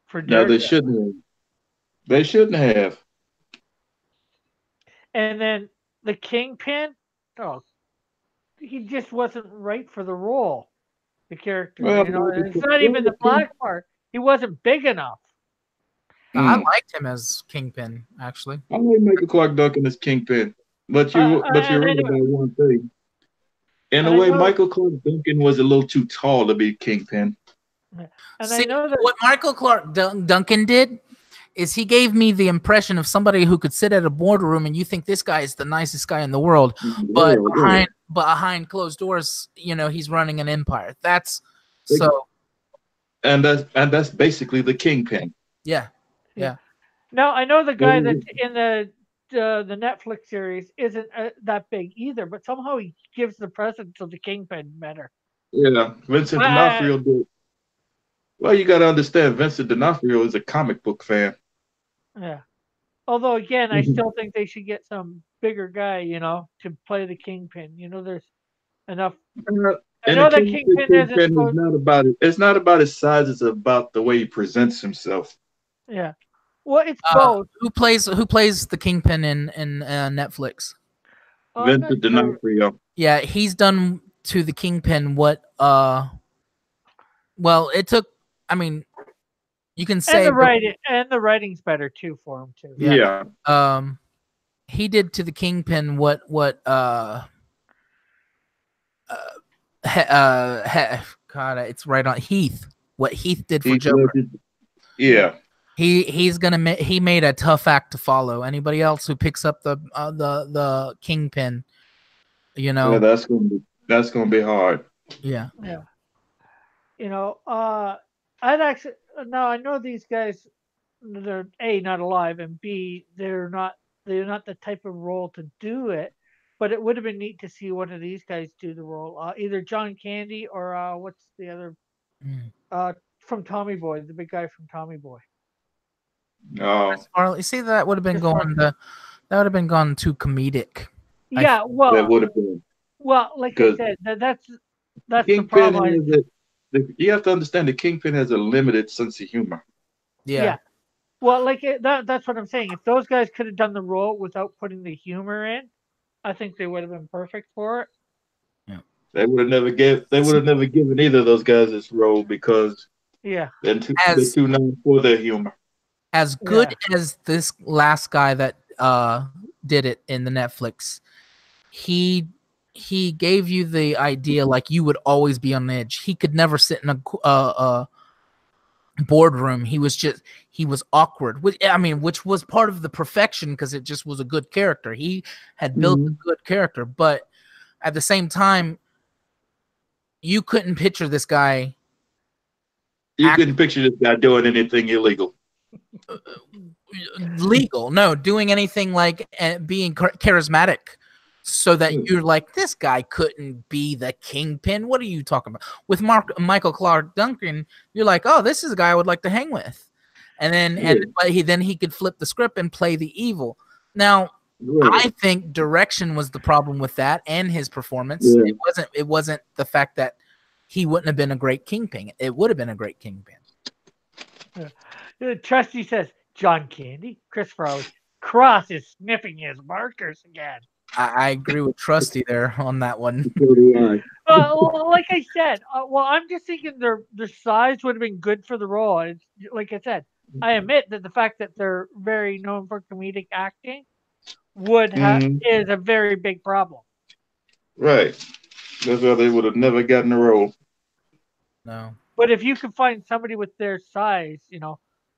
For No, Daredevil. they shouldn't have. They shouldn't have. And then the Kingpin, he just wasn't right for the role. The character, Well, it's not even the black part. He wasn't big enough. I liked him as Kingpin, actually. I like Michael Clark Duncan as Kingpin, but you're right about one thing. In a way, Michael Clark Duncan was a little too tall to be Kingpin. And I know that what Michael Clark Duncan did is he gave me the impression of somebody who could sit at a boardroom and you think this guy is the nicest guy in the world, but behind closed doors, he's running an empire. That's so. and that's basically the Kingpin. Yeah, Yeah. yeah. Now I know the guy Yeah, that's in the Netflix series isn't that big either, but somehow he gives the presence of the Kingpin better. Vincent I, D'Onofrio did. Well, you got to understand, Vincent D'Onofrio is a comic book fan. yeah. Although again, I Mhm. still think they should get some bigger guy, to play the Kingpin. There's enough. I And the know that Kingpin isn't Kingpin is supposed. not about it. It's not about his size. It's about the way he presents himself. Yeah. Well, it's both. Who plays the Kingpin in Netflix? I'm not Vincent sure. D'Onofrio. Yeah, he's done to the Kingpin what well, it took, I mean, you can And say, the but writing's better too for him too. yeah. Yeah, Um he did to the Kingpin what God, it's right on Heath. What Heath did for Heath Joker. Ledger. Yeah. Yeah, He made a tough act to follow. Anybody else who picks up the Kingpin, you yeah, know, that's gonna be hard. yeah. Yeah. I'd actually now I know these guys. They're A, not alive, and B, they're not the type of role to do it. But it would have been neat to see one of these guys do the role. Either John Candy or what's the other Mm. from Tommy Boy, the big guy from Tommy Boy. Oh, Harley, see, that would have been Chris Farley. that would have been gone too comedic. I Yeah, that would have been like I because said, that's the Kingpin problem. has it. You have to understand the Kingpin has a limited sense of humor. Yeah, Yeah, well, that's what I'm saying. If those guys could have done the role without putting the humor in, I think they would have been perfect for it. yeah. They would have never given either of those guys this role because Yeah, they're As too known for their humor. as good yeah, as this last guy that did it in the Netflix, he he gave you the idea like you would always be on edge. He could never sit in a boardroom. He was awkward. Which was part of the perfection because it just was a good character. He had built a Mhm. good character, but at the same time, you couldn't picture this guy You act couldn't picture this guy doing anything illegal. legal. No, doing anything like being charismatic. So that Mm. you're like, this guy couldn't be the Kingpin. What are you talking about? With Michael Clark Duncan, you're like, oh, this is a guy I would like to hang with. And then Yeah, but he could flip the script and play the evil. Now, right. I think direction was the problem with that and his performance. Yeah. It wasn't the fact that he wouldn't have been a great Kingpin. It would have been a great Kingpin. yeah. Trusty says John Candy, Chris Farley. Cross is sniffing his markers again. I agree with Trusty there on that one. So do I. Like I said, I'm just thinking their size would have been good for the role. It's like I said, I admit that the fact that they're very known for comedic acting Mhm. is a very big problem. Right. That's why they would have never gotten a role. No. But if you could find somebody with their size,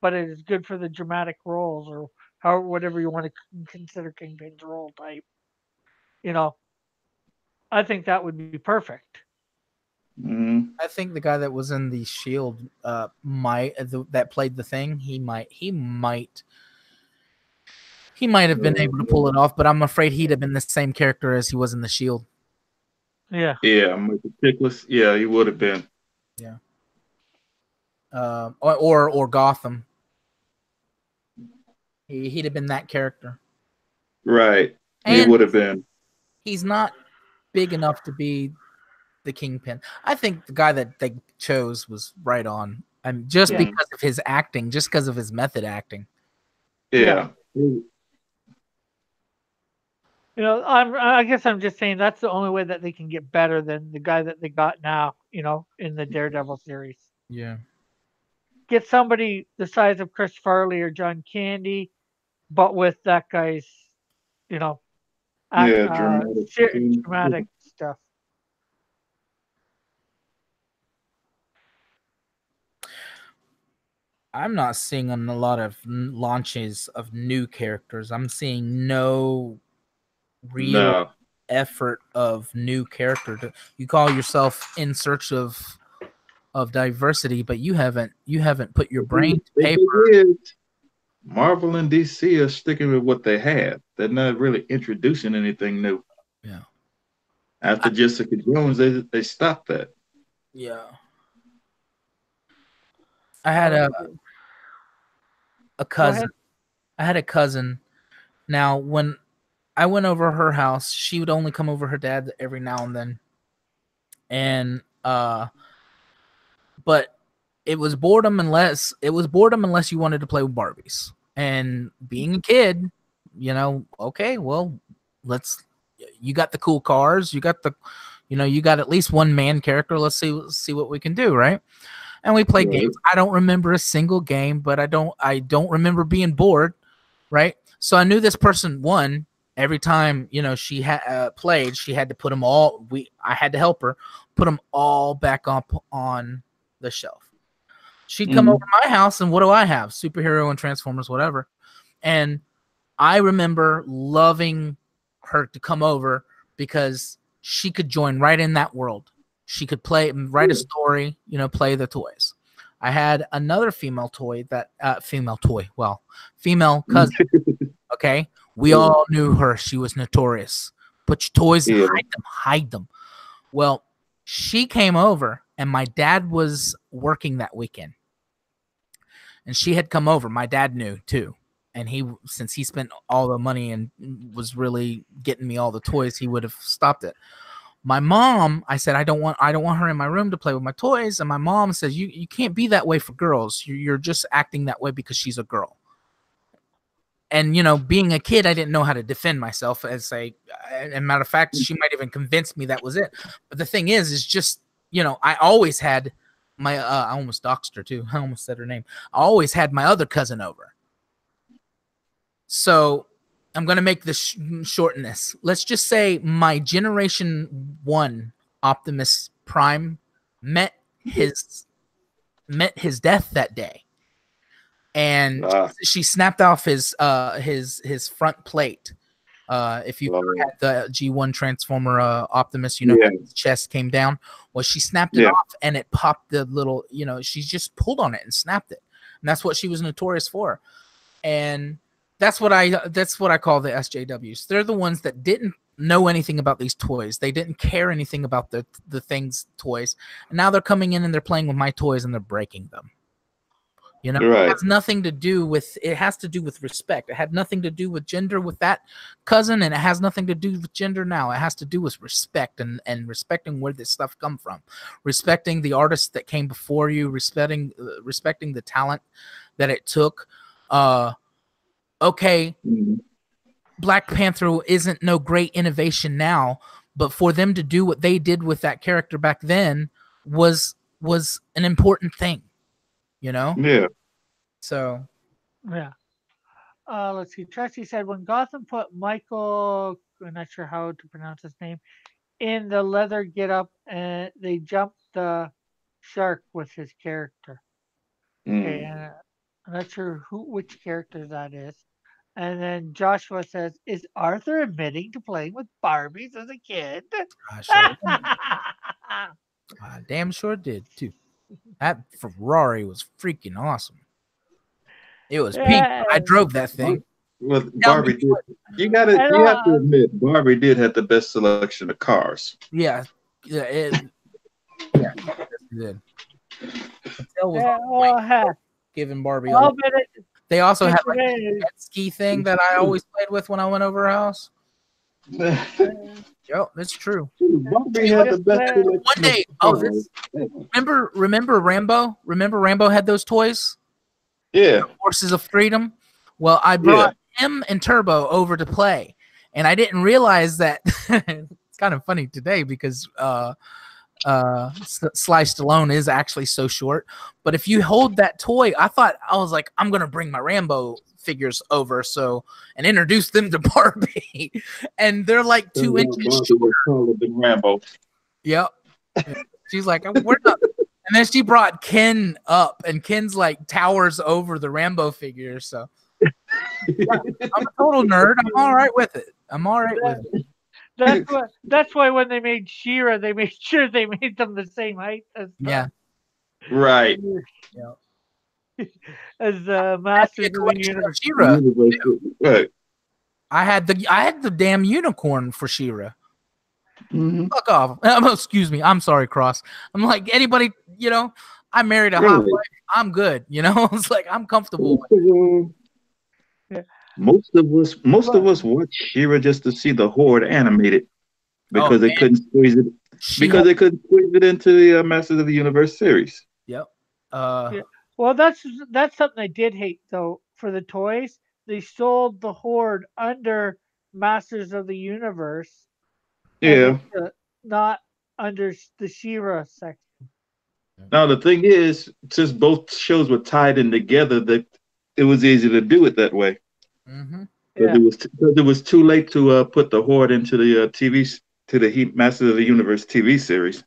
but it is good for the dramatic roles or whatever you want to consider Kingpin's role type, you know, I think that would be perfect. Mhm. I think the guy that was in the Shield that played the Thing, he might have been able to pull it off, but I'm afraid he'd have been the same character as he was in the Shield. Yeah. Yeah, Michael Chiklis. Yeah, he would have been. Yeah. Or Gotham. He'd have been that character. Right. He And would have been. he's not big enough to be the Kingpin. I think the guy that they chose was right on. Just Yeah. Mhm. because of his acting, just because of his method acting. Yeah. Yeah. I guess I'm just saying that's the only way that they can get better than the guy that they got now, in the Daredevil series. Yeah. Get somebody the size of Chris Farley or John Candy, but with that guy's, you know, act, Yeah, dramatic. dramatic stuff. I'm not seeing a lot of launches of new characters. I'm seeing no real No. effort of new character. You call yourself in search of of diversity, but you haven't put your brain to The paper. thing is, Marvel and DC are sticking with what they have. They're not really introducing anything new. Yeah. After Jessica Jones, they stopped that. Yeah. I had let's a see. a Go cousin. ahead. I had a cousin. Now, when I went over her house, she would only come over her dad every now and then. And but it was boredom unless you wanted to play with Barbies. And being a kid, okay, well, let's you got the cool cars, you got at least one man character. Let's see what we can do, right? And we played Right. games. I don't remember a single game, but I don't remember being bored, right? So I knew this person won every time she had played. She had to put them all. I had to help her put them all back up on the shelf. She'd come over Mhm. to my house, and what do I have? Superhero and Transformers, whatever. And I remember loving her to come over because she could join right in that world. She could play, write a story, play the toys. I had another female female cousin. Okay, we Yeah. all knew her. She was notorious. Put your toys and Yeah. hide them. Hide them. Well, she came over, and my dad was working that weekend, and she had come over. My dad knew too, and since he spent all the money and was really getting me all the toys, he would have stopped it. My mom, I said, I don't want her in my room to play with my toys, and my mom says, you can't be that way for girls. You're just acting that way because she's a girl. And being a kid, I didn't know how to defend myself. And matter of fact, she might even convince me that was it. But the thing is just I always had my I almost doxed her too. I almost said her name. I always had my other cousin over. So I'm gonna make this shorten this. Let's just say my Generation 1 Optimus Prime met his death that day, and Ah, she snapped off his front plate. If you well, had the G1 Transformer Optimus, yeah. his chest came down. Well, she snapped it Yeah. off, and it popped the little. She just pulled on it and snapped it, and that's what she was notorious for. And that's what I call the SJWs. They're the ones that didn't know anything about these toys. They didn't care anything about the things toys. And now they're coming in and they're playing with my toys and they're breaking them. It Right. has nothing to do with, it has to do with respect. It had nothing to do with gender with that cousin, and it has nothing to do with gender now. It has to do with respect and respecting where this stuff come from, respecting the artists that came before you, respecting the talent that it took. Okay, Mhm. Black Panther isn't no great innovation now, but for them to do what they did with that character back then was an important thing, Yeah. So Yeah. Let's see. Tracy said when Gotham put Michael, I'm not sure how to pronounce his name, in the leather getup, and they jumped the shark with his character. Okay, Mm. and I'm not sure which character that is. And then Joshua says, "Is Arthur admitting to playing with Barbies as a kid?" I sure I damn sure did too. That Ferrari was freaking awesome. It was pink. Yeah, I drove that thing. Well, Tell me Barbie did. what. and You have to admit, Barbie did have the best selection of cars. Yeah, yeah, it did. Mattel was on point, heck, giving Barbie a I'll lot. bet it. They also had like Today, a jet ski thing that I always played with when I went over her house. Yep, that's true. Barbie had the just best One selection of day, cars. remember Rambo? Remember Rambo had those toys, Yeah, Horses of Freedom. Well, I yeah. brought him and Turbo over to play, and I didn't realize that. It's kind of funny today because Sly Stallone is actually so short. But if you hold that toy, I was like, I'm gonna bring my Rambo figures over and introduce them to Barbie, and they're like 2 inches Barbie short. was taller than Rambo. Yep. She's like, we're not. And then she brought Ken up, and Ken's like towers over the Rambo figure. So yeah, I'm a total nerd. I'm all right with it. that's why when they made Shira, they made sure they made them the same height as Yeah. Right. Yeah. as I had me a Masters of the collection of Universe. Shira. Universe. Right. I had the damn unicorn for Shira. Hmm. Fuck off. Excuse me. I'm sorry, Cross. I'm like anybody, I married a hot Right. wife. I'm good. It's like I'm comfortable Most with of, uh, Yeah. most of But us watch Shira just to see the Horde animated oh because they man, couldn't squeeze it she had into the Masters of the Universe series. yep. yeah, well, that's something I did hate though. For the toys, they sold the Horde under Masters of the Universe, and Yeah. not under the Shira section. Now the thing is, since both shows were tied in together, that it was easy to do it that way Mm-hmm. because Yeah, it was too late to put the Horde into the to the Masters of the Universe TV series.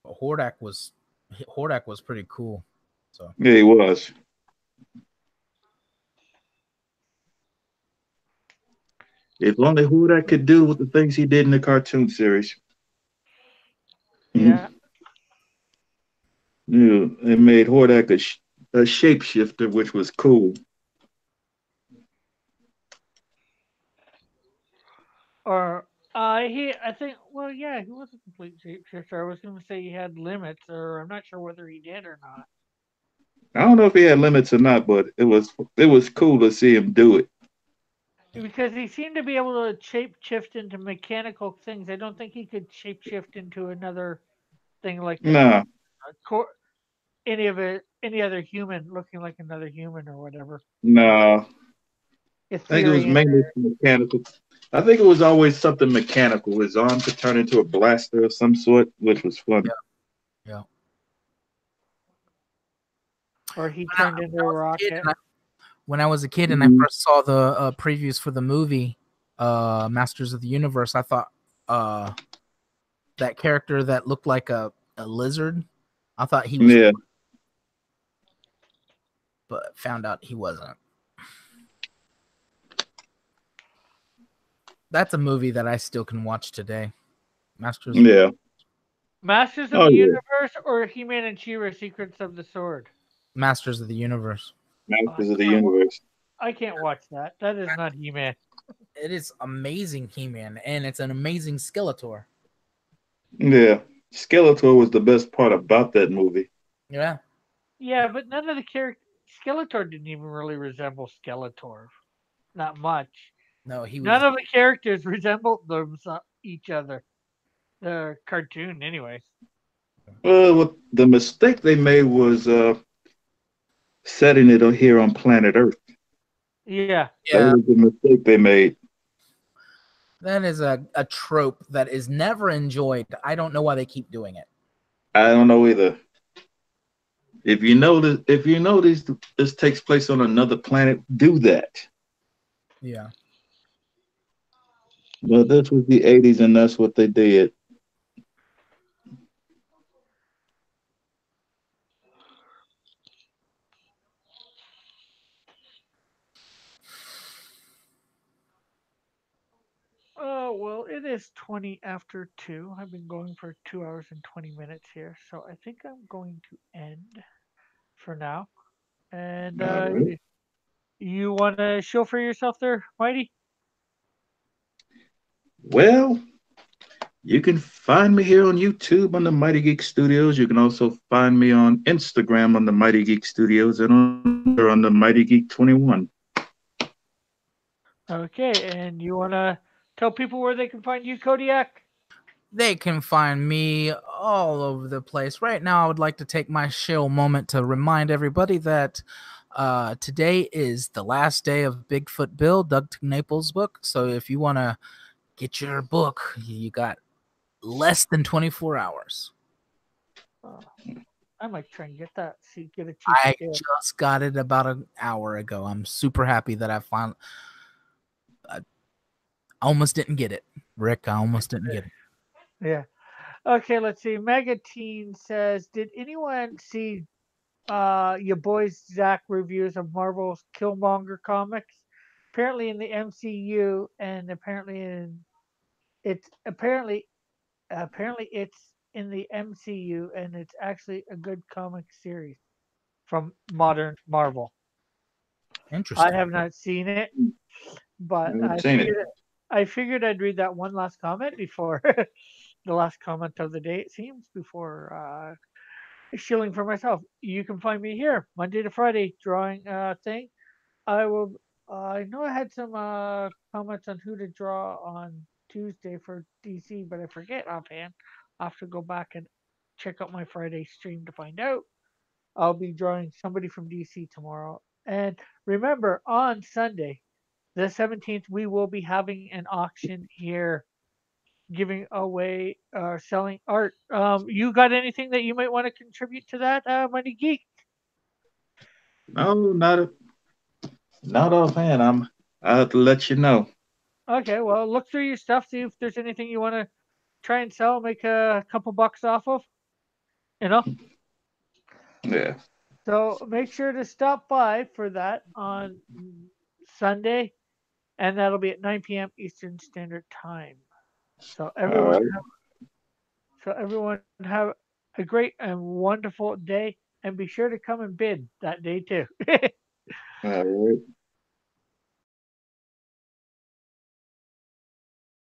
Hordak was pretty cool. So Yeah, he was. If only Horde could do what the things he did in the cartoon series. yeah. Yeah, it made Hordak a shapeshifter, which was cool. Or I think, well, yeah, he was a complete shapeshifter. I was going to say he had limits, or I'm not sure whether he did or not. I don't know if he had limits or not, but it was cool to see him do it. Because he seemed to be able to shapeshift into mechanical things. I don't think he could shapeshift into another thing like Nah, a any other human looking like another human or whatever. nah. I think it was Ethereal. mainly mechanical. I think it was always something mechanical. His arm could turn into a blaster of some sort, which was fun. yeah, yeah. Or he turned into a Kid rocket. and when I was a kid and I Mhm. first saw the previews for the movie Masters of the Universe, I thought uh, that character that looked like a lizard, I thought he was, Yeah, but found out he wasn't. That's a movie that I still can watch today. Masters yeah. Masters of Oh the yeah, Universe or He-Man and She-Ra Secrets of the Sword? Masters of the Universe. Oh, Masters of the Universe. I can't watch that. That is not He-Man. It is amazing He-Man, and it's an amazing Skeletor. Yeah, Skeletor was the best part about that movie. Yeah. Yeah, but none of the characters. Skeletor didn't even really resemble Skeletor. Not much. No, he None was. of the characters resembled each other. The cartoon, anyways. What the mistake they made was setting it here on planet Earth. Yeah. That Yeah. was the mistake they made. That is a trope that is never enjoyed. I don't know why they keep doing it. I don't know either. If you know this takes place on another planet, do that. Yeah. But this was the '80s, and that's what they did. Oh, well, it is 20 after 2. I've been going for 2 hours and 20 minutes here. So I think I'm going to end for now. And All right. you want to show for yourself there, Mighty? Well, you can find me here on YouTube on the Mighty Geek Studios. You can also find me on Instagram on the Mighty Geek Studios and on Twitter on the Mighty Geek 21. Okay. And you want to tell people where they can find you, Kodiak? They can find me all over the place. Right now, I would like to take my chill moment to remind everybody that today is the last day of Bigfoot Bill, Doug Naples' book. So if you want to get your book, you got less than 24 hours. Uh, I might try and get that. See, get a cheap I scale. just got it about an hour ago. I'm super happy that I almost didn't get it. Rick, I almost didn't get it. Yeah. Okay, let's see. Megateen says, did anyone see your boys Zach reviews of Marvel's Killmonger comics? Apparently in the MCU and apparently in it's apparently it's in the MCU, and it's actually a good comic series from modern Marvel. I Interesting. have not seen it, but I've seen it. I figured I'd read that one last comment before the last comment of the day. It seems before shilling for myself. You can find me here Monday to Friday drawing thing. I will. I know I had some comments on who to draw on Tuesday for DC, but I forget offhand. I have to go back and check out my Friday stream to find out. I'll be drawing somebody from DC tomorrow. And remember, on Sunday, the 17th, we will be having an auction here, giving away selling art. You got anything that you might want to contribute to that, Money Geek? No, not offhand. I'll have to let you know. Okay, well, look through your stuff, see if there's anything you want to try and sell, make a couple bucks off of, you know? Yeah. So make sure to stop by for that on Sunday, and that'll be at 9 p.m. Eastern Standard Time. So All everyone, right. have a great and wonderful day, and be sure to come and bid that day too. All right.